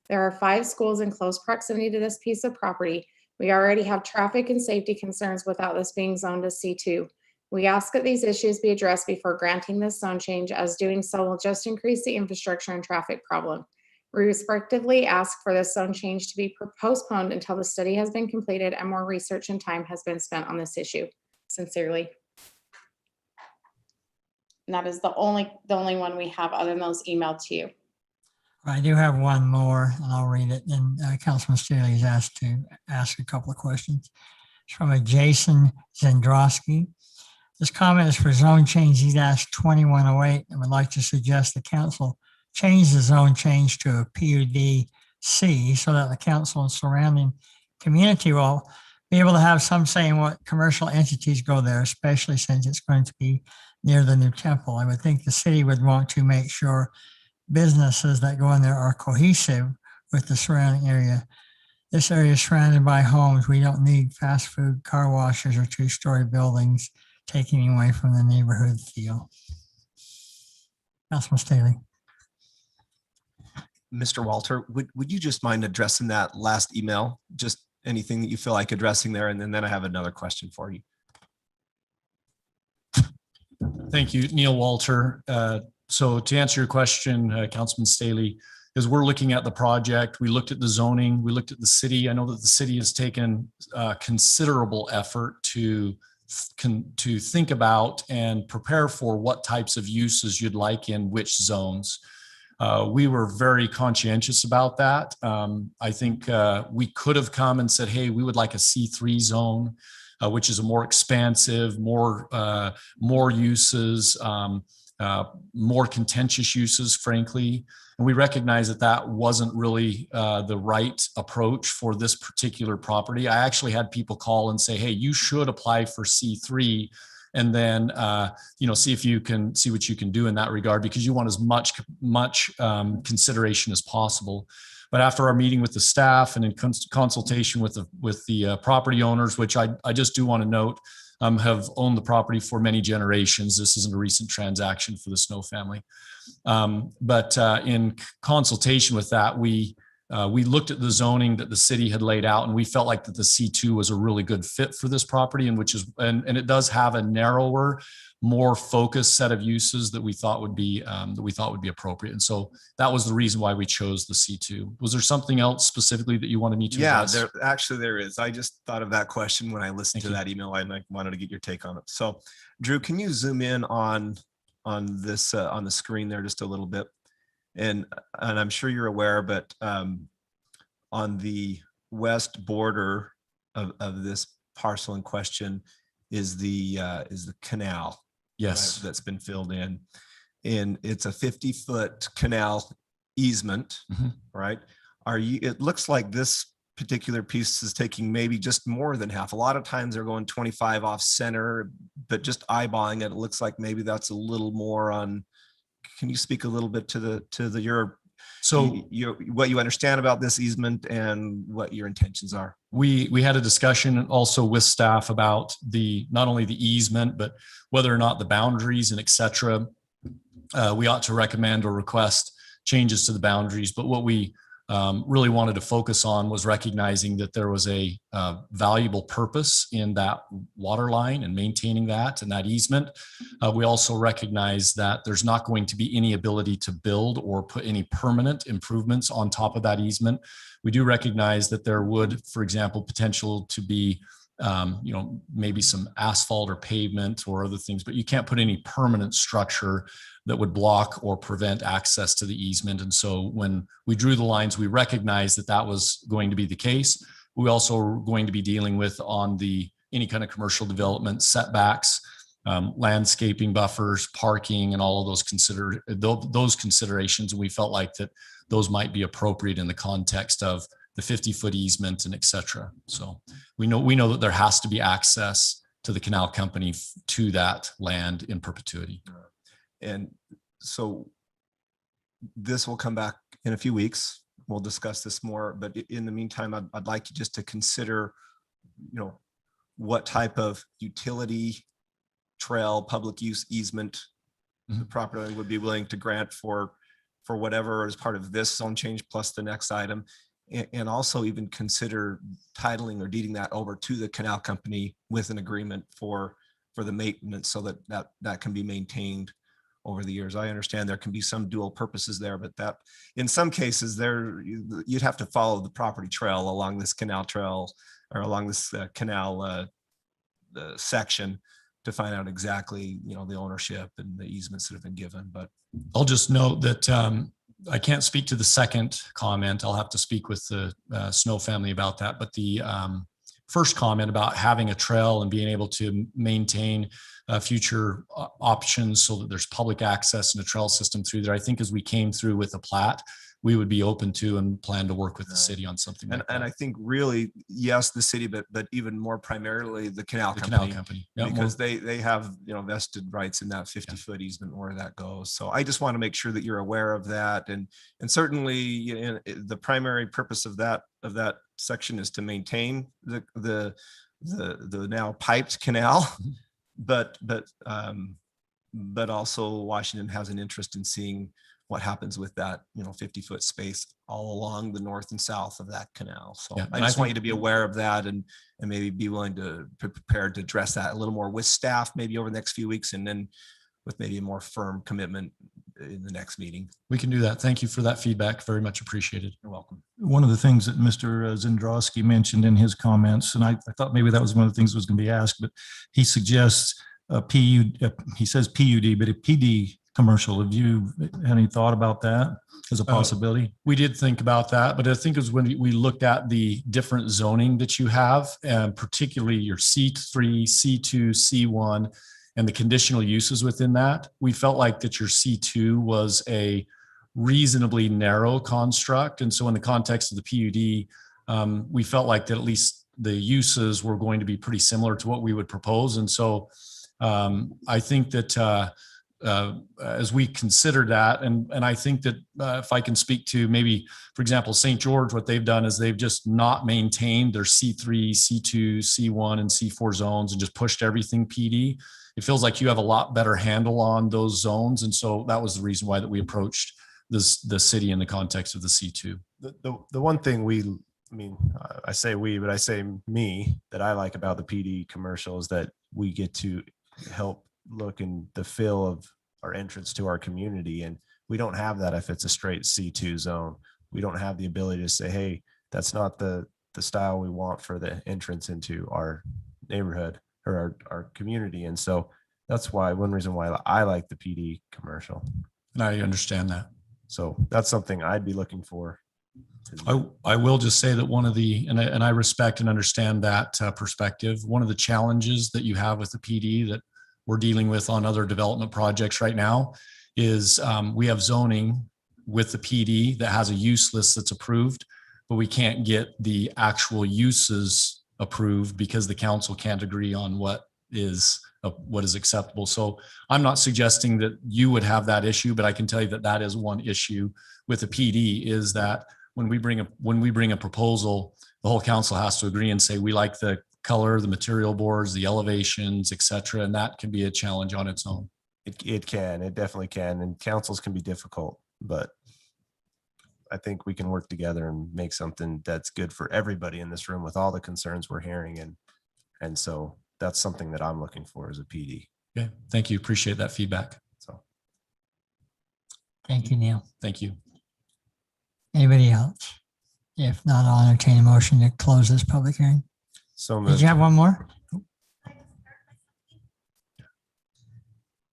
There are 5 schools in close proximity to this piece of property. We already have traffic and safety concerns without this being zoned as C2. We ask that these issues be addressed before granting this zone change, as doing so will just increase the infrastructure and traffic problem. We respectively ask for this zone change to be postponed until the study has been completed and more research and time has been spent on this issue. Sincerely. And that is the only one we have other than those emailed to you. I do have one more, and I'll read it. And Councilman Staley is asked to ask a couple of questions. It's from a Jason Zendrowski. This comment is for zone change. He's asked 2108 and would like to suggest the council change the zone change to a PUD-C so that the council and surrounding community will be able to have some say in what commercial entities go there, especially since it's going to be near the new temple. I would think the city would want to make sure businesses that go in there are cohesive with the surrounding area. This area is surrounded by homes. We don't need fast food, car washes, or 2-story buildings taking away from the neighborhood feel. Councilman Staley. Mr. Walter, would you just mind addressing that last email? Just anything that you feel like addressing there, and then I have another question for you. Thank you, Neil Walter. So to answer your question, Councilman Staley, as we're looking at the project, we looked at the zoning, we looked at the city. I know that the city has taken considerable effort to think about and prepare for what types of uses you'd like in which zones. We were very conscientious about that. I think we could have come and said, hey, we would like a C3 zone. which is a more expansive, more uses, more contentious uses, frankly. And we recognize that that wasn't really the right approach for this particular property. I actually had people call and say, hey, you should apply for C3 and then, see if you can see what you can do in that regard, because you want as much consideration as possible. But after our meeting with the staff and in consultation with the property owners, which I just do want to note, have owned the property for many generations. This isn't a recent transaction for the Snow family. But in consultation with that, we looked at the zoning that the city had laid out, and we felt like that the C2 was a really good fit for this property, and it does have a narrower, more focused set of uses that we thought would be appropriate. And so that was the reason why we chose the C2. Was there something else specifically that you wanted me to address? There is. I just thought of that question when I listened to that email, and I wanted to get your take on it. So, Drew, can you zoom in on this on the screen there just a little bit? And I'm sure you're aware, but on the west border of this parcel in question is the canal. Yes, right, that's been filled in, and it's a 50-foot canal easement, right? It looks like this particular piece is taking maybe just more than half. A lot of times they're going 25 off center, but just eyeballing it, it looks like maybe that's a little more on. Can you speak a little bit to what you understand about this easement and what your intentions are? We had a discussion also with staff about not only the easement, but whether or not the boundaries and et cetera, we ought to recommend or request changes to the boundaries. But what we really wanted to focus on was recognizing that there was a valuable purpose in that water line and maintaining that and that easement. We also recognize that there's not going to be any ability to build or put any permanent improvements on top of that easement. We do recognize that there would, for example, potential to be maybe some asphalt or pavement or other things, but you can't put any permanent structure that would block or prevent access to the easement. And so when we drew the lines, we recognized that that was going to be the case. We also are going to be dealing with any kind of commercial development setbacks, landscaping buffers, parking, and all of those considerations. And we felt like that those might be appropriate in the context of the 50-foot easement and et cetera. So we know that there has to be access to the canal company to that land in perpetuity. And so this will come back in a few weeks. We'll discuss this more, but in the meantime, I'd like you just to consider, what type of utility trail, public use easement the property owner would be willing to grant for whatever is part of this zone change plus the next item. And also even consider titling or deeding that over to the canal company with an agreement for the maintenance so that can be maintained over the years. I understand there can be some dual purposes there, but that in some cases you'd have to follow the property trail along this canal trail or along this canal the section to find out exactly, the ownership and the easements that have been given. But I'll just note that I can't speak to the second comment. I'll have to speak with the Snow family about that. But the first comment about having a trail and being able to maintain future options so that there's public access and a trail system through there, I think as we came through with the plat, we would be open to and plan to work with the city on something like that. And I think really, yes, the city, but even more primarily the canal company. Yeah, because they have, vested rights in that 50-foot easement where that goes. So I just want to make sure that you're aware of that. And certainly the primary purpose of that section is to maintain the now piped canal, but also Washington has an interest in seeing what happens with that, 50-foot space all along the north and south of that canal. So Yeah, I just want you to be aware of that and maybe be willing to prepare to address that a little more with staff, maybe over the next few weeks, and then with maybe a more firm commitment in the next meeting. We can do that. Thank you for that feedback. Very much appreciated. You're welcome. One of the things that Mr. Zendrowski mentioned in his comments, and I thought maybe that was one of the things that was going to be asked, but he suggests he says PUD, but a PD commercial. Have you had any thought about that as a possibility? We did think about that, but I think it was when we looked at the different zoning that you have, and particularly your C3, C2, C1, and the conditional uses within that, we felt like that your C2 was a reasonably narrow construct. And so in the context of the PUD, we felt like that at least the uses were going to be pretty similar to what we would propose. And so I think that as we consider that, and I think that if I can speak to maybe, for example, St. George, what they've done is they've just not maintained their C3, C2, C1, and C4 zones and just pushed everything PD. It feels like you have a lot better handle on those zones. And so that was the reason why that we approached the city in the context of the C2. The one thing I say we, but I say me, that I like about the PD commercial is that we get to help look in the feel of our entrance to our community. And we don't have that if it's a straight C2 zone. We don't have the ability to say, hey, that's not the style we want for the entrance into our neighborhood or our community. And so that's why one reason why I like the PD commercial. And I understand that. So that's something I'd be looking for. I will just say that one of the, and I respect and understand that perspective. One of the challenges that you have with the PD that we're dealing with on other development projects right now is we have zoning with the PD that has a use list that's approved, but we can't get the actual uses approved because the council can't agree on what is acceptable. So I'm not suggesting that you would have that issue, but I can tell you that that is one issue with the PD is that when we bring a proposal, the whole council has to agree and say, we like the color, the material boards, the elevations, et cetera. And that can be a challenge on its own. It definitely can. And councils can be difficult, but I think we can work together and make something that's good for everybody in this room with all the concerns we're hearing. And so that's something that I'm looking for as a PD. Okay. Thank you. Appreciate that feedback. So. Thank you, Neil. Thank you. Anybody else? If not, I'll entertain a motion to close this public hearing. So Did you have one more?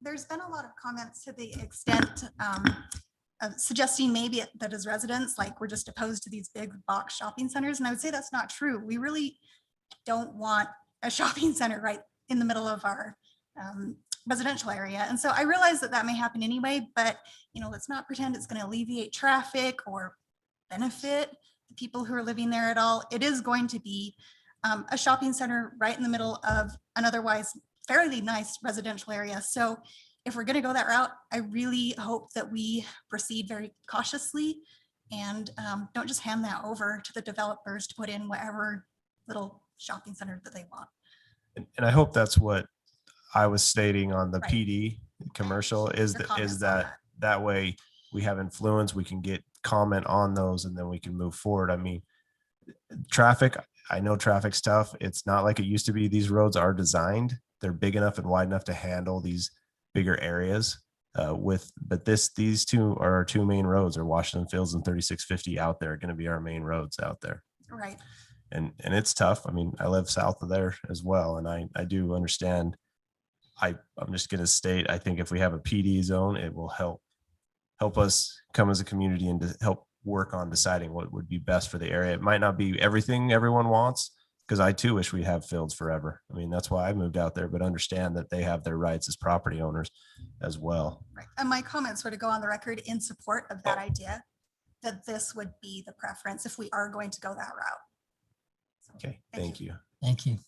There's been a lot of comments to the extent of suggesting maybe that as residents, like we're just opposed to these big box shopping centers. And I would say that's not true. We really don't want a shopping center right in the middle of our residential area. And so I realize that that may happen anyway, but let's not pretend it's going to alleviate traffic or benefit the people who are living there at all. It is going to be a shopping center right in the middle of an otherwise fairly nice residential area. So if we're going to go that route, I really hope that we proceed very cautiously and don't just hand that over to the developers to put in whatever little shopping center that they want. And I hope that's what I was stating on the PD commercial is that way we have influence, we can get comment on those and then we can move forward. I mean, traffic, I know traffic's tough. It's not like it used to be. These roads are designed. They're big enough and wide enough to handle these bigger areas but these two are our two main roads, are Washington Fields and 3650 out there are going to be our main roads out there. Right. And it's tough. I mean, I live south of there as well. And I do understand. I'm just going to state, I think if we have a PD zone, it will help us come as a community and to help work on deciding what would be best for the area. It might not be everything everyone wants, because I too wish we have fields forever. I mean, that's why I moved out there, but understand that they have their rights as property owners as well. Right. And my comments were to go on the record in support of that idea, that this would be the preference if we are going to go that route. So, okay, thank you. Thank you.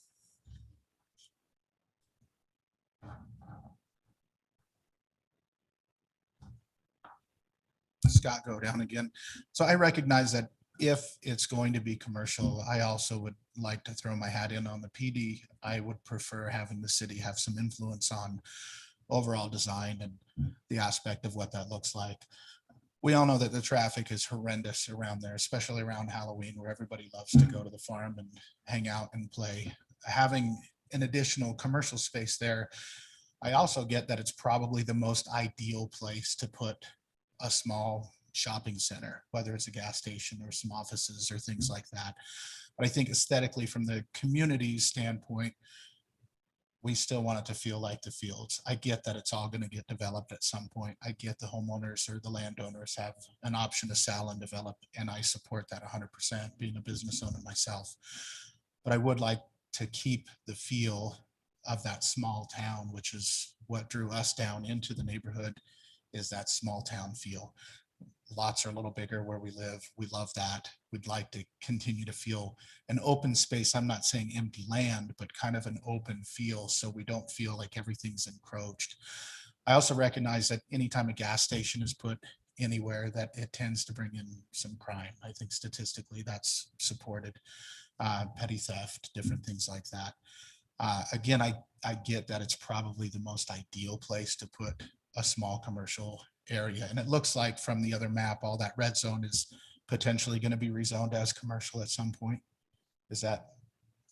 Scott go down again. So I recognize that if it's going to be commercial, I also would like to throw my hat in on the PD. I would prefer having the city have some influence on overall design and the aspect of what that looks like. We all know that the traffic is horrendous around there, especially around Halloween, where everybody loves to go to the farm and hang out and play. Having an additional commercial space there, I also get that it's probably the most ideal place to put a small shopping center, whether it's a gas station or some offices or things like that. But I think aesthetically, from the community standpoint, we still want it to feel like the fields. I get that it's all going to get developed at some point. I get the homeowners or the landowners have an option to sell and develop, and I support that 100%, being a business owner myself. But I would like to keep the feel of that small town, which is what drew us down into the neighborhood, is that small town feel. Lots are a little bigger where we live. We love that. We'd like to continue to feel an open space. I'm not saying empty land, but kind of an open feel, so we don't feel like everything's encroached. I also recognize that anytime a gas station is put anywhere, that it tends to bring in some crime. I think statistically that's supported. Petty theft, different things like that. Again, I get that it's probably the most ideal place to put a small commercial area. And it looks like from the other map, all that red zone is potentially going to be rezoned as commercial at some point. Is that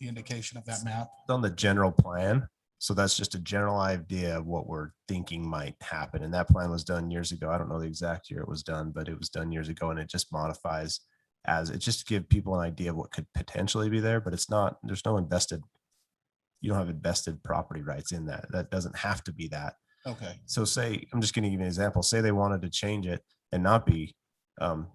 the indication of that map? It's on the general plan. So that's just a general idea of what we're thinking might happen. And that plan was done years ago. I don't know the exact year it was done, but it was done years ago, and it just modifies as it just to give people an idea of what could potentially be there, but it's not, there's no invested, you don't have invested property rights in that. That doesn't have to be that. Okay. So say, I'm just going to give you an example. Say they wanted to change it and not be,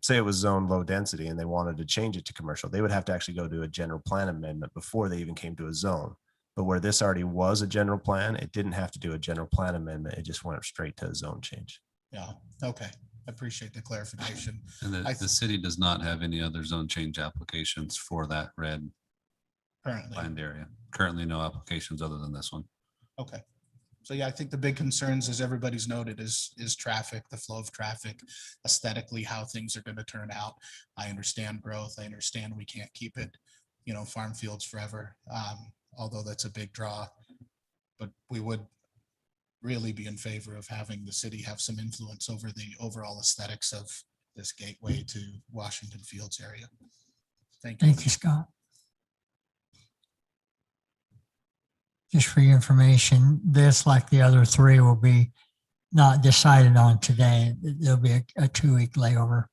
say it was zone low density and they wanted to change it to commercial. They would have to actually go to a general plan amendment before they even came to a zone. But where this already was a general plan, it didn't have to do a general plan amendment. It just went straight to a zone change. Yeah. Okay. I appreciate the clarification. And the city does not have any other zone change applications for that red Currently. planned area. Currently, no applications other than this one. Okay. So yeah, I think the big concerns, as everybody's noted, is traffic, the flow of traffic, aesthetically, how things are going to turn out. I understand growth. I understand we can't keep it, farm fields forever, although that's a big draw. But we would really be in favor of having the city have some influence over the overall aesthetics of this gateway to Washington Fields area. Thank you. Thank you, Scott. Just for your information, this, like the other three, will be not decided on today. There'll be a 2-week layover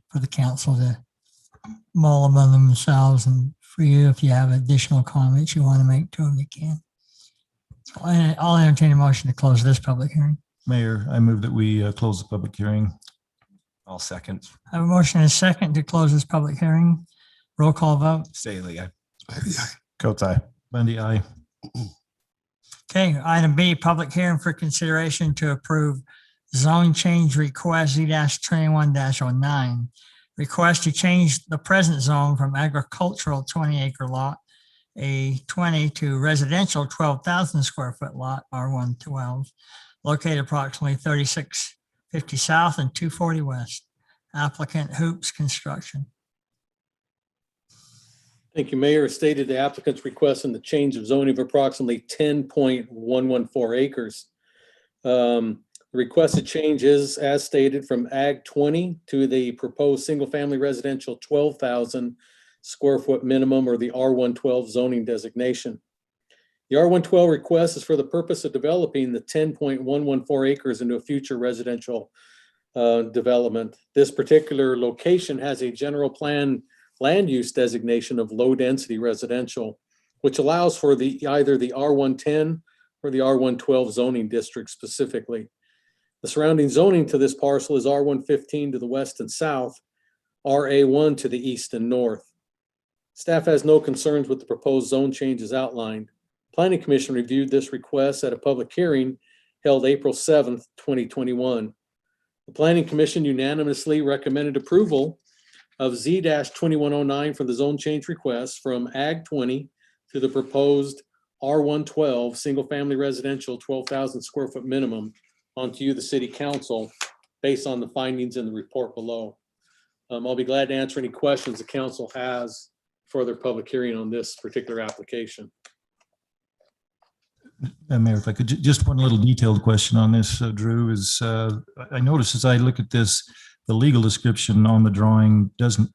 for the council to mull among themselves, and for you, if you have additional comments you want to make to them, you can. So I'll entertain a motion to close this public hearing. Mayor, I move that we close the public hearing. I'll second. I have a motion and a second to close this public hearing. Roll call vote. Staley, aye. Coates, aye. Bundy, aye. Okay, item B, public hearing for consideration to approve zone change request Z-21-09. Request to change the present zone from agricultural 20-acre lot, a 20, to residential 12,000 square foot lot, R112, located approximately 3650 south and 240 west. Applicant Hoops Construction. Thank you, Mayor. As stated, the applicant's requesting the change of zoning of approximately 10.114 acres. The requested change is, as stated, from Ag 20 to the proposed single-family residential 12,000 square foot minimum, or the R112 zoning designation. The R112 request is for the purpose of developing the 10.114 acres into a future residential development. This particular location has a general plan land use designation of low density residential, which allows for either the R110 or the R112 zoning district specifically. The surrounding zoning to this parcel is R115 to the west and south, RA1 to the east and north. Staff has no concerns with the proposed zone changes outlined. Planning Commission reviewed this request at a public hearing held April 7th, 2021. The Planning Commission unanimously recommended approval of Z-2109 for the zone change request from Ag 20 to the proposed R112 single-family residential 12,000 square foot minimum onto you, the City Council, based on the findings in the report below. I'll be glad to answer any questions the council has for their public hearing on this particular application. Mayor, if I could, just one little detailed question on this, Drew, is I noticed as I look at this, the legal description on the drawing doesn't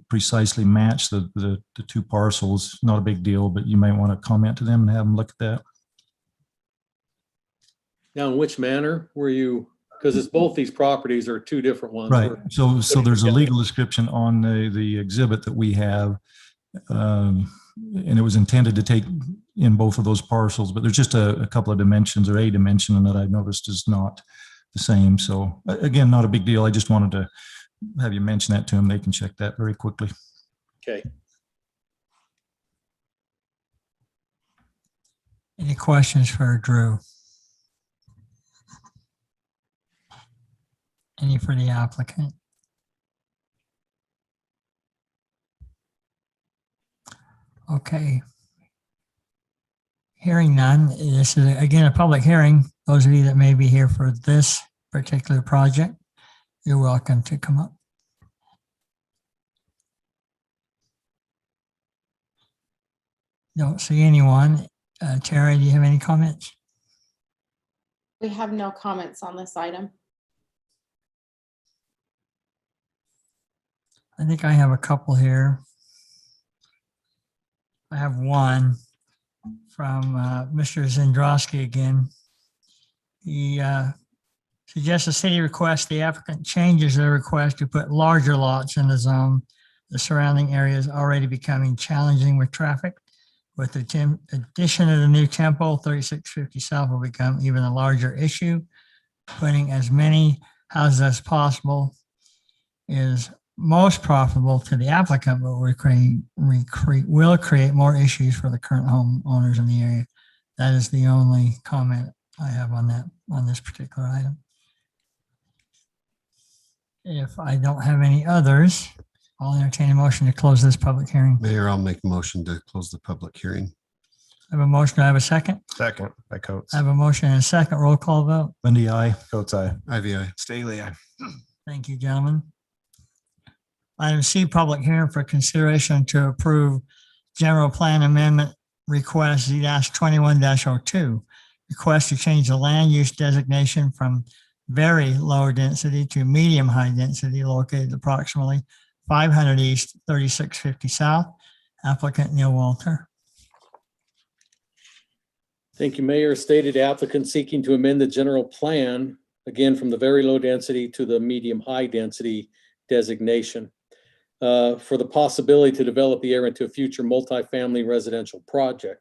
precisely match the two parcels. Not a big deal, but you might want to comment to them and have them look at that. Now, in which manner were you, because it's both these properties are two different ones. Right. So there's a legal description on the exhibit that we have. And it was intended to take in both of those parcels, but there's just a couple of dimensions, or a dimension that I noticed is not the same. So again, not a big deal. I just wanted to have you mention that to them. They can check that very quickly. Okay. Any questions for Drew? Any for the applicant? Okay. Hearing none, this is again a public hearing. Those of you that may be here for this particular project, you're welcome to come up. Don't see anyone. Tara, do you have any comments? We have no comments on this item. I think I have a couple here. I have one from Mr. Zendrowski again. He suggests the city request the applicant changes their request to put larger lots in the zone. The surrounding area is already becoming challenging with traffic. With the addition of the new temple, 3650 South will become even a larger issue. Putting as many houses as possible is most profitable to the applicant, but will create more issues for the current homeowners in the area. That is the only comment I have on that, on this particular item. If I don't have any others, I'll entertain a motion to close this public hearing. Mayor, I'll make a motion to close the public hearing. I have a motion. Do I have a second? Second by Coates. I have a motion and a second. Roll call vote. Bundy, aye. Coates, aye. IVI. Staley, aye. Thank you, gentlemen. Item C, public hearing for consideration to approve general plan amendment request Z-21-02. Request to change the land use designation from very low density to medium high density located approximately 500 East, 3650 South. Applicant Neil Walter. Thank you, Mayor. Stated applicant seeking to amend the general plan, again, from the very low density to the medium high density designation for the possibility to develop the area into a future multifamily residential project.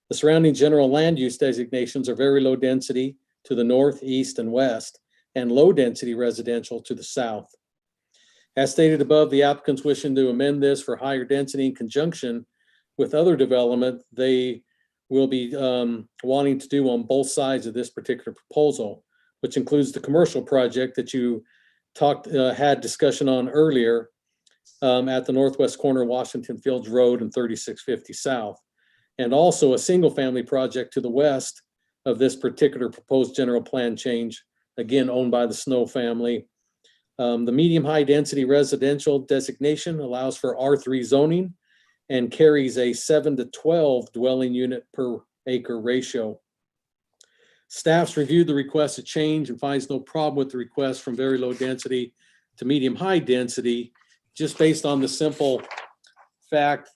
The surrounding general land use designations are very low density to the north, east, and west, and low density residential to the south. As stated above, the applicants wishing to amend this for higher density in conjunction with other development they will be wanting to do on both sides of this particular proposal, which includes the commercial project that you had discussion on earlier at the northwest corner of Washington Fields Road and 3650 South, and also a single family project to the west of this particular proposed general plan change, again owned by the Snow family. The medium high density residential designation allows for R3 zoning and carries a 7 to 12 dwelling unit per acre ratio. Staff's reviewed the request to change and finds no problem with the request from very low density to medium high density, just based on the simple fact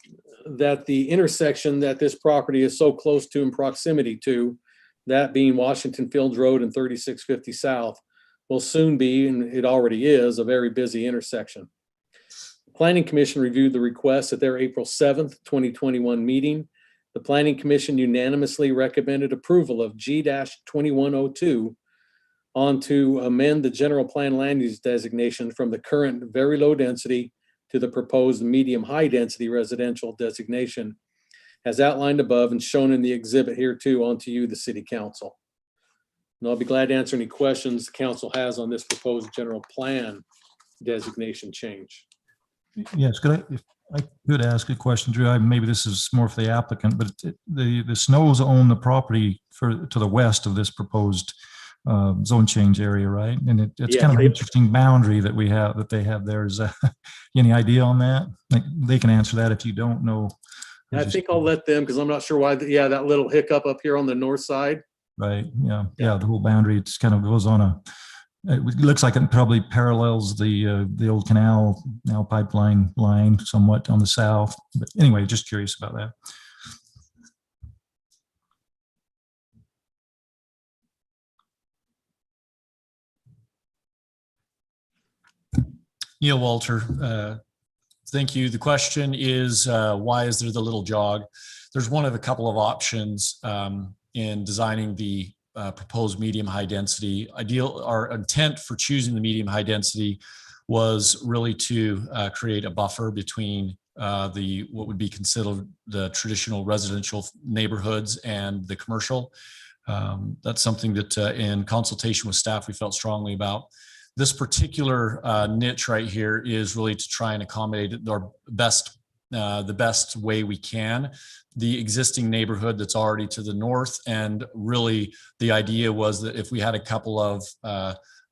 that the intersection that this property is so close to in proximity to, that being Washington Fields Road and 3650 South, will soon be, and it already is, a very busy intersection. The Planning Commission reviewed the request at their April 7th, 2021 meeting. The Planning Commission unanimously recommended approval of G-2102 on to amend the general plan land use designation from the current very low density to the proposed medium high density residential designation as outlined above and shown in the exhibit here too onto you, the City Council. And I'll be glad to answer any questions the council has on this proposed general plan designation change. Yes, if I could ask a question, Drew, maybe this is more for the applicant, but the Snows own the property to the west of this proposed zone change area, right? And it's kind of an interesting boundary that they have there. Is any idea on that? Like, they can answer that if you don't know. I think I'll let them, because I'm not sure why, that little hiccup up here on the north side. Right, yeah, the whole boundary, it kind of goes on it looks like it probably parallels the old canal pipeline line somewhat on the south. But anyway, just curious about that. Neil Walter, thank you. The question is, why is there the little jog? There's one of a couple of options in designing the proposed medium high density. Our intent for choosing the medium high density was really to create a buffer between what would be considered the traditional residential neighborhoods and the commercial. That's something that in consultation with staff, we felt strongly about. This particular niche right here is really to try and accommodate our the best way we can, the existing neighborhood that's already to the north. And really the idea was that if we had a couple of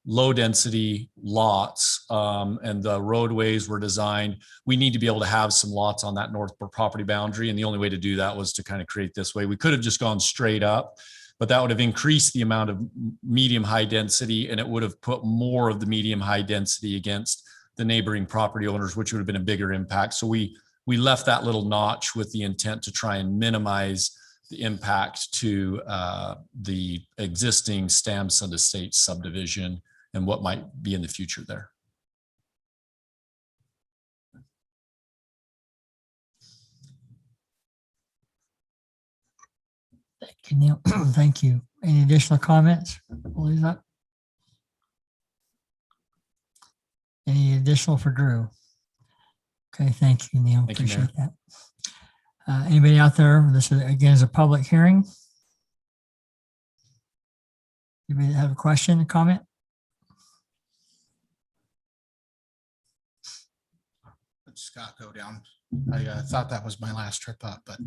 low density lots and the roadways were designed, we need to be able to have some lots on that north property boundary. And the only way to do that was to kind of create this way. We could have just gone straight up, but that would have increased the amount of medium high density, and it would have put more of the medium high density against the neighboring property owners, which would have been a bigger impact. So we left that little notch with the intent to try and minimize the impact to the existing Stamson Estates subdivision and what might be in the future there. Thank you, Neil. Thank you. Any additional comments? Lisa? Any additional for Drew? Okay, thank you, Neil. Thank you, Mayor. Appreciate that. Anybody out there? This is, again, is a public hearing. Anybody have a question, a comment? Let Scott go down. I thought that was my last trip up, but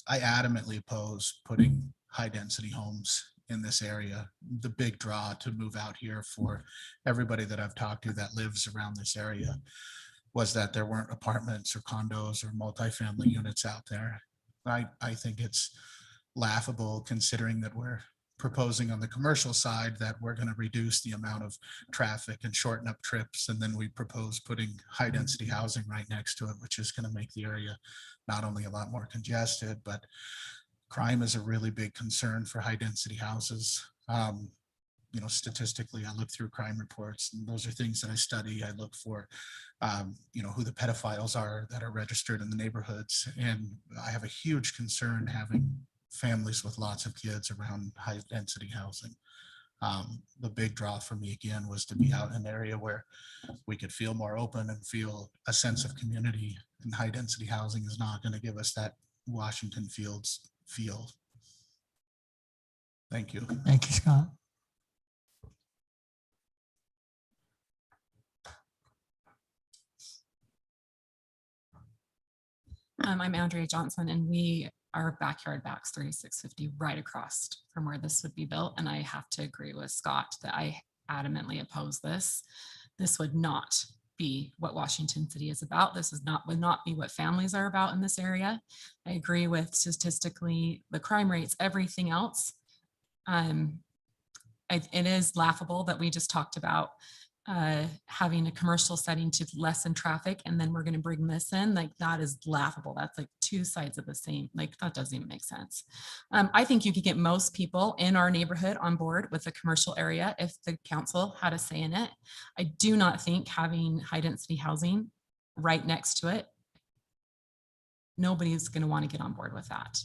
I adamantly oppose putting high density homes in this area. The big draw to move out here for everybody that I've talked to that lives around this area was that there weren't apartments or condos or multifamily units out there. I think it's laughable considering that we're proposing on the commercial side that we're going to reduce the amount of traffic and shorten up trips. And then we propose putting high density housing right next to it, which is going to make the area not only a lot more congested, but crime is a really big concern for high density houses. You know, statistically, I look through crime reports, and those are things that I study. I look for, you know, who the pedophiles are that are registered in the neighborhoods. And I have a huge concern having families with lots of kids around high density housing. The big draw for me again was to be out in an area where we could feel more open and feel a sense of community, and high density housing is not going to give us that Washington Fields feel. Thank you. Thank you, Scott. I'm Andrea Johnson, and our backyard backs 3650 right across from where this would be built. And I have to agree with Scott that I adamantly oppose this. This would not be what Washington City is about. This would not be what families are about in this area. I agree with statistically the crime rates, everything else. It is laughable that we just talked about having a commercial setting to lessen traffic, and then we're going to bring this in. Like, that is laughable. That's like two sides of the same. Like, that doesn't even make sense. I think you could get most people in our neighborhood on board with the commercial area if the council had a say in it. I do not think having high density housing right next to it, nobody's going to want to get on board with that.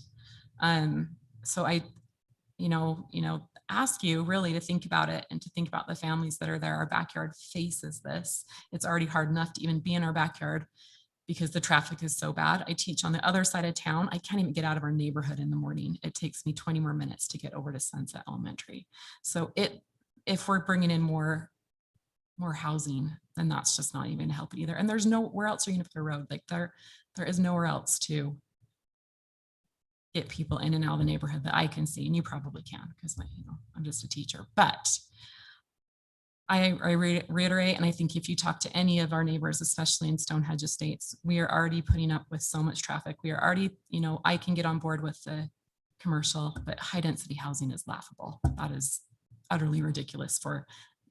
So I, ask you really to think about it and to think about the families that are there. Our backyard faces this. It's already hard enough to even be in our backyard because the traffic is so bad. I teach on the other side of town. I can't even get out of our neighborhood in the morning. It takes me 20 more minutes to get over to Sunset Elementary. So if we're bringing in more housing, then that's just not even help either. And there's nowhere else you're going to put a road. Like there is nowhere else to get people in and out of the neighborhood that I can see, and you probably can because I'm just a teacher. But I reiterate, and I think if you talk to any of our neighbors, especially in Stonehenge Estates, we are already putting up with so much traffic. We are already, I can get on board with the commercial, but high density housing is laughable. That is utterly ridiculous for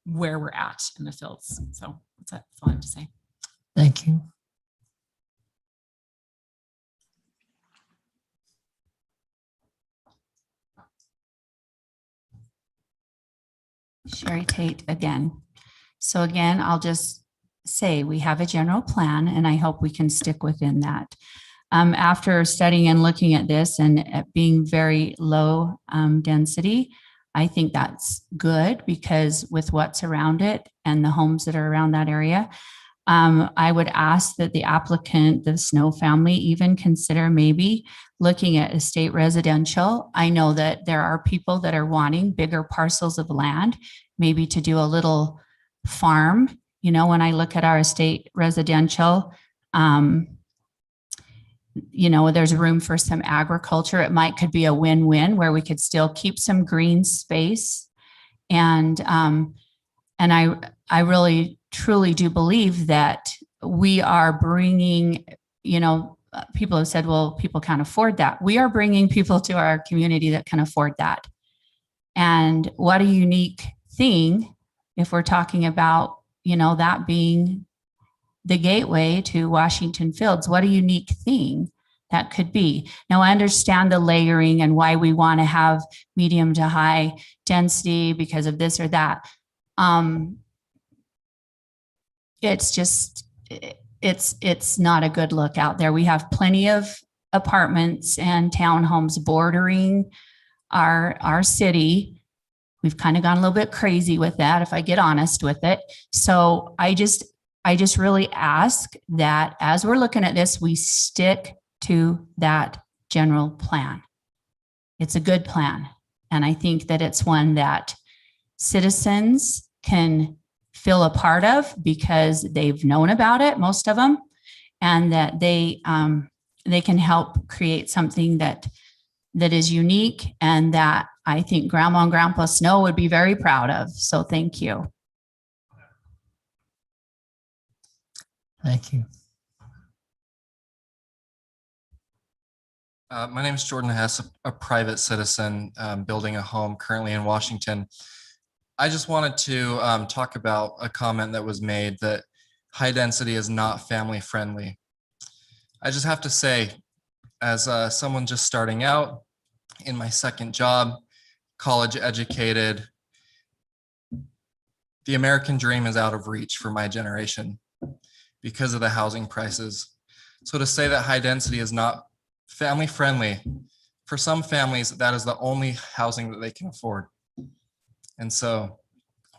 where we're at in the fields. So that's all I have to say. Thank you. Sherry Tate again. So again, I'll just say we have a general plan, and I hope we can stick within that. After studying and looking at this and at being very low density, I think that's good because with what's around it and the homes that are around that area, I would ask that the applicant, the Snow family, even consider maybe looking at estate residential. I know that there are people that are wanting bigger parcels of land, maybe to do a little farm. You know, when I look at our estate residential, you know, there's room for some agriculture. It could be a win-win where we could still keep some green space. And I really truly do believe that we are bringing, you know, people have said, well, people can't afford that. We are bringing people to our community that can afford that. And what a unique thing if we're talking about, you know, that being the gateway to Washington Fields. What a unique thing that could be. Now, I understand the layering and why we want to have medium to high density because of this or that. It's just, it's not a good look out there. We have plenty of apartments and townhomes bordering our city. We've kind of gone a little bit crazy with that, if I get honest with it. So I just really ask that as we're looking at this, we stick to that general plan. It's a good plan. And I think that it's one that citizens can feel a part of because they've known about it, most of them, and that they can help create something that is unique and that I think Grandma and Grandpa Snow would be very proud of. So thank you. Thank you. My name is Jordan Hess, a private citizen building a home currently in Washington. I just wanted to talk about a comment that was made that high density is not family friendly. I just have to say, as someone just starting out in my second job, college educated, the American dream is out of reach for my generation because of the housing prices. So to say that high density is not family friendly, for some families, that is the only housing that they can afford. And so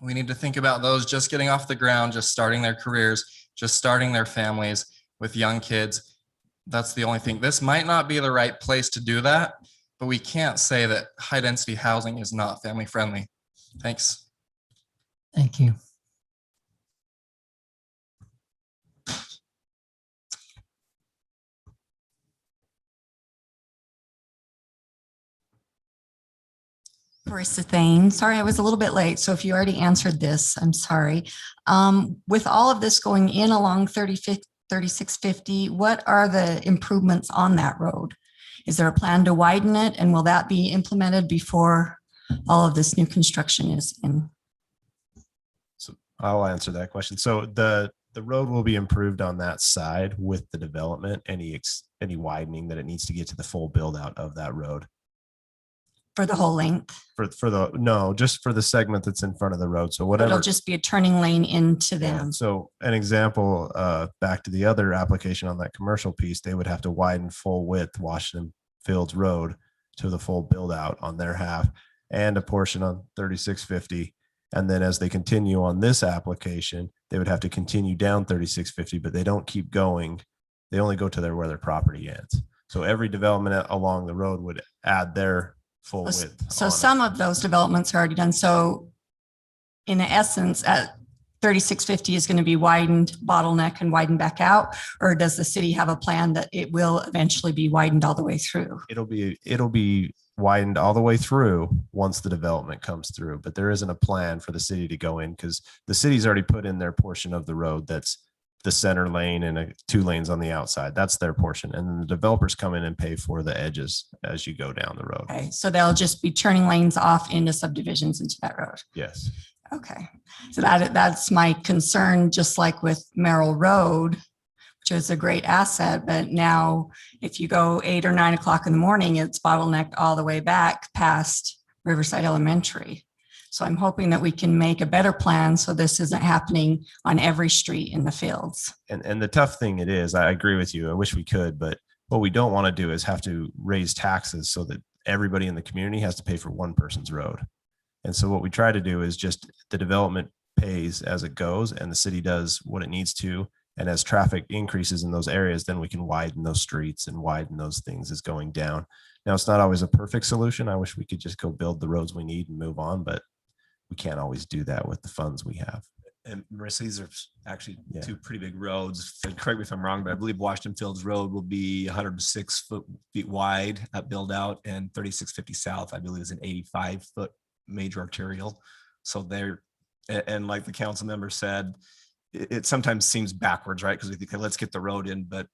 we need to think about those just getting off the ground, just starting their careers, just starting their families with young kids. That's the only thing. This might not be the right place to do that, but we can't say that high density housing is not family friendly. Thanks. Thank you. Marissa Thane. Sorry, I was a little bit late. So if you already answered this, I'm sorry. With all of this going in along 3650, what are the improvements on that road? Is there a plan to widen it, and will that be implemented before all of this new construction is in? So I'll answer that question. So the road will be improved on that side with the development, any widening that it needs to get to the full build out of that road. For the whole length? Just for the segment that's in front of the road. So whatever. It'll just be a turning lane into them. So an example, back to the other application on that commercial piece, they would have to widen full width Washington Fields Road to the full build out on their half and a portion on 3650. And then as they continue on this application, they would have to continue down 3650, but they don't keep going. They only go to where their property ends. So every development along the road would add their full width. So some of those developments are already done. So in essence, at 3650 is going to be widened, bottleneck, and widened back out, or does the city have a plan that it will eventually be widened all the way through? It'll be widened all the way through once the development comes through, but there isn't a plan for the city to go in because the city's already put in their portion of the road. That's the center lane and 2 lanes on the outside. That's their portion. And then the developers come in and pay for the edges as you go down the road. Okay, so they'll just be turning lanes off into subdivisions into that road. Yes. Okay, so that's my concern, just like with Merrill Road, which is a great asset, but now if you go 8 or 9 o'clock in the morning, it's bottlenecked all the way back past Riverside Elementary. So I'm hoping that we can make a better plan so this isn't happening on every street in the fields. And the tough thing it is, I agree with you. I wish we could, but what we don't want to do is have to raise taxes so that everybody in the community has to pay for one person's road. And so what we try to do is just the development pays as it goes and the city does what it needs to. And as traffic increases in those areas, then we can widen those streets and widen those things as going down. Now, it's not always a perfect solution. I wish we could just go build the roads we need and move on, but we can't always do that with the funds we have. And Marissa, these are actually Yeah. two pretty big roads. And correct me if I'm wrong, but I believe Washington Fields Road will be 106 feet wide at build out, and 3650 South, I believe, is an 85-foot major arterial. So they're, and like the council member said, it sometimes seems backwards, right? Because we think, let's get the road in, but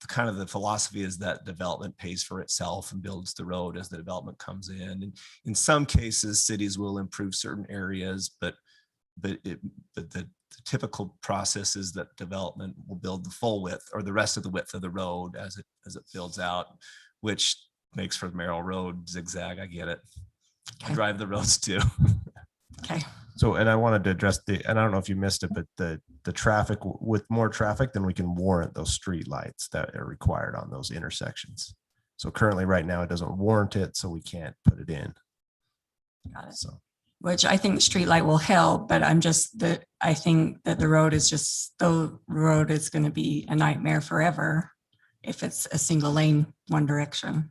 kind of the philosophy is that development pays for itself and builds the road as the development comes in. And in some cases, cities will improve certain areas, but the typical process is that development will build the full width or the rest of the width of the road as it builds out, which makes for the Merrill Road zigzag. I get it. I drive the roads too. Okay. So, and I wanted to address and I don't know if you missed it, but the traffic, with more traffic, then we can warrant those street lights that are required on those intersections. So currently right now it doesn't warrant it, so we can't put it in. Got it. So. Which I think the streetlight will help, but I think that the road is going to be a nightmare forever if it's a single lane, one direction.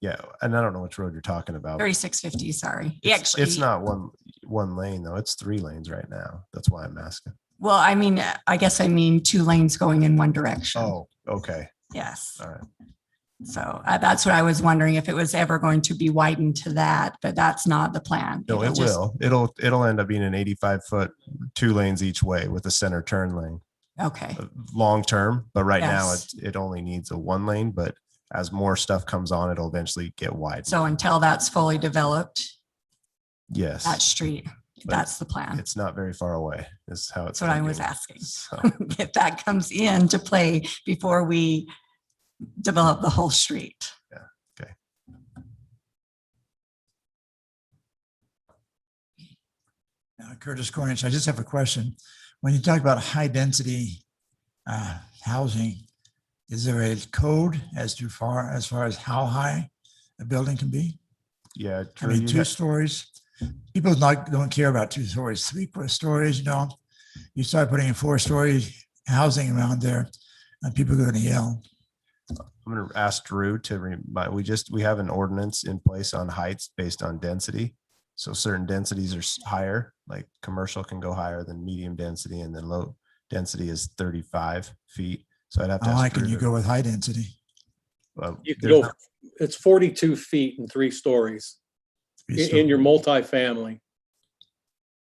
Yeah, and I don't know which road you're talking about. 3650, sorry. It's not one lane though. It's 3 lanes right now. That's why I'm asking. Well, I mean, I guess I mean 2 lanes going in one direction. Oh, okay. Yes. All right. So that's what I was wondering, if it was ever going to be widened to that, but that's not the plan. No, it will. It'll end up being an 85-foot, 2 lanes each way with a center turn lane. Okay. Long term, but right now Yes. it only needs a 1 lane, but as more stuff comes on, it'll eventually get wide. So until that's fully developed, Yes. that street, But that's the plan. It's not very far away. Is how it's. That's what I was thinking. asking. So, If that comes into play before we develop the whole street. okay. Curtis Cornish, I just have a question. When you talk about high density housing, is there a code as far as how high a building can be? Yeah. I mean, 2 stories. People don't care about 2 stories, 3 stories. You start putting in 4-story housing around there, and people are going to yell. I'm going to ask Drew to remind, we have an ordinance in place on heights based on density. So certain densities are higher, like commercial can go higher than medium density, and then low density is 35 feet. So I'd have to. How ask high can Drew you to- go with high density? Well, You can there's go, it's 42 feet and 3 stories in your multifamily.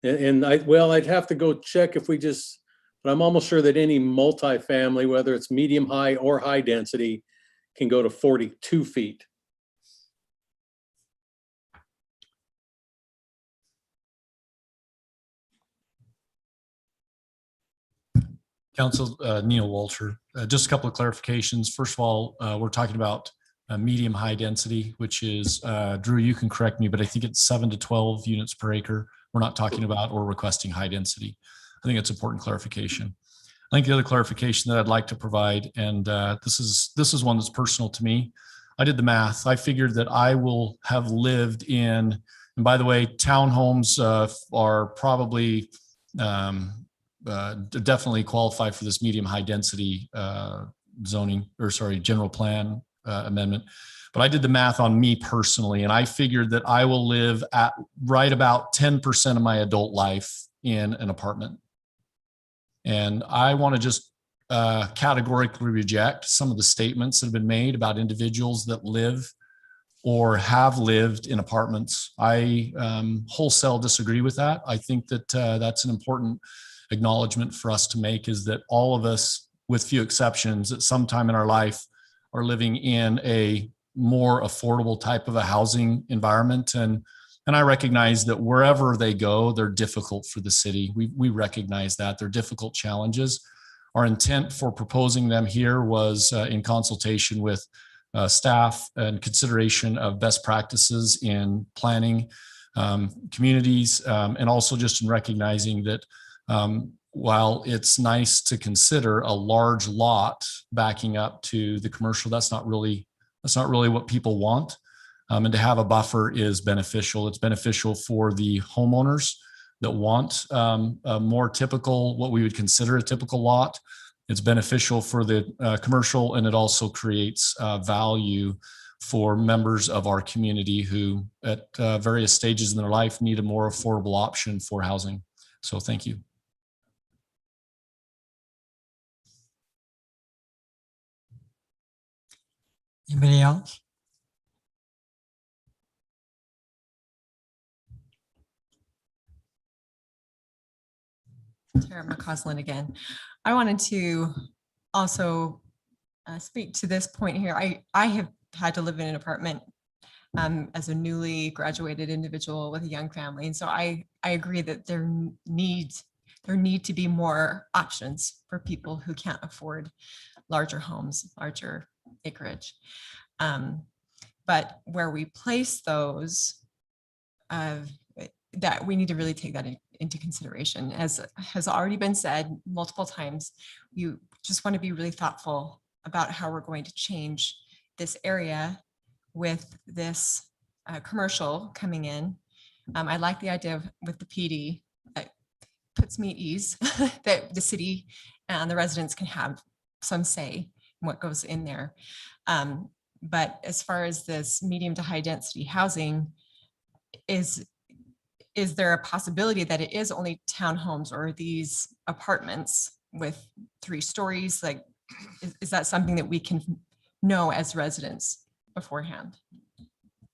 And I'd have to go check if but I'm almost sure that any multifamily, whether it's medium high or high density, can go to 42 feet. Council, Neil Walter, just a couple of clarifications. First of all, we're talking about medium high density, which is, Drew, you can correct me, but I think it's 7 to 12 units per acre. We're not talking about or requesting high density. I think it's important clarification. I think the other clarification that I'd like to provide, and this is one that's personal to me. I did the math. I figured that I will have lived in, and by the way, townhomes are probably definitely qualify for this medium high density zoning, or sorry, general plan amendment. But I did the math on me personally, and I figured that I will live at right about 10% of my adult life in an apartment. And I want to just categorically reject some of the statements that have been made about individuals that live or have lived in apartments. I wholesale disagree with that. I think that that's an important acknowledgement for us to make, is that all of us, with few exceptions, at some time in our life are living in a more affordable type of a housing environment. And I recognize that wherever they go, they're difficult for the city. We recognize that they're difficult challenges. Our intent for proposing them here was in consultation with staff and consideration of best practices in planning communities, and also just in recognizing that while it's nice to consider a large lot backing up to the commercial, that's not really what people want. And to have a buffer is beneficial. It's beneficial for the homeowners that want a more typical, what we would consider a typical lot. It's beneficial for the commercial, and it also creates value for members of our community who at various stages in their life need a more affordable option for housing. So thank you. Anybody else? Tara McCausland again. I wanted to also speak to this point here. I have had to live in an apartment as a newly graduated individual with a young family. And so I agree that there need to be more options for people who can't afford larger homes, larger acreage. But where we place those, that we need to really take that into consideration. As has already been said multiple times, you just want to be really thoughtful about how we're going to change this area with this commercial coming in. I like the idea with the PD. It puts me at ease that the city and the residents can have some say in what goes in there. But as far as this medium to high density housing, is there a possibility that it is only townhomes or these apartments with 3 stories? Like, is that something that we can know as residents beforehand?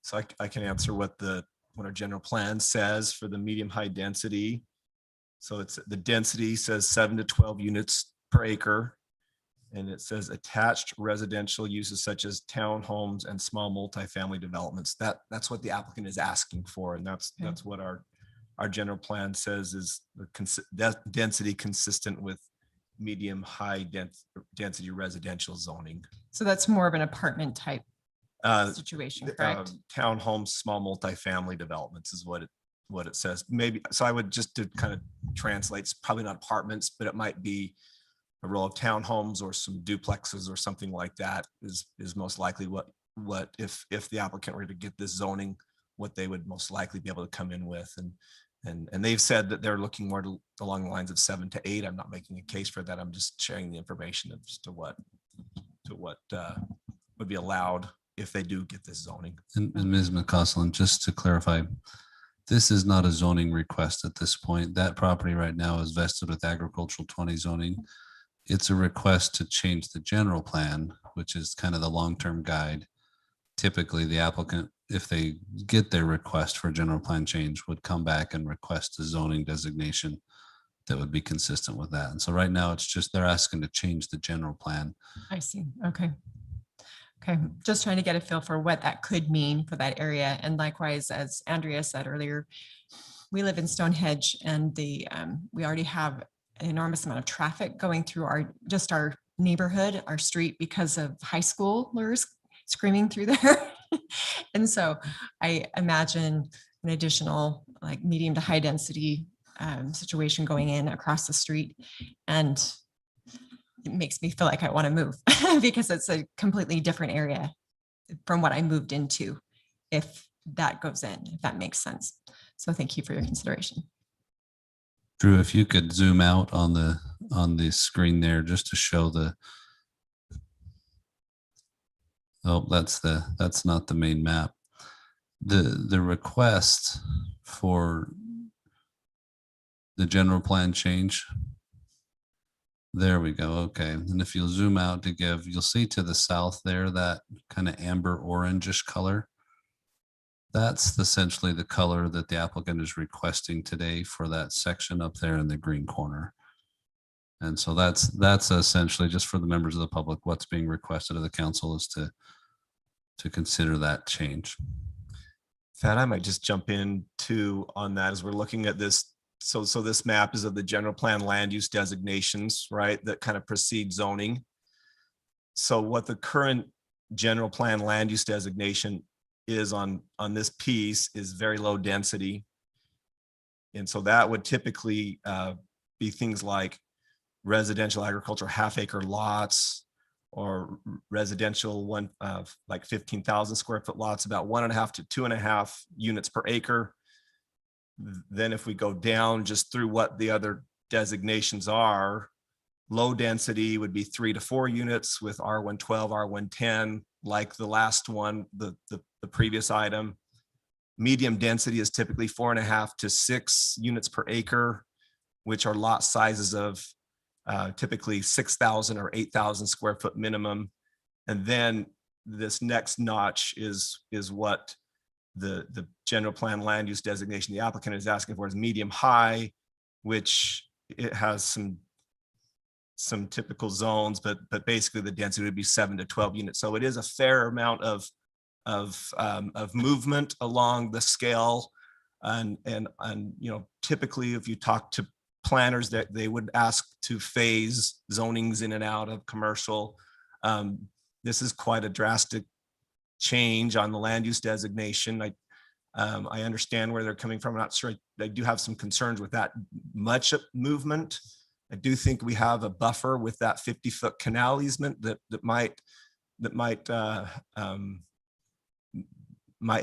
So I can answer what our general plan says for the medium high density. So it's the density says 7 to 12 units per acre. And it says attached residential uses such as townhomes and small multifamily developments. That's what the applicant is asking for. And that's what our general plan says is the density consistent with medium high density residential zoning. So that's more of an apartment type situation, correct? Townhomes, small multifamily developments is what it says. Maybe, so I would just to kind of translate, it's probably not apartments, but it might be a row of townhomes or some duplexes or something like that is most likely what if the applicant were to get this zoning, what they would most likely be able to come in with. And they've said that they're looking more along the lines of 7 to 8. I'm not making a case for that. I'm just sharing the information as to what would be allowed if they do get this zoning. And Ms. McCausland, just to clarify, this is not a zoning request at this point. That property right now is vested with agricultural 20 zoning. It's a request to change the general plan, which is kind of the long-term guide. Typically, the applicant, if they get their request for a general plan change, would come back and request a zoning designation that would be consistent with that. And so right now, it's just they're asking to change the general plan. I see. Okay. Okay. Just trying to get a feel for what that could mean for that area. And likewise, as Andrea said earlier, we live in Stonehenge, and we already have an enormous amount of traffic going through our neighborhood, our street, because of high schoolers screaming through there. And so I imagine an additional like medium to high density situation going in across the street. And it makes me feel like I want to move because it's a completely different area from what I moved into, if that goes in, if that makes sense. So thank you for your consideration. Drew, if you could zoom out on the screen there just to show the. Oh, that's not the main map. The request for the general plan change. There we go. Okay. And if you'll zoom out to give, you'll see to the south there, that kind of amber orangish color. That's essentially the color that the applicant is requesting today for that section up there in the green corner. And so that's essentially, just for the members of the public, what's being requested of the council is to consider that change. Thad, I might just jump in too on that as we're looking at this. So this map is of the general plan land use designations, right? That kind of precede zoning. So what the current general plan land use designation is on this piece is very low density. And so that would typically be things like residential agriculture, half-acre lots, or residential like 15,000 square foot lots, about 1.5 to 2.5 units per acre. Then if we go down just through what the other designations are, low density would be 3 to 4 units with R112, R110, like the last one, the previous item. Medium density is typically 4.5 to 6 units per acre, which are lot sizes of typically 6,000 or 8,000 square foot minimum. And then this next notch is what the general plan land use designation the applicant is asking for is medium high, which it has some typical zones, but basically the density would be 7 to 12 units. So it is a fair amount of movement along the scale. And typically if you talk to planners, that they would ask to phase zonings in and out of commercial. This is quite a drastic change on the land use designation. I understand where they're coming from. I'm not sure. I do have some concerns with that much movement. I do think we have a buffer with that 50-foot canal easement that might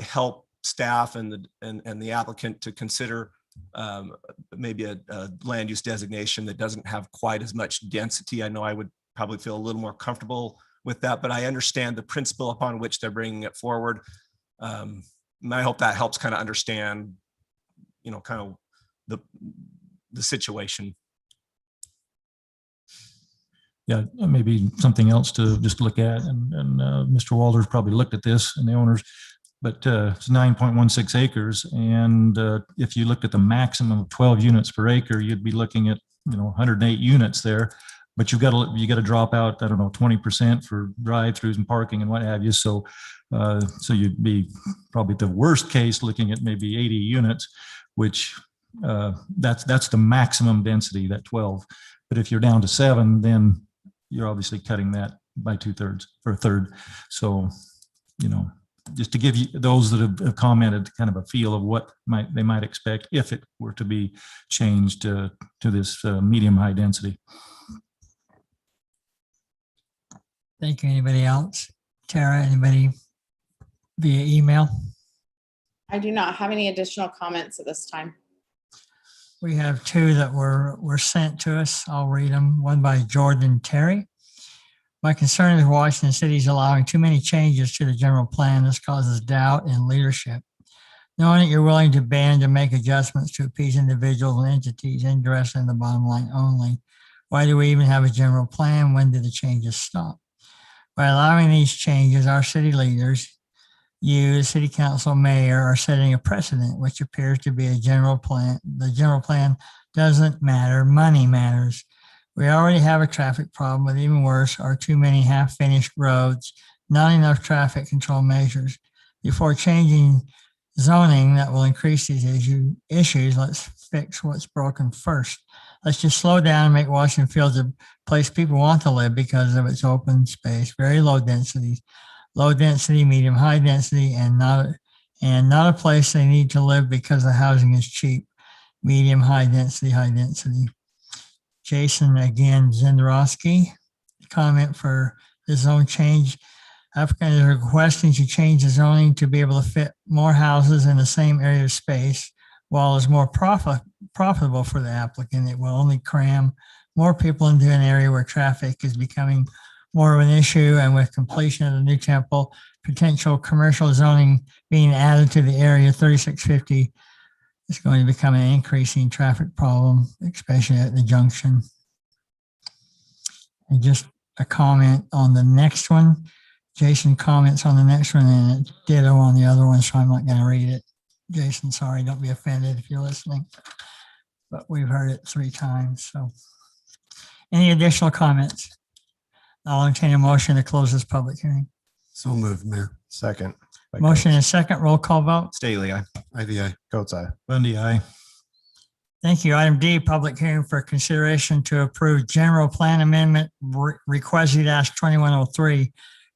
help staff and the applicant to consider maybe a land use designation that doesn't have quite as much density. I know I would probably feel a little more comfortable with that, but I understand the principle upon which they're bringing it forward. And I hope that helps kind of understand, kind of the situation. Yeah, maybe something else to just look at, and Mr. Walters probably looked at this and the owners, but it's 9.16 acres. And if you looked at the maximum of 12 units per acre, you'd be looking at, 108 units there. But you got to drop out, 20% for drive-throughs and parking and what have you. So you'd be probably the worst case looking at maybe 80 units, which that's the maximum density, that 12. But if you're down to 7, then you're obviously cutting that by 2/3 or a third. So, just to give you those that have commented kind of a feel of what they might expect if it were to be changed to this medium high density. Thank you. Anybody else? Tara, anybody via email? I do not have any additional comments at this time. We have 2 that were sent to us. I'll read them. One by Jordan Terry. My concern is Washington City is allowing too many changes to the general plan. This causes doubt in leadership. Knowing that you're willing to bend and make adjustments to appease individuals and entities interested in the bottom line only, why do we even have a general plan? When do the changes stop? By allowing these changes, our city leaders, you, the city council, mayor, are setting a precedent, which appears to be a general plan. The general plan doesn't matter. Money matters. We already have a traffic problem, but even worse are too many half-finished roads, not enough traffic control measures. Before changing zoning that will increase these issues, let's fix what's broken first. Let's just slow down and make Washington Fields a place people want to live because of its open space, very low density, medium, high density, and not a place they need to live because the housing is cheap, medium, high density. Jason, again, Zenderovsky, comment for the zone change. Applicant is requesting to change the zoning to be able to fit more houses in the same area of space. While it's more profitable for the applicant, it will only cram more people into an area where traffic is becoming more of an issue, and with completion of the new temple, potential commercial zoning being added to the area 3650 is going to become an increasing traffic problem, especially at the junction. And just a comment on the next one. Jason comments on the next one and it's ditto on the other one, so I'm not going to read it. Jason, sorry, don't be offended if you're listening, but we've heard it 3 times. So any additional comments? I'll entertain a motion to close this public hearing. So moved, Mayor. Second. Motion and second, roll call vote. Staley, aye. Ivy, aye. Coates, aye. Bundy, aye. Thank you. Item D, public hearing for consideration to approve general plan amendment request -2103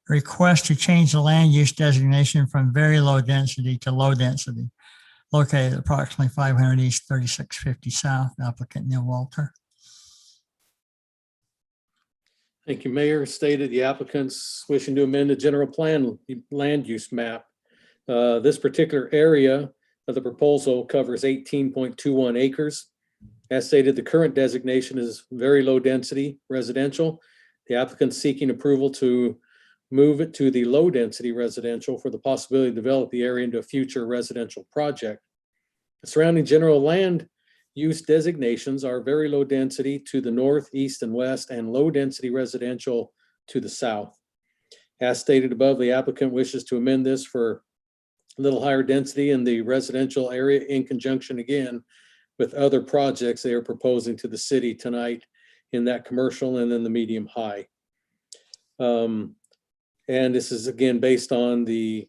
Request to change the land use designation from very low density to low density, located at approximately 500 East, 3650 South. Applicant Neil Walter. Thank you, Mayor. Stated the applicants wishing to amend the general plan land use map. This particular area of the proposal covers 18.21 acres. As stated, the current designation is very low density residential. The applicant seeking approval to move it to the low density residential for the possibility to develop the area into a future residential project. The surrounding general land use designations are very low density to the north, east, and west, and low density residential to the south. As stated above, the applicant wishes to amend this for a little higher density in the residential area in conjunction again with other projects they are proposing to the city tonight in that commercial and then the medium high. And this is again based on the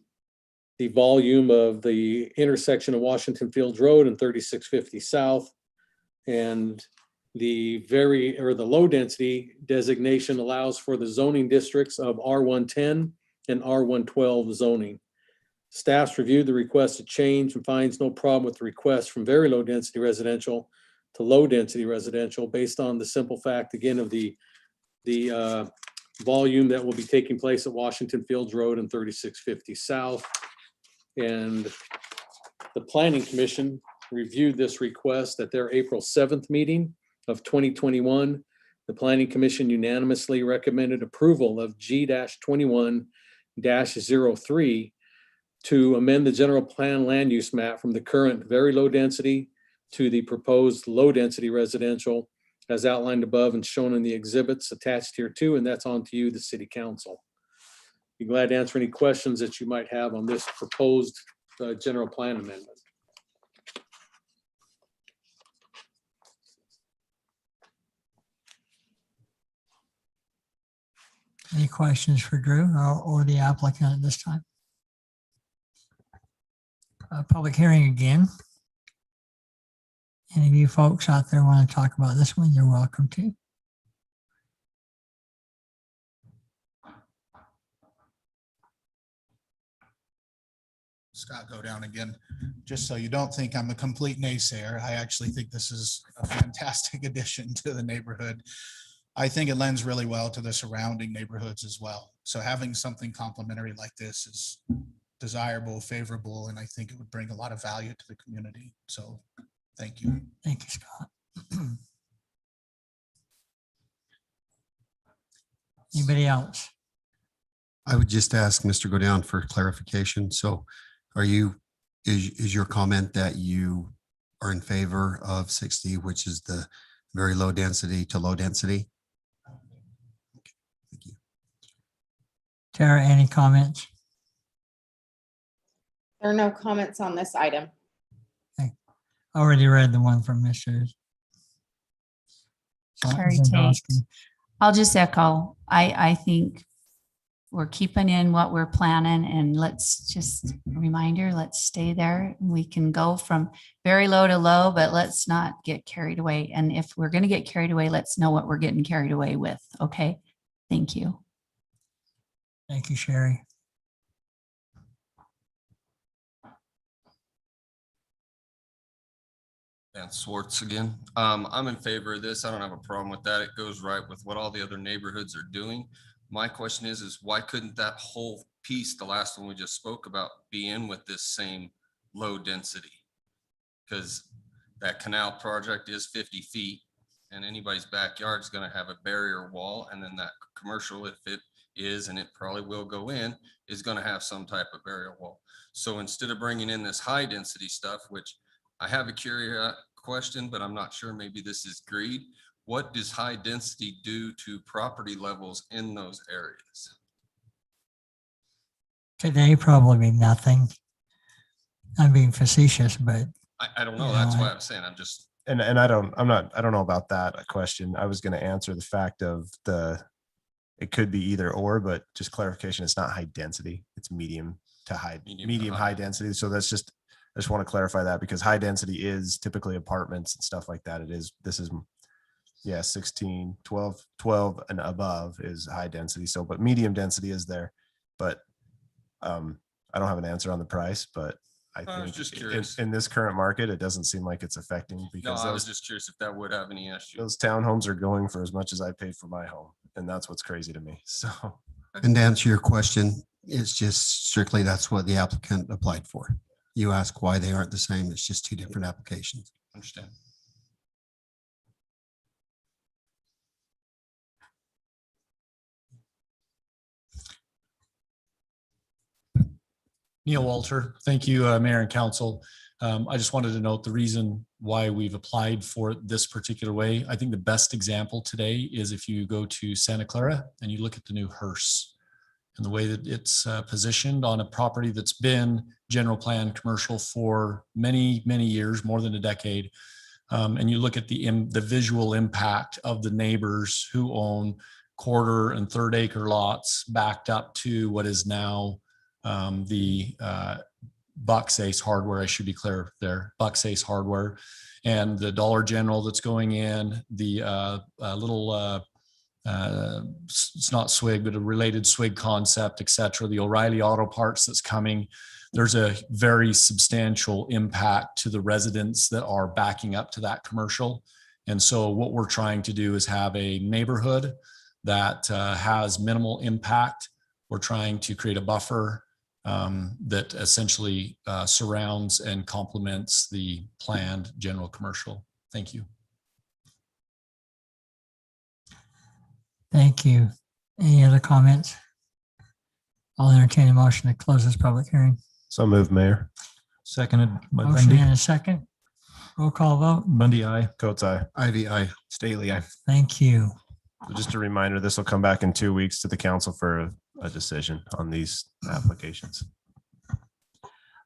volume of the intersection of Washington Fields Road and 3650 South. And the low density designation allows for the zoning districts of R110 and R112 zoning. Staff's reviewed the request to change and finds no problem with the request from very low density residential to low density residential based on the simple fact, again, of the volume that will be taking place at Washington Fields Road and 3650 South. And the Planning Commission reviewed this request at their April 7th meeting of 2021. The Planning Commission unanimously recommended approval of G-21-03 to amend the general plan land use map from the current very low density to the proposed low density residential as outlined above and shown in the exhibits attached here too, and that's on to you, the City Council. Be glad to answer any questions that you might have on this proposed general plan amendment. Any questions for Drew or the applicant at this time? Public hearing again. Any of you folks out there want to talk about this one, you're welcome to. Scott, go down again. Just so you don't think I'm a complete naysayer, I actually think this is a fantastic addition to the neighborhood. I think it lends really well to the surrounding neighborhoods as well. So having something complementary like this is desirable, favorable, and I think it would bring a lot of value to the community. So thank you. Thank you, Scott. Anybody else? I would just ask Mr. Godown for clarification. So is your comment that you are in favor of 60, which is the very low density to low density? Thank you. Tara, any comments? There are no comments on this item. Already read the one from Mr. Terry Tate. I'll just echo, I think we're keeping in what we're planning, and let's just reminder, let's stay there. We can go from very low to low, but let's not get carried away. And if we're going to get carried away, let's know what we're getting carried away with. Okay. Thank you. Thank you, Sherry. Dan Swartz again. I'm in favor of this. I don't have a problem with that. It goes right with what all the other neighborhoods are doing. My question is why couldn't that whole piece, the last one we just spoke about, be in with this same low density? Because that canal project is 50 feet and anybody's backyard is going to have a barrier wall. And then that commercial, if it is, and it probably will go in, is going to have some type of barrier wall. So instead of bringing in this high density stuff, which I have a curious question, but I'm not sure, maybe this is greed. What does high density do to property levels in those areas? Today, probably nothing. I'm being facetious, but I don't know. That's why I'm saying I'm just. And I don't know about that question. I was going to answer the fact of it could be either or, but just clarification, it's not high density. It's medium to high, medium high density. So that's just, I just want to clarify that because high density is typically apartments and stuff like that. This is 16, 12 and above is high density. So, but medium density is there. But I don't have an answer on the price, but I I was think just curious. in this current market, it doesn't seem like it's affecting No, because I was those, just curious if that would have any issue. those townhomes are going for as much as I paid for my home. And that's what's crazy to me. So And to answer your question, it's just strictly that's what the applicant applied for. You ask why they aren't the same. It's just two different applications. Understand. Neil Walter, thank you, Mayor and Council. I just wanted to note the reason why we've applied for it this particular way. I think the best example today is if you go to Santa Clara and you look at the new hearse and the way that it's positioned on a property that's been general plan commercial for many, many years, more than a decade. And you look at the visual impact of the neighbors who own quarter and third acre lots backed up to what is now the Buck's Ace Hardware, I should be clear there, Buck's Ace Hardware, and the Dollar General that's going in, the little, it's not Swig, but a related Swig concept, et cetera, the O'Reilly Auto Parts that's coming. There's a very substantial impact to the residents that are backing up to that commercial. And so what we're trying to do is have a neighborhood that has minimal impact. We're trying to create a buffer that essentially surrounds and complements the planned general commercial. Thank you. Thank you. Any other comments? I'll entertain a motion to close this public hearing. so moved, Mayor. Seconded by Motion Bundy. and a second. Roll call vote. Bundy, aye. Coates, aye. Ivy, aye. Staley, I. Thank you. So just a reminder, this will come back in 2 weeks to the council for a decision on these applications.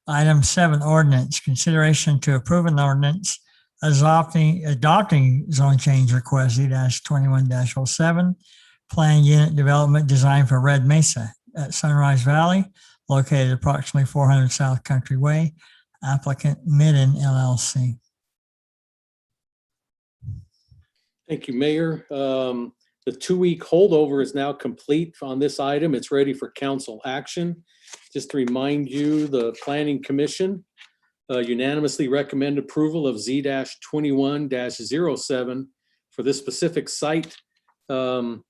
Item 7, ordinance, consideration to approve an ordinance adopting zone change request Z-21-07, plan unit development design for Red Mesa at Sunrise Valley, located approximately 400 South Country Way, applicant Midden LLC. Thank you, Mayor. The 2-week holdover is now complete on this item. It's ready for council action. Just to remind you, the Planning Commission unanimously recommend approval of Z-21-07 for this specific site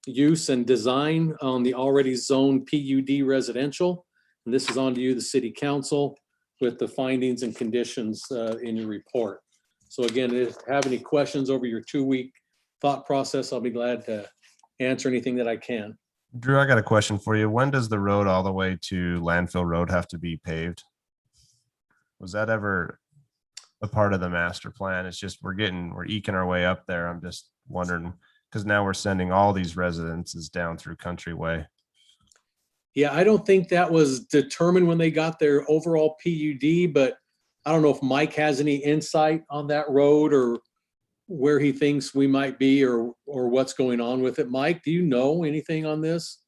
use and design on the already zoned PUD residential. And this is on to you, the City Council, with the findings and conditions in your report. So again, if you have any questions over your 2-week thought process, I'll be glad to answer anything that I can. Drew, I got a question for you. When does the road all the way to Landfill Road have to be paved? Was that ever a part of the master plan? It's just we're eking our way up there. I'm just wondering, because now we're sending all these residences down through Country Way. Yeah, I don't think that was determined when they got their overall PUD, but I don't know if Mike has any insight on that road or where he thinks we might be or what's going on with it. Mike, do you know anything on this?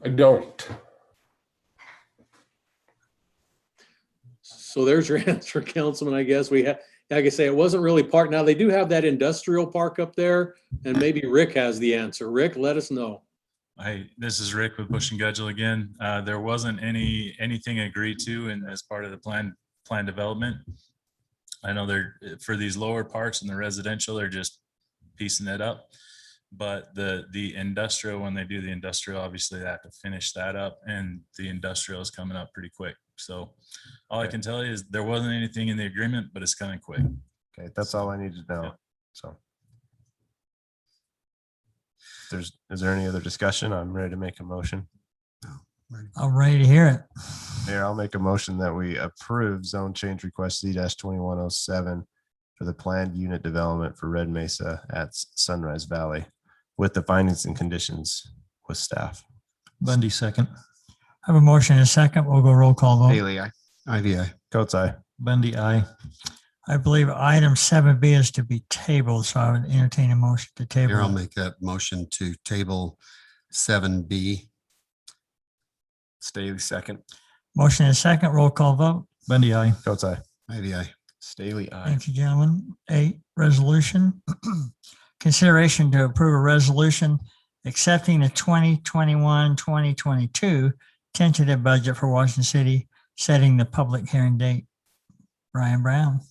I don't. So there's your answer, Councilman, I guess. We have, like I say, it wasn't really part. Now they do have that industrial park up there and maybe Rick has the answer. Rick, let us know. Hi, this is Rick with Bush and Gudgel again. There wasn't anything agreed to and as part of the plan development. I know they're for these lower parts and the residential, they're just piecing it up. But the industrial, when they do the industrial, obviously they have to finish that up and the industrial is coming up pretty quick. So all I can tell you is there wasn't anything in the agreement, but it's coming quick. Okay, that's all I need to know. So. Is there any other discussion? I'm ready to make a motion. I'm ready to hear it. Mayor, I'll make a motion that we approve zone change request Z-2107 for the planned unit development for Red Mesa at Sunrise Valley with the findings and conditions with staff. Bundy, second. I have a motion and a second. We'll go roll call vote. Haley, aye. Ivy, aye. Coates, aye. Bundy, aye. I believe item 7B is to be tabled, so I would entertain a motion to table. Here, I'll make that motion to table 7B. Staley, second. Motion and a second. Roll call vote. Bundy, aye. Coates, aye. Ivy, aye. Staley, aye. Thank you, gentlemen. 8, resolution consideration to approve a resolution accepting the 2021-2022 tentative budget for Washington City, setting the public hearing date. Brian Brown.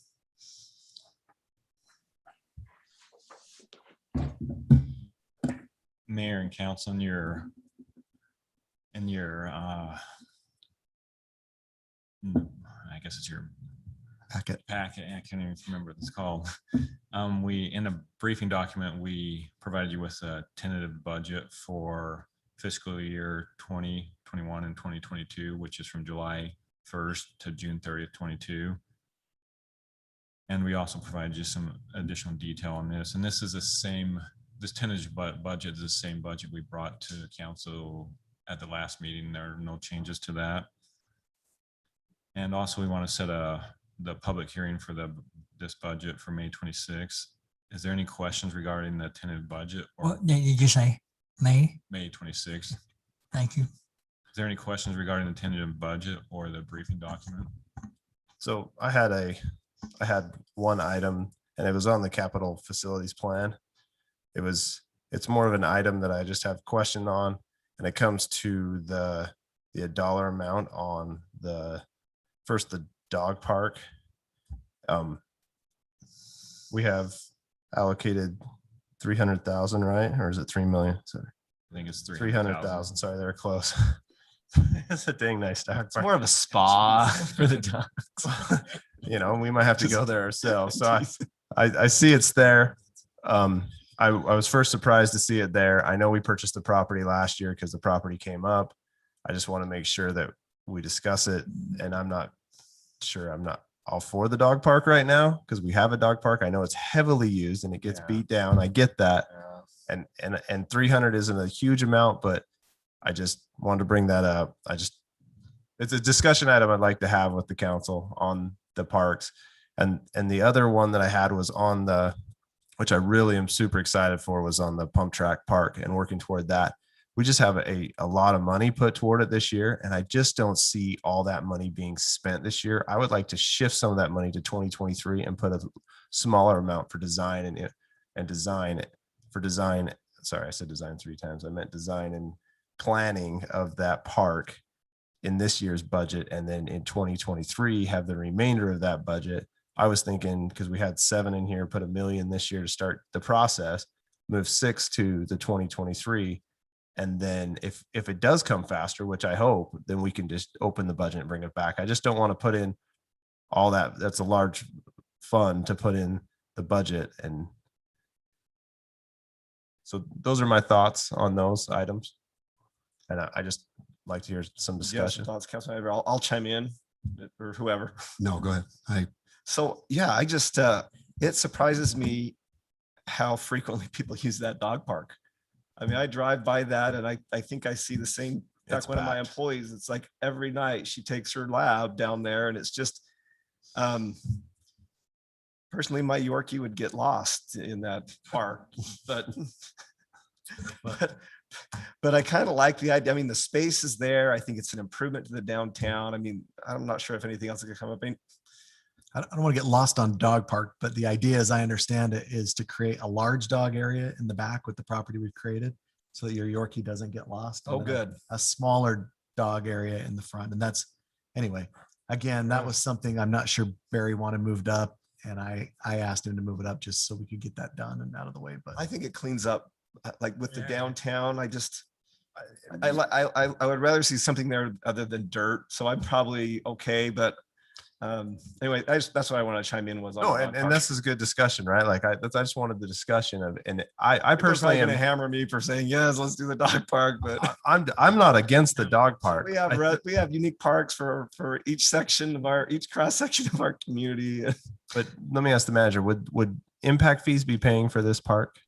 Mayor and council, in your I guess it's your packet. I can't even remember what it's called. We, in a briefing document, we provided you with a tentative budget for fiscal year 2021 and 2022, which is from July 1st to June 30th, 22. And we also provided you some additional detail on this. And this is the same, this tentative budget is the same budget we brought to the council at the last meeting. There are no changes to that. And also we want to set the public hearing for this budget for May 26th. Is there any questions regarding the tentative budget? Or What did you say? May? May 26th. Thank you. Is there any questions regarding the tentative budget or the briefing document? So I had one item, and it was on the capital facilities plan. It's more of an item that I just have question on, and it comes to the dollar amount on the dog park. We have allocated 300,000, right? Or is it 3 million? Sorry. I think it's 300,000. Sorry, they're close. It's a dang nice dog. It's more of a spa for the dogs. We might have to go there ourselves. So I see it's there. I was first surprised to see it there. I know we purchased the property last year because the property came up. I just want to make sure that we discuss it, and I'm not all for the dog park right now because we have a dog park. I know it's heavily used and it gets beat down. I get that. And 300 isn't a huge amount, but I just wanted to bring that up. It's a discussion item I'd like to have with the council on the parks. And the other one that I had was on which I really am super excited for, was on the pump track park and working toward that. We just have a lot of money put toward it this year, and I just don't see all that money being spent this year. I would like to shift some of that money to 2023 and put a smaller amount for design and design for design. Sorry, I said design 3 times. I meant design and planning of that park in this year's budget, and then in 2023 have the remainder of that budget. I was thinking, because we had 7 in here, put $1 million this year to start the process, move 6 to the 2023. And then if it does come faster, which I hope, then we can just open the budget and bring it back. I just don't want to put in all that. That's a large fund to put in the budget. And so those are my thoughts on those items. And I just like to hear some discussion. Thoughts, Councilmember. I'll chime in, or whoever. No, go ahead. So yeah, I just it surprises me how frequently people use that dog park. I mean, I drive by that and I think I see the same. In fact, one of my employees, it's like every night she takes her lab down there, and it's just personally, my Yorkie would get lost in that park, but I kind of like the idea. I mean, the space is there. I think it's an improvement to the downtown. I mean, I'm not sure if anything else is gonna come up. I don't want to get lost on dog park, but the idea, as I understand it, is to create a large dog area in the back with the property we've created so that your Yorkie doesn't get lost. Oh, and then good. A smaller dog area in the front. And that's, anyway, again, that was something I'm not sure Barry wanted moved up. And I asked him to move it up just so we could get that done and out of the way. But I think it cleans up, like with the downtown. I would rather see something there other than dirt. So I'm probably okay, but anyway, that's what I want to chime in was. No, and this is a good discussion, right? Like I just wanted the discussion of, and I personally am going to hammer me for saying yes, let's do the dog park, but I'm not against the dog park. we have unique parks for each section of each cross section of our community. But let me ask the manager: would impact fees be paying for this park?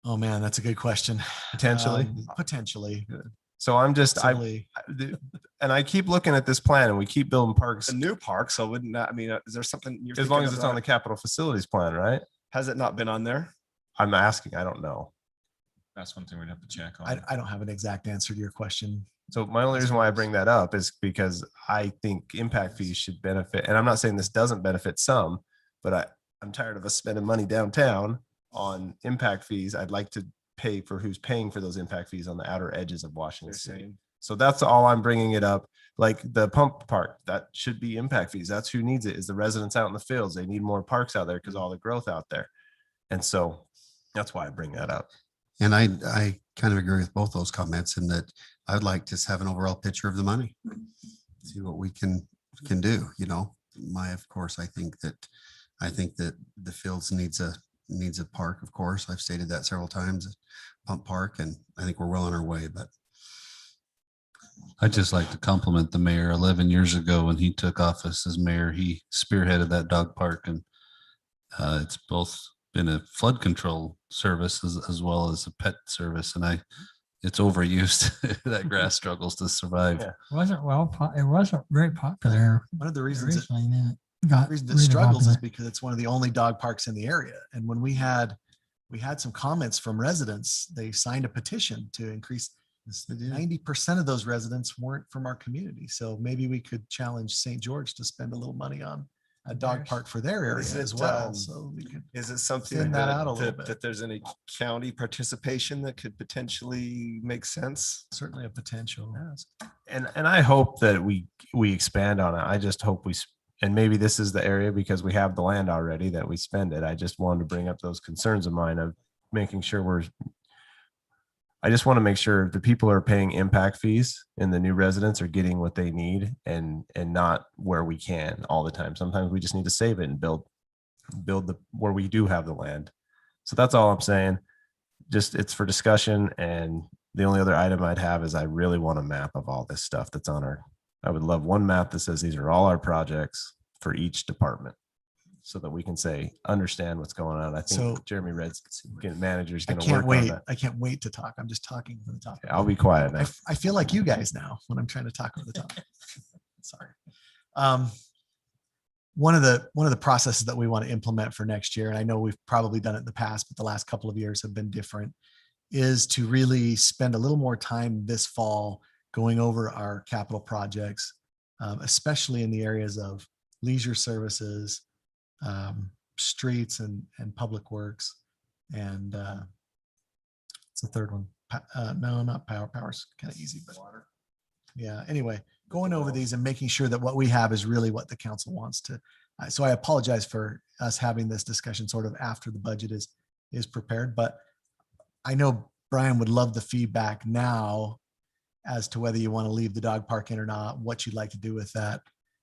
oh man, that's a good question. Potentially. Potentially. So I'm just, and I keep looking at this plan, and we keep building parks. A new park, so wouldn't that, I mean, is there something you're As long thinking as it's of on the capital facilities plan, right? Has it not been on there? I'm asking, I don't know. That's one thing we'd have to check on. I don't have an exact answer to your question. So my only reason why I bring that up is because I think impact fees should benefit, and I'm not saying this doesn't benefit some, but I'm tired of us spending money downtown on impact fees. I'd like to pay for who's paying for those impact fees on the outer edges of Washington City. So that's all I'm bringing it up. Like the pump park, that should be impact fees. That's who needs it, is the residents out in the fields. They need more parks out there because all the growth out there. And so that's why I bring that up. And I kind of agree with both those comments in that I'd like to have an overall picture of the money. See what we can do, you know. Of course, I think that the fields needs a park, of course. I've stated that several times, pump park, and I think we're well on our way, but I'd just like to compliment the mayor. 11 years ago, when he took office as mayor, he spearheaded that dog park, and it's both been a flood control service as well as a pet service. And it's overused. That grass struggles to survive. It wasn't it wasn't very popular. One of the reasons originally, and then it got the reason it really struggles is popular. because it's one of the only dog parks in the area. And when we had some comments from residents, they signed a petition to increase. 90% of those residents weren't from our community. So maybe we could challenge St. George to spend a little money on a dog park for their area Is as it, well. So we could Is it something thin that out a little bit. that there's any county participation that could potentially make sense? Certainly a potential. And I hope that we expand on it. I just hope and maybe this is the area because we have the land already that we spend it. I just wanted to bring up those concerns of mine of making sure I just want to make sure the people who are paying impact fees and the new residents are getting what they need and not where we can all the time. Sometimes we just need to save it and build where we do have the land. So that's all I'm saying. Just it's for discussion. And the only other item I'd have is I really want a map of all this stuff that's on I would love one map that says these are all our projects for each department, so that we can understand what's going on. I think So- Jeremy Red's manager's I going to can't work on wait. that. I can't wait to talk. I'm just talking for the top. I'll be quiet now. I feel like you guys now when I'm trying to talk over the top. Sorry. One of the processes that we want to implement for next year, and I know we've probably done it in the past, but the last couple of years have been different, is to really spend a little more time this fall going over our capital projects, especially in the areas of leisure services, streets and public works. And it's the third one. No, not power's kind of easy, but water. Yeah. Anyway, going over these and making sure that what we have is really what the council wants to. So I apologize for us having this discussion sort of after the budget is prepared, but I know Brian would love the feedback now as to whether you want to leave the dog park in or not, what you'd like to do with that,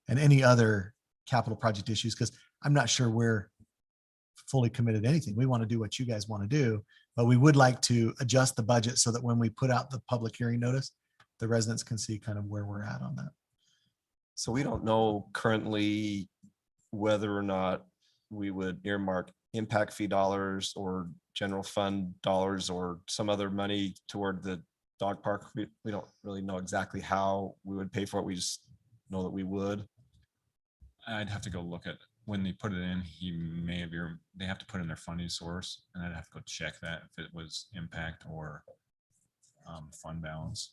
and any other capital project issues, because I'm not sure we're fully committed to anything. We want to do what you guys want to do, but we would like to adjust the budget so that when we put out the public hearing notice, the residents can see kind of where we're at on that. So we don't know currently whether or not we would earmark impact fee dollars or general fund dollars or some other money toward the dog park. We don't really know exactly how we would pay for it. We just know that we would. I'd have to go look at when they put it in. They have to put in their funding source, and I'd have to go check that if it was impact or fund balance.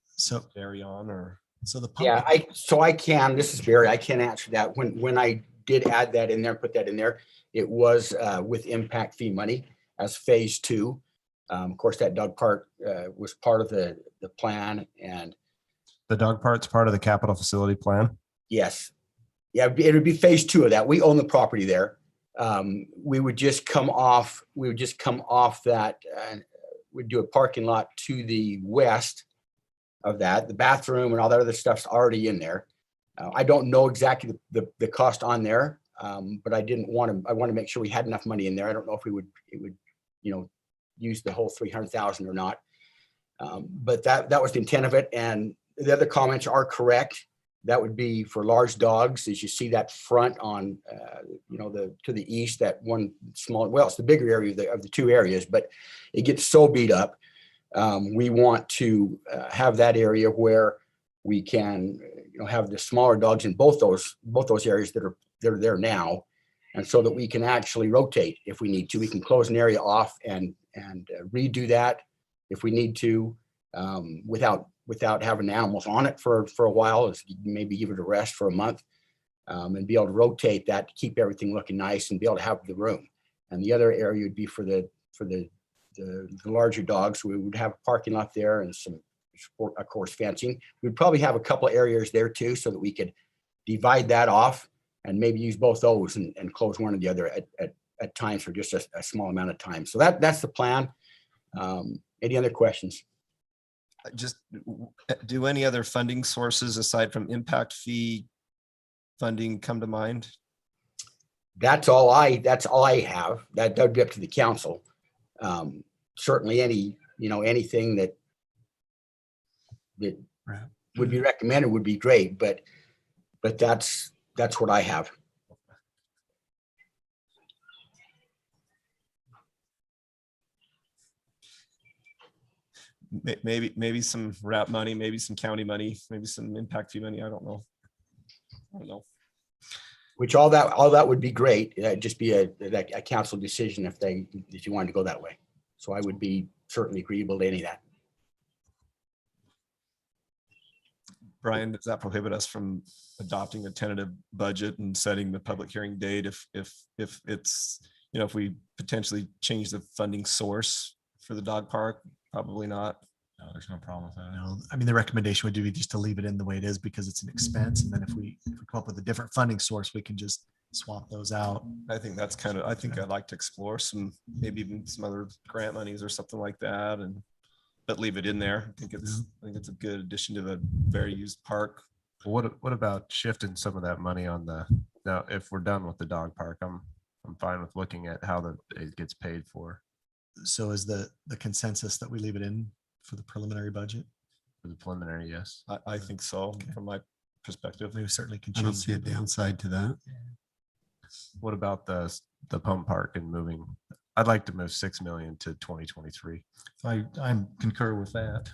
So carry on or so the Yeah, this is Barry. I can answer that. When I did add that in there, put that in there, it was with impact fee money as phase 2. Of course, that dog park was part of the plan, and the dog park's part of the capital facility plan. yes, yeah, it would be phase 2 of that. We own the property there. We would just come off that, and we'd do a parking lot to the west of that. The bathroom and all that other stuff's already in there. I don't know exactly the cost on there, but I want to make sure we had enough money in there. I don't know if it would use the whole 300,000 or not. But that was the intent of it. And the other comments are correct. That would be for large dogs. As you see that front on, to the east, that one small, well, it's the bigger area of the two areas, but it gets so beat up. We want to have that area where we can, have the smaller dogs in both those areas that are there now. And so that we can actually rotate if we need to. We can close an area off and redo that if we need to, without having animals on it for a while, maybe give it a rest for a month. and be able to rotate that to keep everything looking nice and be able to have the room. And the other area would be for the larger dogs. We would have a parking lot there and some, of course, fencing. We'd probably have a couple of areas there too, so that we could divide that off and maybe use both those and close one or the other at times for just a small amount of time. So that's the plan. Any other questions? Just do any other funding sources aside from impact fee funding come to mind? That's all I have. That would be up to the council. Certainly anything that would be recommended would be great, but that's what I have. Maybe some RAP money, maybe some county money, maybe some impact fee money. I don't know. Which all that would be great. It'd just be a council decision if you wanted to go that way. So I would be certainly agreeable to any of that. Brian, does that prohibit us from adopting a tentative budget and setting the public hearing date if it's, if we potentially change the funding source for the dog park? Probably not. No, there's no problem with that. No, I mean, the recommendation would be just to leave it in the way it is because it's an expense. And then if we come up with a different funding source, we can just swap those out. I think that's I think I'd like to explore maybe even some other grant monies or something like that, but leave it in there. I think it's a good addition to the very used park. What about shifting some of that money now, if we're done with the dog park, I'm fine with looking at how it gets paid for. So is the consensus that we leave it in for the preliminary budget? For the preliminary, yes. I think so, from my perspective. We certainly can I don't change see a it. downside to that. What about the pump park and moving? I'd like to move 6 million to 2023. I concur with that.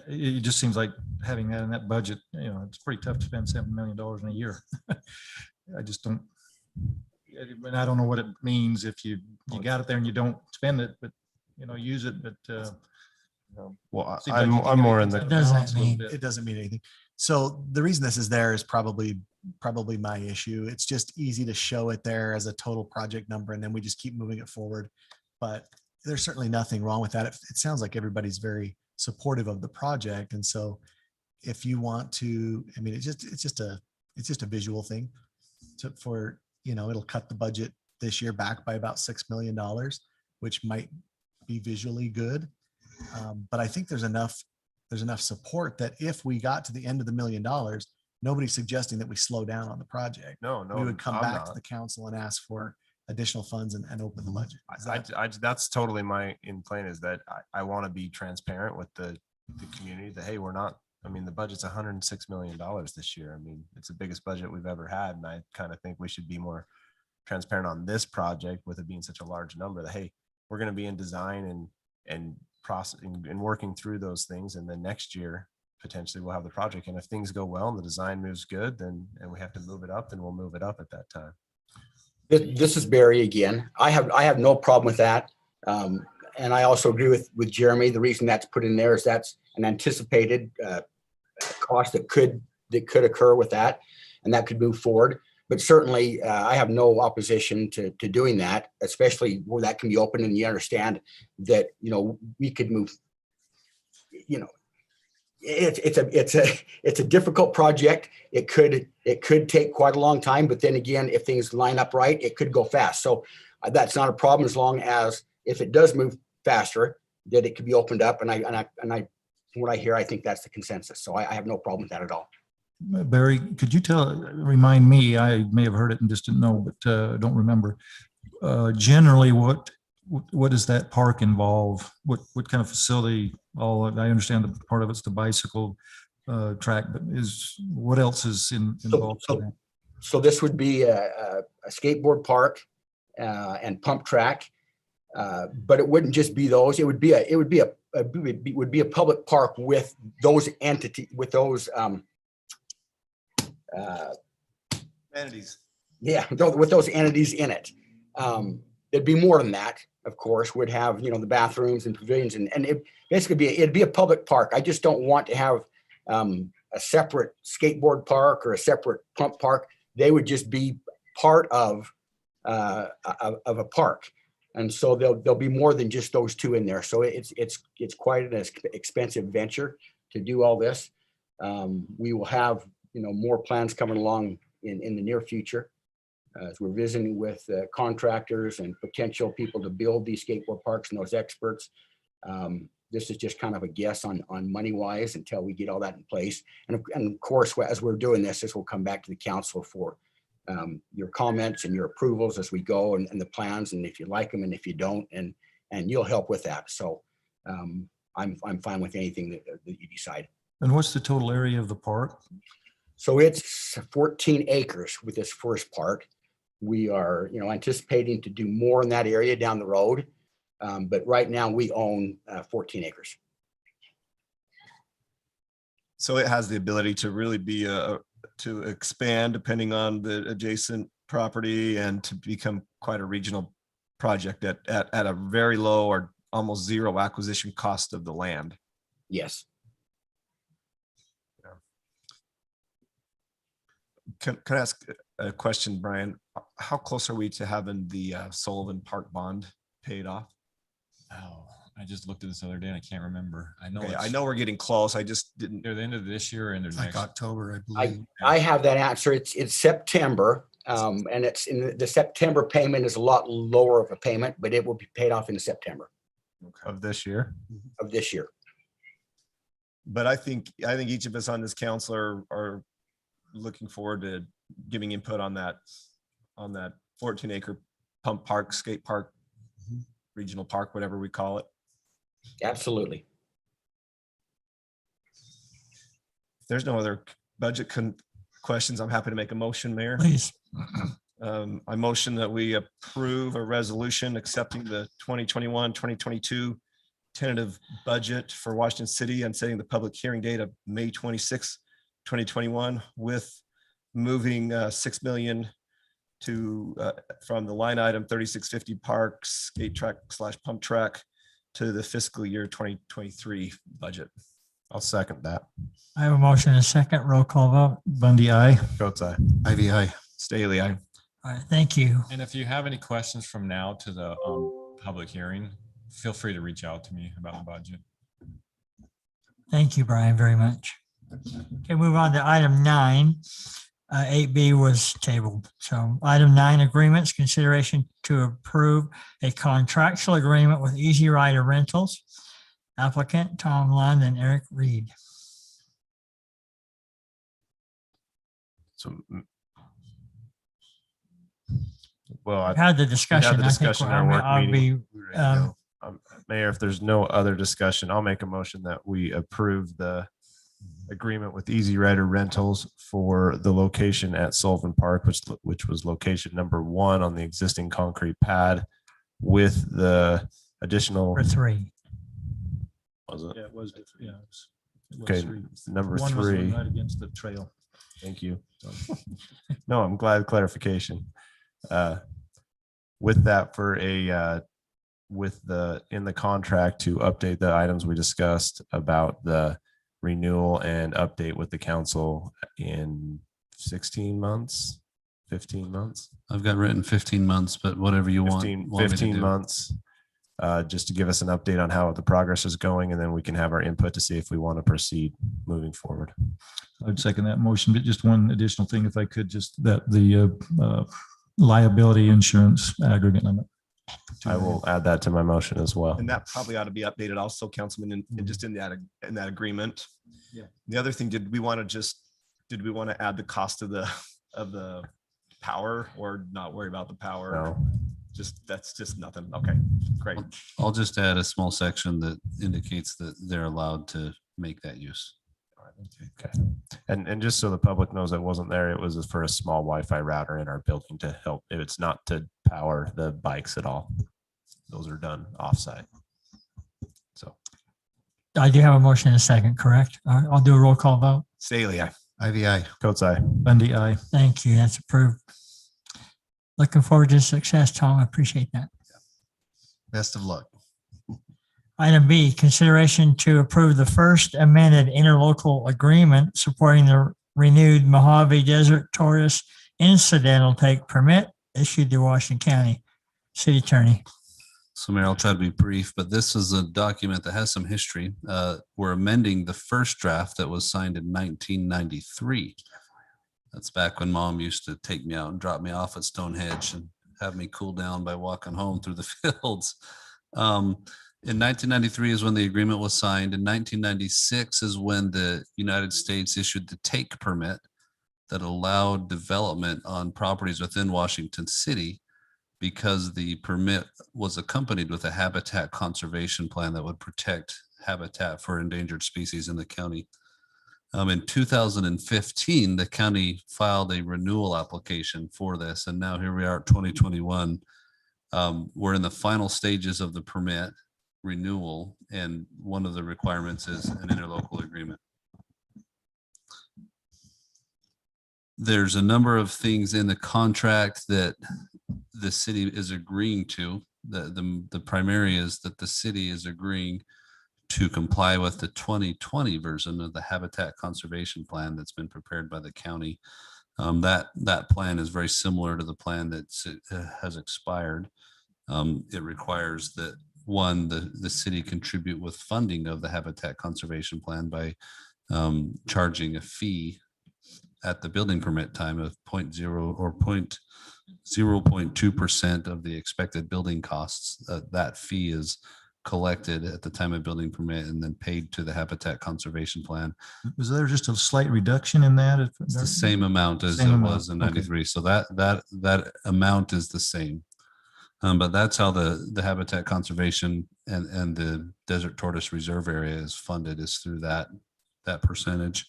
It just seems like having that in that budget, it's pretty tough to spend $7 million in a year. I just don't, and I don't know what it means if you got it there and you don't spend it, but use it, but well, seems like I'm you can more get in the it doesn't Doesn't mean- mean, it doesn't mean anything. So the reason this is there is probably my issue. It's just easy to show it there as a total project number and then we just keep moving it forward. But there's certainly nothing wrong with that. It sounds like everybody's very supportive of the project. And so if you want to, I mean, it's just a visual thing it'll cut the budget this year back by about $6 million, which might be visually good. But I think there's enough support that if we got to the end of the $1 million, nobody's suggesting that we slow down on the project. No, We would come I'm back to not. the council and ask for additional funds and open the budget. Is that- That's totally my plan, is that I want to be transparent with the community that, hey, the budget's $106 million this year. I mean, it's the biggest budget we've ever had. And I kind of think we should be more transparent on this project with it being such a large number that, hey, we're going to be in design and processing and working through those things. And then next year, potentially we'll have the project. And if things go well and the design moves good, and we have to move it up, then we'll move it up at that time. This is Barry again. I have no problem with that. And I also agree with Jeremy. The reason that's put in there is that's an anticipated cost that could occur with that, and that could move forward. But certainly, I have no opposition to doing that, especially where that can be open and you understand that we could move. It's a difficult project. It could take quite a long time, but then again, if things line up right, it could go fast. So that's not a problem as long as if it does move faster, that it could be opened up. And from what I hear, I think that's the consensus. So I have no problem with that at all. Barry, could you remind me, I may have heard it and just didn't know, but don't remember. Generally, what does that park involve? What kind of facility? I understand the part of it's the bicycle track, but what else is involved? So this would be a skateboard park and pump track, but it wouldn't just be those. It would be a public park with those Entities. Yeah, with those entities in it. There'd be more than that, of course. Would have the bathrooms and pavilions, and it basically it'd be a public park. I just don't want to have a separate skateboard park or a separate pump park. They would just be part of a park. And so there'll be more than just those two in there. So it's quite an expensive venture to do all this. We will have, more plans coming along in the near future as we're visiting with contractors and potential people to build these skateboard parks and those experts. This is just kind of a guess on money wise until we get all that in place. And of course, as we're doing this will come back to the council for your comments and your approvals as we go and the plans, and if you like them and if you don't, and you'll help with that. So I'm fine with anything that you decide. And what's the total area of the park? So it's 14 acres with this first part. We are, anticipating to do more in that area down the road. But right now we own 14 acres. So it has the ability to really be to expand depending on the adjacent property and to become quite a regional project at a very low or almost zero acquisition cost of the land. Yes. Can I ask a question, Brian? How close are we to having the Sullivan Park bond paid off? Oh, I just looked at this the other day and I can't remember. I know. Okay, I know we're getting close. I just didn't. Near the end of this year or end of Like next. October, I believe. I have that answer. It's September. And it's in the September payment is a lot lower of a payment, but it will be paid off in September Of this year. of this year. But I think each of us on this council are looking forward to giving input on that 14-acre pump park, skate park, regional park, whatever we call it. Absolutely. If there's no other budget questions, I'm happy to make a motion, Mayor. Please. I motion that we approve a resolution accepting the 2021-2022 tentative budget for Washington City and setting the public hearing date of May 26, 2021, with moving 6 million to from the line item 3650 parks skate track / pump track to the fiscal year 2023 budget. I'll second that. I have a motion and a second. Roll call vote. Bundy, aye. Goat's eye. Ivy, aye. Staley, aye. All right, thank you. And if you have any questions from now to the public hearing, feel free to reach out to me about the budget. Thank you, Brian, very much. Okay, move on to item 9. 8B was tabled. So item 9, agreements, consideration to approve a contractual agreement with Easy Rider Rentals. Applicant Tom Lund and Eric Reed. So, well, I Had the we discussion. had the I think discussion in our work I'll meeting. be, Mayor, if there's no other discussion, I'll make a motion that we approve the agreement with Easy Rider Rentals for the location at Sullivan Park, which was location number 1 on the existing concrete pad with the additional. for 3. Was it? Yeah, it was. Yeah. Okay, number One was the one 3. right against the trail. Thank you. No, I'm glad clarification. With that for in the contract to update the items we discussed about the renewal and update with the council in 16 months, 15 months. I've got written 15 months, but whatever you want. 15 months, just to give us an update on how the progress is going, and then we can have our input to see if we want to proceed moving forward. I'd second that motion, but just one additional thing, if I could, just that the liability insurance aggregate limit. I will add that to my motion as well. And that probably ought to be updated also, Councilman, and just in that agreement. Yeah. The other thing, did we want to add the cost of the power, or not worry about the power? No. That's just nothing. Okay, great. I'll just add a small section that indicates that they're allowed to make that use. Okay. And just so the public knows, I wasn't there. It was for a small Wi-Fi router in our building to help. It's not to power the bikes at all. Those are done offsite. So I do have a motion and a second, correct? All right, I'll do a roll call vote. Staley, aye. Ivy, aye. Goat's eye. Bundy, aye. Thank you. That's approved. Looking forward to success, Tom. I appreciate that. Best of luck. Item B, consideration to approve the first amended interlocal agreement supporting the renewed Mojave Desert Tourist incidental take permit issued to Washington County City Attorney. So Mayor, I'll try to be brief, but this is a document that has some history. We're amending the first draft that was signed in 1993. That's back when Mom used to take me out and drop me off at Stonehenge and have me cool down by walking home through the fields. In 1993 is when the agreement was signed. In 1996 is when the United States issued the take permit that allowed development on properties within Washington City, because the permit was accompanied with a habitat conservation plan that would protect habitat for endangered species in the county. In 2015, the county filed a renewal application for this, and now here we are at 2021. We're in the final stages of the permit renewal, and one of the requirements is an interlocal agreement. There's a number of things in the contract that the city is agreeing to. The primary is that the city is agreeing to comply with the 2020 version of the Habitat Conservation Plan that's been prepared by the county. That plan is very similar to the plan that has expired. It requires that, one, the city contribute with funding of the Habitat Conservation Plan by charging a fee at the building permit time of 0.2% of the expected building costs. That fee is collected at the time of building permit and then paid to the Habitat Conservation Plan. Was there just a slight reduction in that? It's the same amount as Same it amount, was in okay. 93. So that amount is the same. But that's how the Habitat Conservation and the Desert Tortoise Reserve Area is funded, is through that percentage.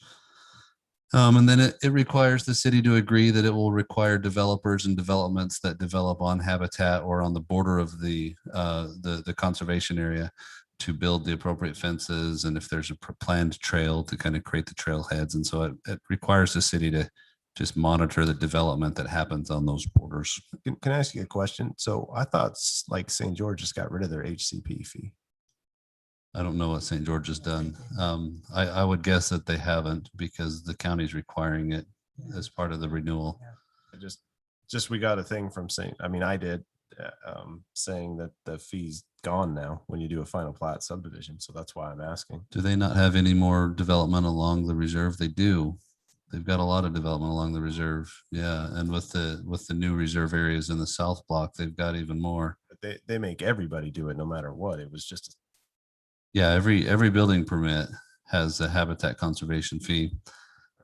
And then it requires the city to agree that it will require developers and developments that develop on habitat or on the border of the conservation area to build the appropriate fences, and if there's a planned trail, to kind of create the trailheads. And so it requires the city to just monitor the development that happens on those borders. Can I ask you a question? So I thought like St. George just got rid of their HCP fee. I don't know what St. George has done. I would guess that they haven't, because the county's requiring it as part of the renewal. We got a thing from I did, saying that the fee's gone now when you do a final plat subdivision. So that's why I'm asking. Do they not have any more development along the reserve? They do. They've got a lot of development along the reserve. Yeah. And with the new reserve areas in the South Block, they've got even more. But they make everybody do it no matter what. It was just Yeah, every building permit has a habitat conservation fee.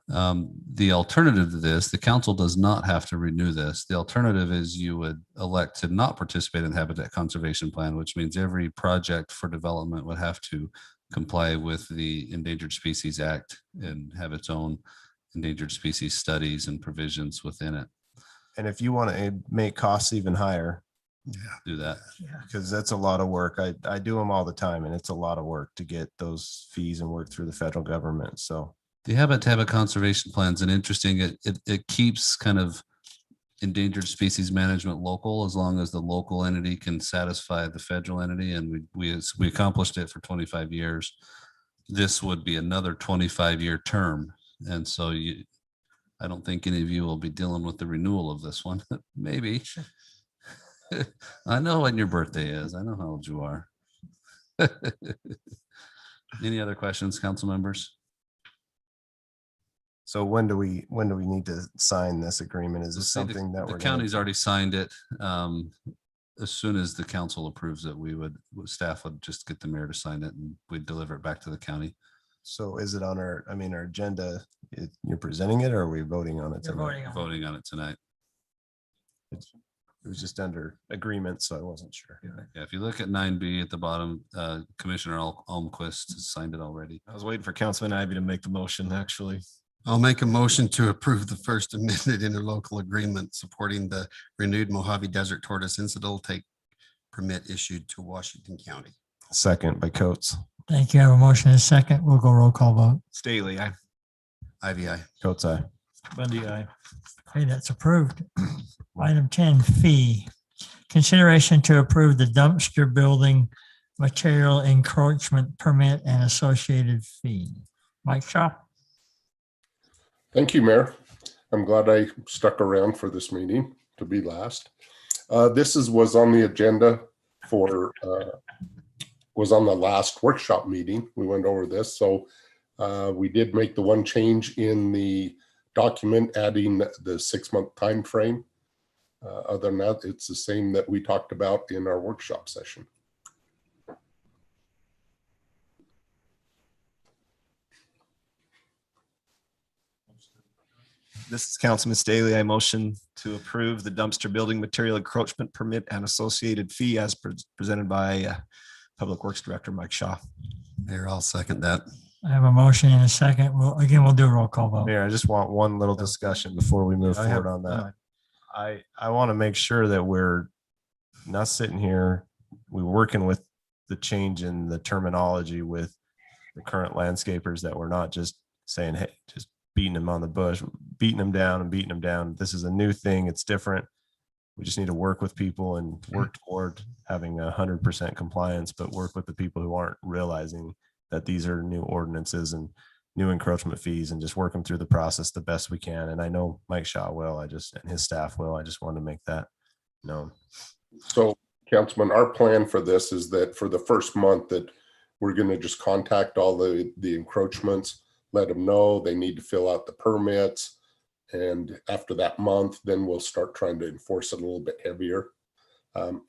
The alternative to this, the council does not have to renew this. The alternative is you would elect to not participate in the Habitat Conservation Plan, which means every project for development would have to comply with the Endangered Species Act and have its own endangered species studies and provisions within it. And if you want to make costs even higher, do that, because that's a lot of work. I do them all the time, and it's a lot of work to get those fees and work through the federal government. So the Habitat Conservation Plan is an interesting, it keeps kind of endangered species management local, as long as the local entity can satisfy the federal entity. And we accomplished it for 25 years. This would be another 25-year term. And so I don't think any of you will be dealing with the renewal of this one. Maybe. I know when your birthday is. I know how old you are. Any other questions, council members? So when do we need to sign this agreement? Is this See, something that the we're county's already signed it. As soon as the council approves it, staff would just get the mayor to sign it, and we'd deliver it back to the county. So is it on our agenda? You're presenting it, or are we voting on it? Voting on it tonight. It was just under agreement, so I wasn't sure. Yeah, if you look at 9B at the bottom, Commissioner Almquist has signed it already. I was waiting for Councilman Ivy to make the motion, actually. I'll make a motion to approve the first amended interlocal agreement supporting the renewed Mojave Desert Tortoise incidental take permit issued to Washington County. Second by Coates. Thank you. I have a motion and a second. We'll go roll call vote. Staley, aye. Ivy, aye. Coates, aye. Bundy, aye. Okay, that's approved. Item 10, fee. Consideration to approve the dumpster building material encroachment permit and associated fee. Mike Shaw? Thank you, Mayor. I'm glad I stuck around for this meeting to be last. Was on the agenda for, was on the last workshop meeting. We went over this. So we did make the one change in the document, adding the 6-month time frame. Other than that, it's the same that we talked about in our workshop session. This is Councilman Staley. I motion to approve the dumpster building material encroachment permit and associated fee as presented by Public Works Director Mike Shaw. Mayor, I'll second that. I have a motion and a second. Well, again, we'll do a roll call vote. Mayor, I just want one little discussion before we move I have- forward on that. I want to make sure that we're not sitting here, we're working with the change in the terminology with the current landscapers, that we're not just saying, hey, just beating them on the bush, beating them down and beating them down. This is a new thing. It's different. We just need to work with people and work toward having 100% compliance, but work with the people who aren't realizing that these are new ordinances and new encroachment fees, and just work them through the process the best we can. And I know Mike Shaw will, and his staff will. I just want to make that known. So, Councilman, our plan for this is that for the first month that we're going to just contact all the encroachments, let them know they need to fill out the permits. And after that month, then we'll start trying to enforce it a little bit heavier.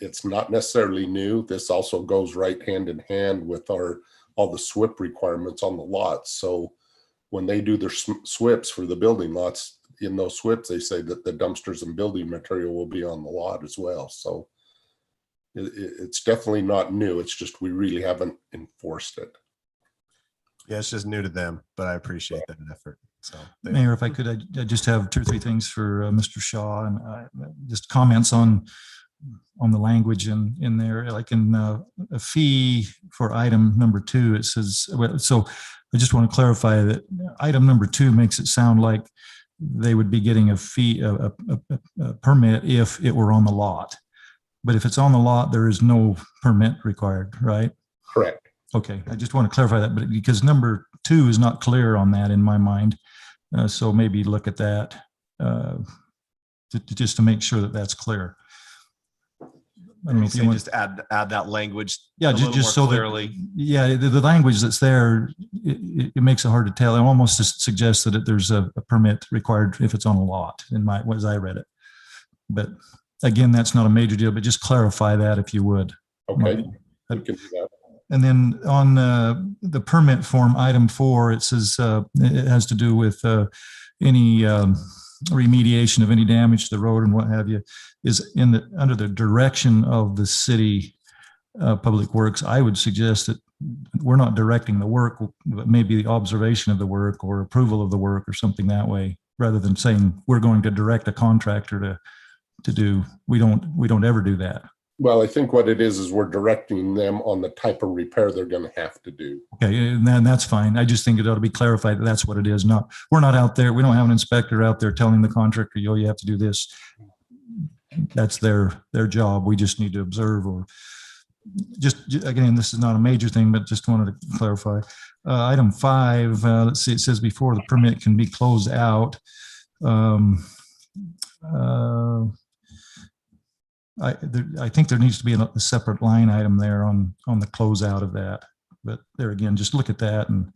It's not necessarily new. This also goes right hand in hand with all the SWIP requirements on the lots. So when they do their SWIPs for the building lots, in those SWIPs, they say that the dumpsters and building material will be on the lot as well. So it's definitely not new. It's just we really haven't enforced it. Yeah, it's just new to them, but I appreciate that effort. So Mayor, if I could, I just have 2 or 3 things for Mr. Shaw, and just comments on the language in there, like in a fee for item number 2, it says, so I just want to clarify that item number 2 makes it sound like they would be getting a fee, a permit if it were on the lot. But if it's on the lot, there is no permit required, right? Correct. Okay, I just want to clarify that, but because number 2 is not clear on that in my mind. So maybe look at that just to make sure that that's clear. I don't know if you want just add that language. Yeah, a little just more so clearly. the language that's there, it makes it hard to tell. It almost just suggests that there's a permit required if it's on a lot as I read it. But again, that's not a major deal, but just clarify that if you would. Okay, we can do that. And then on the permit form, item 4, it says it has to do with any remediation of any damage to the road and what have you, is under the direction of the city public works. I would suggest that we're not directing the work, but maybe the observation of the work or approval of the work or something that way, rather than saying we're going to direct a contractor to do. We don't ever do that. Well, I think what it is we're directing them on the type of repair they're going to have to do. Okay, and that's fine. I just think it ought to be clarified that that's what it is. We're not out there. We don't have an inspector out there telling the contractor, you have to do this. That's their job. We just need to observe, or just again, this is not a major thing, but just wanted to clarify. Item 5, let's see, it says before the permit can be closed out. I think there needs to be a separate line item there on the closeout of that. But there again, just look at that, and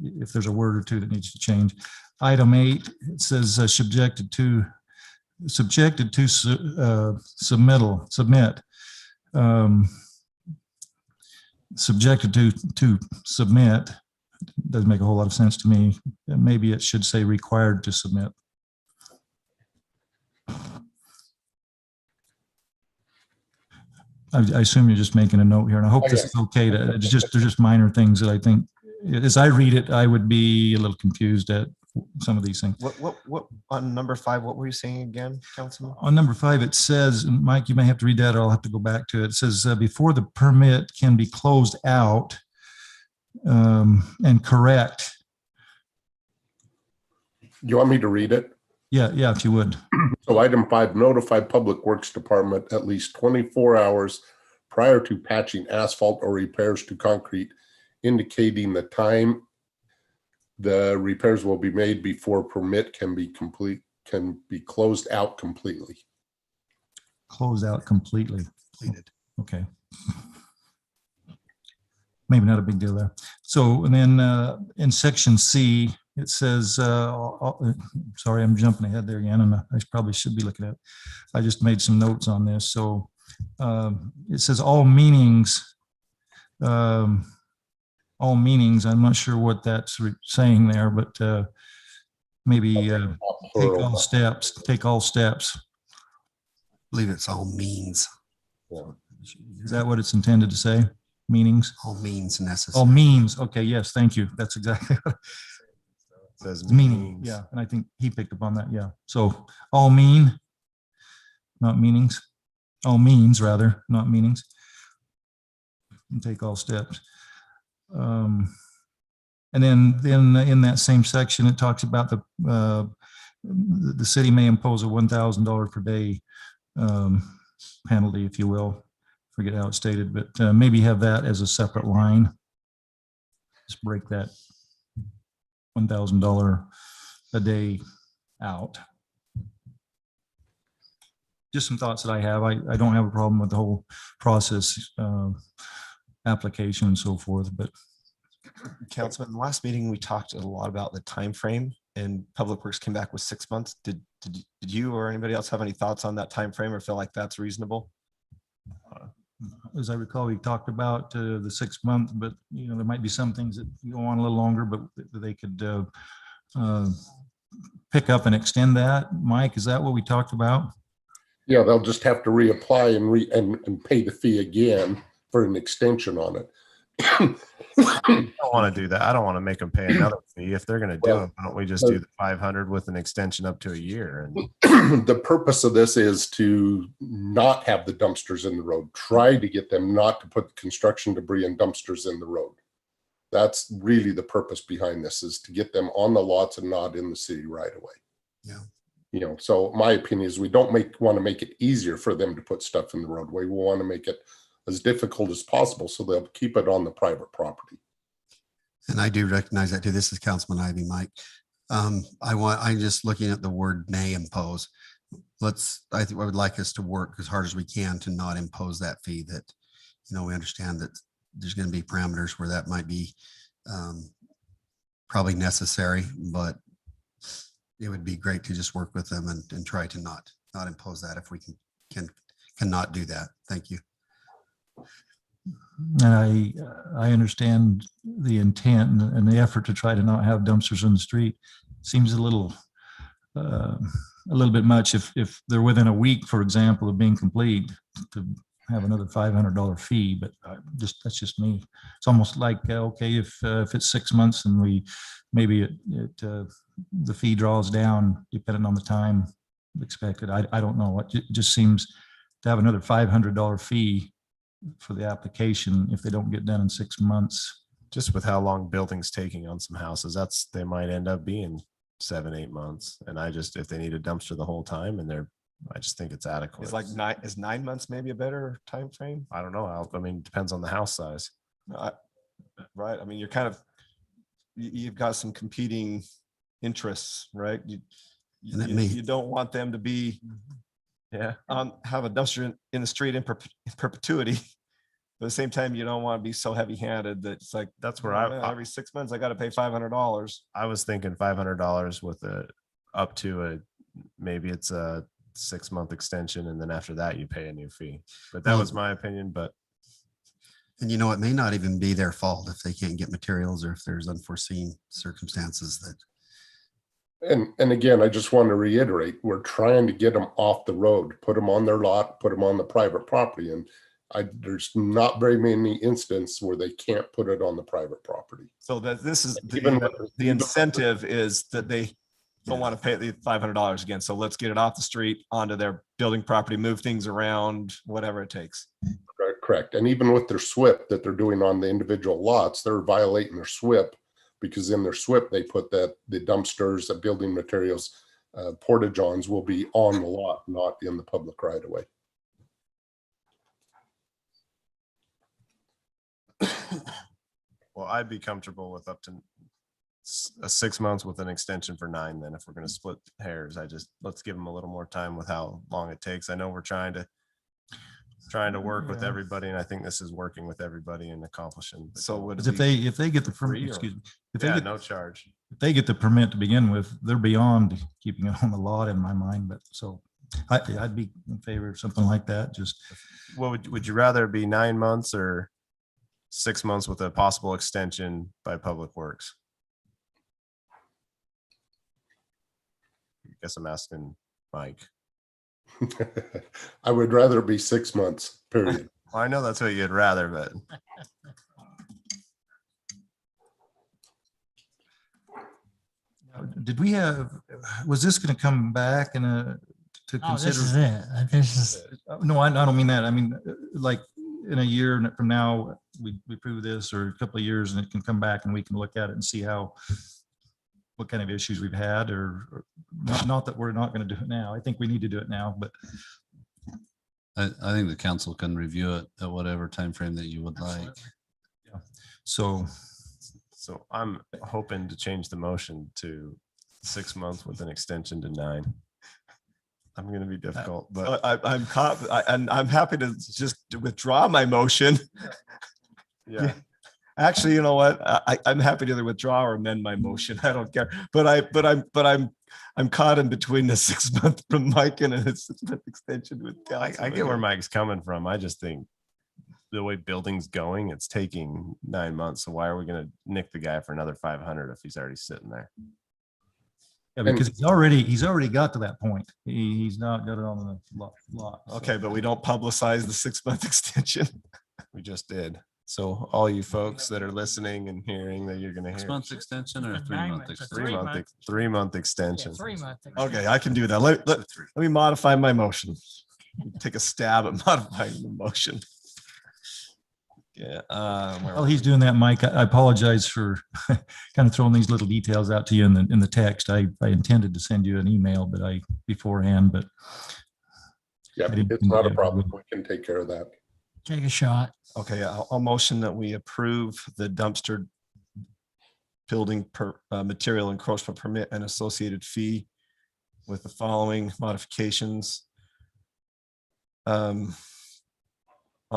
if there's a word or 2 that needs to change. Item 8, it says subjected to submit. Subjected to submit doesn't make a whole lot of sense to me. Maybe it should say required to submit. I assume you're just making a note here, and I hope this is okay. There's just minor things that I think, as I read it, I would be a little confused at some of these things. What on number 5? What were you saying again, Councilman? On number 5, it says, and Mike, you may have to read that, or I'll have to go back to it. It says before the permit can be closed out and correct. You want me to read it? Yeah, if you would. So item 5, notify Public Works Department at least 24 hours prior to patching asphalt or repairs to concrete, indicating the time the repairs will be made before permit can be closed out completely. Closed out completely. Completed. Okay. Maybe not a big deal there. So, and then in section C, it says, sorry, I'm jumping ahead there again, and I probably should be looking at it. I just made some notes on this. So it says all meanings, I'm not sure what that's saying there, but maybe take all steps. I believe it's all means. Is that what it's intended to say? Meanings? All means necessary. Oh, means. Okay, yes, thank you. That's exactly what It says meaning. means. Yeah, and I think he picked up on that. Yeah. So all mean, not meanings. All means rather, not meanings. And take all steps. And then in that same section, it talks about the city may impose a $1,000 per day penalty, if you will. Forget how it's stated, but maybe have that as a separate line. Just break that $1,000 a day out. Just some thoughts that I have. I don't have a problem with the whole process, application and so forth, but. Councilman, in the last meeting, we talked a lot about the time frame, and Public Works came back with 6 months. Did you or anybody else have any thoughts on that time frame, or feel like that's reasonable? As I recall, we talked about the 6 month, but you know, there might be some things that go on a little longer, but they could pick up and extend that. Mike, is that what we talked about? Yeah, they'll just have to reapply and pay the fee again for an extension on it. I don't want to do that. I don't want to make them pay another fee. If they're going to do it, why don't we just do the 500 with an extension up to a year? And the purpose of this is to not have the dumpsters in the road. Try to get them not to put construction debris and dumpsters in the road. That's really the purpose behind this, is to get them on the lots and not in the city right away. Yeah. You know, so my opinion is we don't want to make it easier for them to put stuff in the roadway. We want to make it as difficult as possible so they'll keep it on the private property. And I do recognize that too. This is Councilman Ivy, Mike. I'm just looking at the word may impose. I think I would like us to work as hard as we can to not impose that fee. That, you know, we understand that there's going to be parameters where that might be probably necessary, but it would be great to just work with them and try to not impose that if we cannot do that. Thank you. And I understand the intent and the effort to try to not have dumpsters in the street. Seems a little bit much if they're within a week, for example, of being complete, to have another $500 fee. But that's just me. It's almost like okay, if it's 6 months and the fee draws down depending on the time expected. I don't know. It just seems to have another $500 fee for the application if they don't get done in 6 months. just with how long building's taking on some houses, they might end up being 7-8 months. And if they need a dumpster the whole time, I just think it's adequate. It's like 9 months, maybe a better time frame. I don't know. I mean, depends on the house size. Right. I mean, you've got some competing interests, right? You don't want them to be, have a dumpster in the street in perpetuity. But at the same time, you don't want to be so heavy-handed that it's like, that's where every 6 months I got to pay $500. I was thinking $500 with up to maybe it's a 6-month extension, and then after that you pay a new fee. But that was my opinion. And it may not even be their fault if they can't get materials or if there's unforeseen circumstances that. And again, I just want to reiterate, we're trying to get them off the road, put them on their lot, put them on the private property. And there's not very many instances where they can't put it on the private property. So that this is the incentive is that they don't want to pay the $500 again. So let's get it off the street onto their building property, move things around, whatever it takes. Correct. And even with their SWIP that they're doing on the individual lots, they're violating their SWIP, because in their SWIP, they put that the dumpsters, the building materials, porta-johns will be on the lot, not in the public right of way. Well, I'd be comfortable with up to 6 months with an extension for 9. Then if we're going to split hairs, let's give them a little more time with how long it takes. I know we're trying to work with Yeah. everybody, and I think this is working with everybody and accomplishing. the So goal. would Because if they get the Free permit, or- excuse me, if they Yeah, get, no charge. if they get the permit to begin with, they're beyond keeping it on the lot in my mind, but so I'd be in favor of something like that, just. What would you rather be 9 months or 6 months with a possible extension by Public Works? I guess I'm asking Mike. I would rather be 6 months, period. Well, I know that's what you'd rather, but Did we have, was this going to come back in to Oh, consider? this is it. This is, No, I don't mean that. I mean, like in a year from now, we prove this, or a couple of years, and it can come back and we can look at it and see what kind of issues we've had, or not that we're not going to do it now. I think we need to do it now, but I think the council can review it at whatever time frame that you would like. so I'm hoping to change the motion to 6 months with an extension to 9. I'm going to be difficult, but I'm happy to just withdraw my motion. yeah. Actually, you know what? I'm happy to either withdraw or amend my motion. I don't care. I'm caught in between the 6 month from Mike and a 6 month extension with. I get where Mike's coming from. I just think the way building's going, it's taking 9 months. So why are we going to nick the guy for another 500 if he's already sitting there? yeah, because he's already got to that point. He's not got it on the lot. so. Okay, but we don't publicize the 6 month extension. We just did. So all you folks that are listening and hearing that you're going to hear 6 months extension or a 3 month It's a extension? 3 month extension. 3 months. Okay, I can do that. Let me modify my motion. Take a stab at modifying the motion. Yeah. While he's doing that, Mike, I apologize for kind of throwing these little details out to you in the text. I intended to send you an email, but beforehand, but. Yeah, I didn't- it's not a problem. We can take care of that. Take a shot. Okay, I'll motion that we approve the dumpster building material encroachment permit and associated fee with the following modifications. On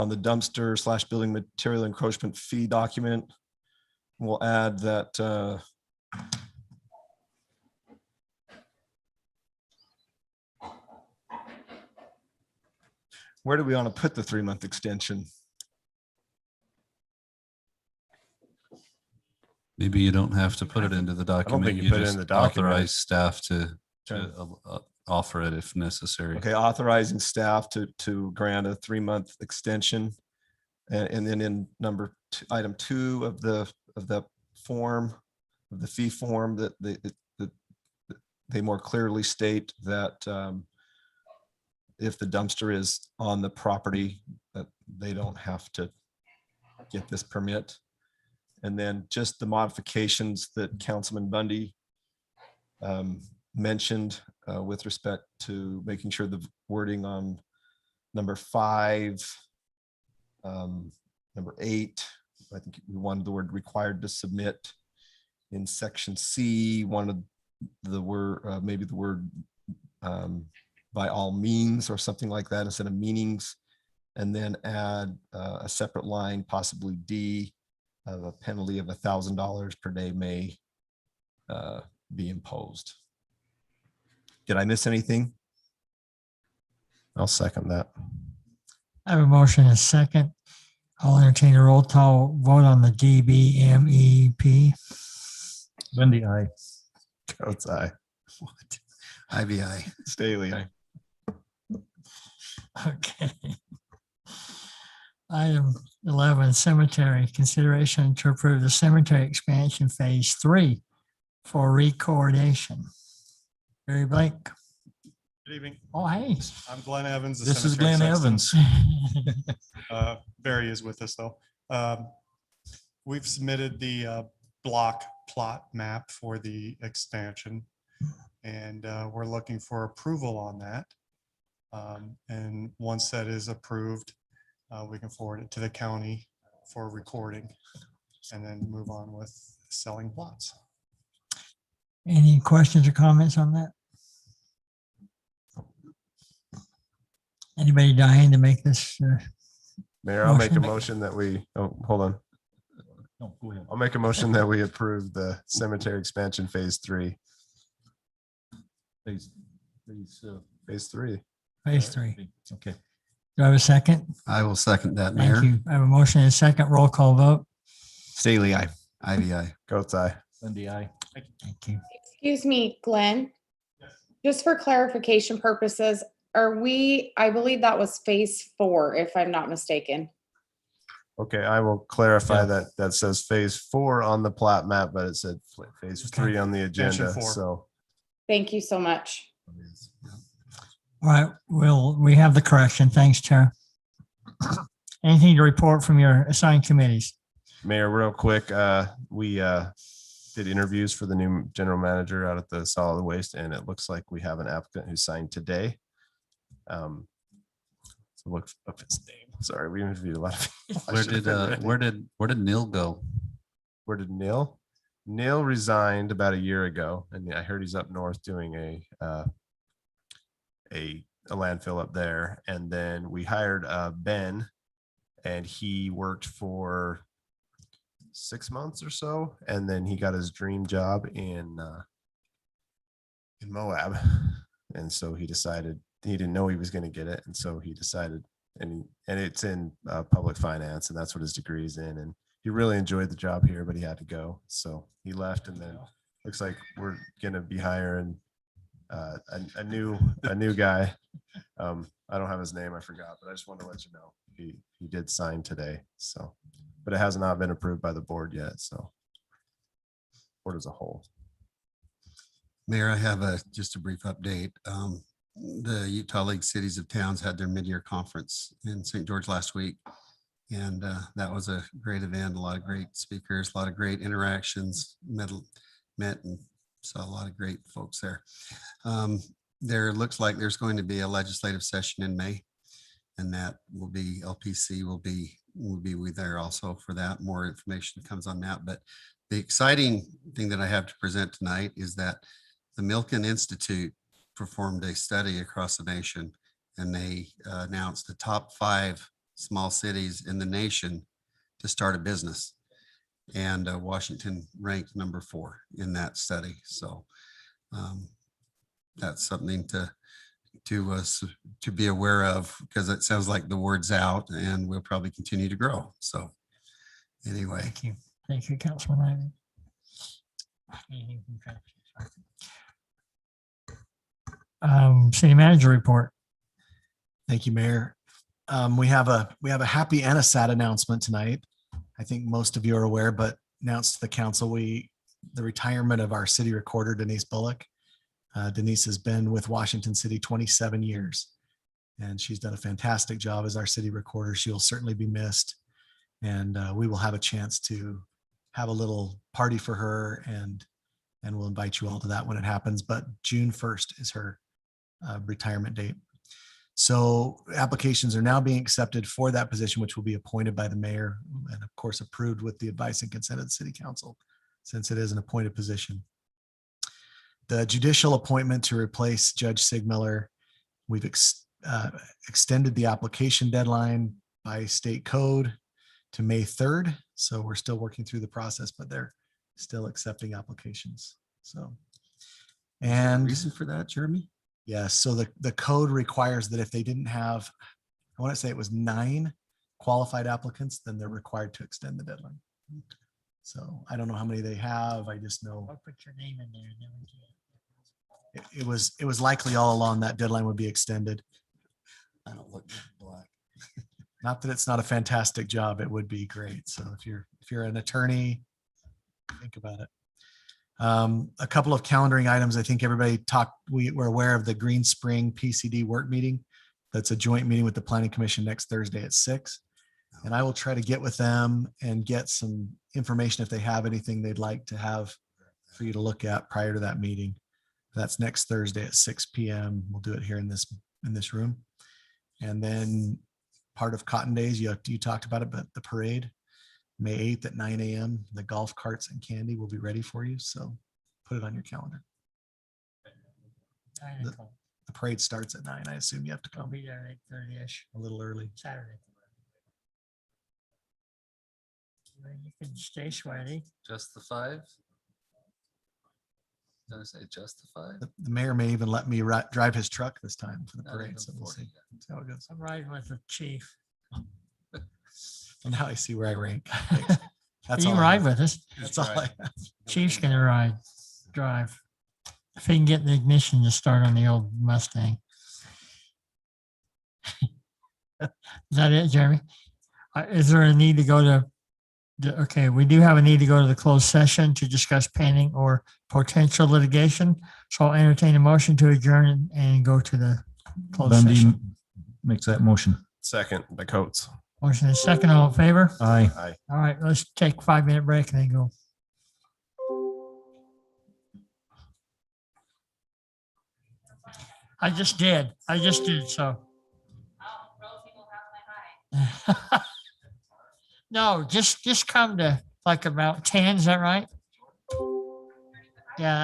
the dumpster / building material encroachment fee document, we'll add that where do we want to put the 3 month extension? Maybe you don't have to put it into the don't document. think you You put it in just the document. authorize staff to Sure. offer it if necessary. Okay, authorizing staff to grant a 3 month extension. And then in item 2 of the form, of the fee form, that they more clearly state that if the dumpster is on the property, that they don't have to get this permit. And then just the modifications that Councilman Bundy mentioned with respect to making sure the wording on number 5, number 8, I think we wanted the word required to submit. In section C, wanted the word, maybe the word by all means or something like that instead of meanings. And then add a separate line, possibly D, of a penalty of $1,000 per day may be imposed. Did I miss anything? I'll second that. I have a motion and a second. I'll entertain a roll call vote on the DBMEP. Bundy, aye. Coates aye. IBI. Staley, aye. Okay. Item 11, cemetery, consideration to approve the cemetery expansion phase 3 for recordation. Barry Blake. Good evening. Oh, hey. I'm Glenn Evans. the This is cemetery Glenn sexton. Evans. Barry is with us though. We've submitted the block plot map for the expansion and we're looking for approval on that. And once that is approved, we can forward it to the county for recording. and then move on with selling plots. Any questions or comments on that? Anybody dying to make this? Mayor, I'll make a Motion. motion that we, oh, hold on. No, go ahead. I'll make a motion that we approve the cemetery expansion phase 3. Phase Phase 3. Phase 3. Okay. Do I have a second? I will second that, Thank Mayor. you. I have a motion and a second. Roll call vote. Staley, aye. Ivy, aye. Goat's eye. Lindy, aye. Thank you. Excuse me, Glenn. Just for clarification purposes, I believe that was phase 4, if I'm not mistaken. Okay, I will clarify Yeah. that. That says phase 4 on the plat map, but it said phase Okay. 3 on the Expansion agenda. 4. So Thank you so much. All right, we have the correction. Thanks, Chair. Anything to report from your assigned committees? Mayor, real quick, we did interviews for the new general manager out at the solid waste, and it looks like we have an applicant who signed today. So look up his name. Sorry, we interviewed a lot of people. I Where should have did, been ready. where did Neil go? Where did Neil? Neil resigned about a year ago, and I heard he's up north doing a landfill up there. And then we hired Ben, and he worked for 6 months or so, and then he got his dream job in Moab, and so he decided he didn't know he was going to get it, and so he decided, and it's in public finance, and that's what his degree is in, and he really enjoyed the job here, but he had to go, so he left, and then looks like we're going to be hiring a new guy. I don't have his name, I forgot, but I just wanted to let you know he did sign today, so, but it has not been approved by the board yet, so board as a whole. Mayor, I have just a brief update. The Utah League Cities of Towns had their mid-year conference in St. George last week. And that was a great event, a lot of great speakers, a lot of great interactions, met and saw a lot of great folks there. There looks like there's going to be a legislative session in May, and that will be, LPC will be there also for that. More information comes on that. But the exciting thing that I have to present tonight is that the Milken Institute performed a study across the nation, and they announced the top 5 small cities in the nation to start a business. And Washington ranked number 4 in that study. So that's something to be aware of, because it sounds like the word's out and we'll probably continue to grow. So anyway. Thank you. Thank you, Councilman Ivey. Anything from Council? City manager report. Thank you, Mayor. We have a happy and a sad announcement tonight. I think most of you are aware, but announced to the council, the retirement of our city recorder, Denise Bullock. Denise has been with Washington City 27 years, and she's done a fantastic job as our city recorder. She will certainly be missed, and we will have a chance to have a little party for her, and we'll invite you all to that when it happens. But June 1st is her retirement date. So applications are now being accepted for that position, which will be appointed by the mayor and of course approved with the advice and consent of the city council, since it is an appointed position. The judicial appointment to replace Judge Sigmiller, we've extended the application deadline by state code to May 3rd. So we're still working through the process, but they're still accepting applications. So, and Reason for that, Jeremy? yes, so the code requires that if they didn't have, I want to say it was 9 qualified applicants, then they're required to extend the deadline. So I don't know how many they have. I just know I'll put your name in there. And then we can- it was likely all along that deadline would be extended. I don't look black. Not that it's not a fantastic job, it would be great. So if you're an attorney, think about it. A couple of calendaring items. I think everybody we're aware of the Green Spring PCD work meeting. That's a joint meeting with the Planning Commission next Thursday at 6. And I will try to get with them and get some information if they have anything they'd like to have for you to look at prior to that meeting. That's next Thursday at 6 p.m. We'll do it here in this room. And then part of Cotton Days, you talked about it, but the parade, May 8th at 9 a.m. The golf carts and candy will be ready for you. So put it on your calendar. The parade starts at 9. I assume you have to I'll come be there at 8:30-ish a little early. Saturday. Well, you can stay sweaty. Just the 5? Did I say just the 5? The mayor may even let me drive his truck this time for the Not parade. even So we'll 40 see. yet. See how it goes. I'm riding with the chief. Well, now I see where I rank. Thanks. That's You all can I ride have. with us. That's all I have. Chief's gonna drive. If he can get the ignition to start on the old Mustang. Is that it, Jeremy? Is there a need to go to, okay, we do have a need to go to the closed session to discuss pending or potential litigation. So I'll entertain a motion to adjourn and go to the closed Dundee session. makes that motion. Second, by Coates. Motion is second, all in favor? Aye. Aye. All right, let's take a 5-minute break and then go. I just did, so. No, just come to like about 10, is that right? Yeah.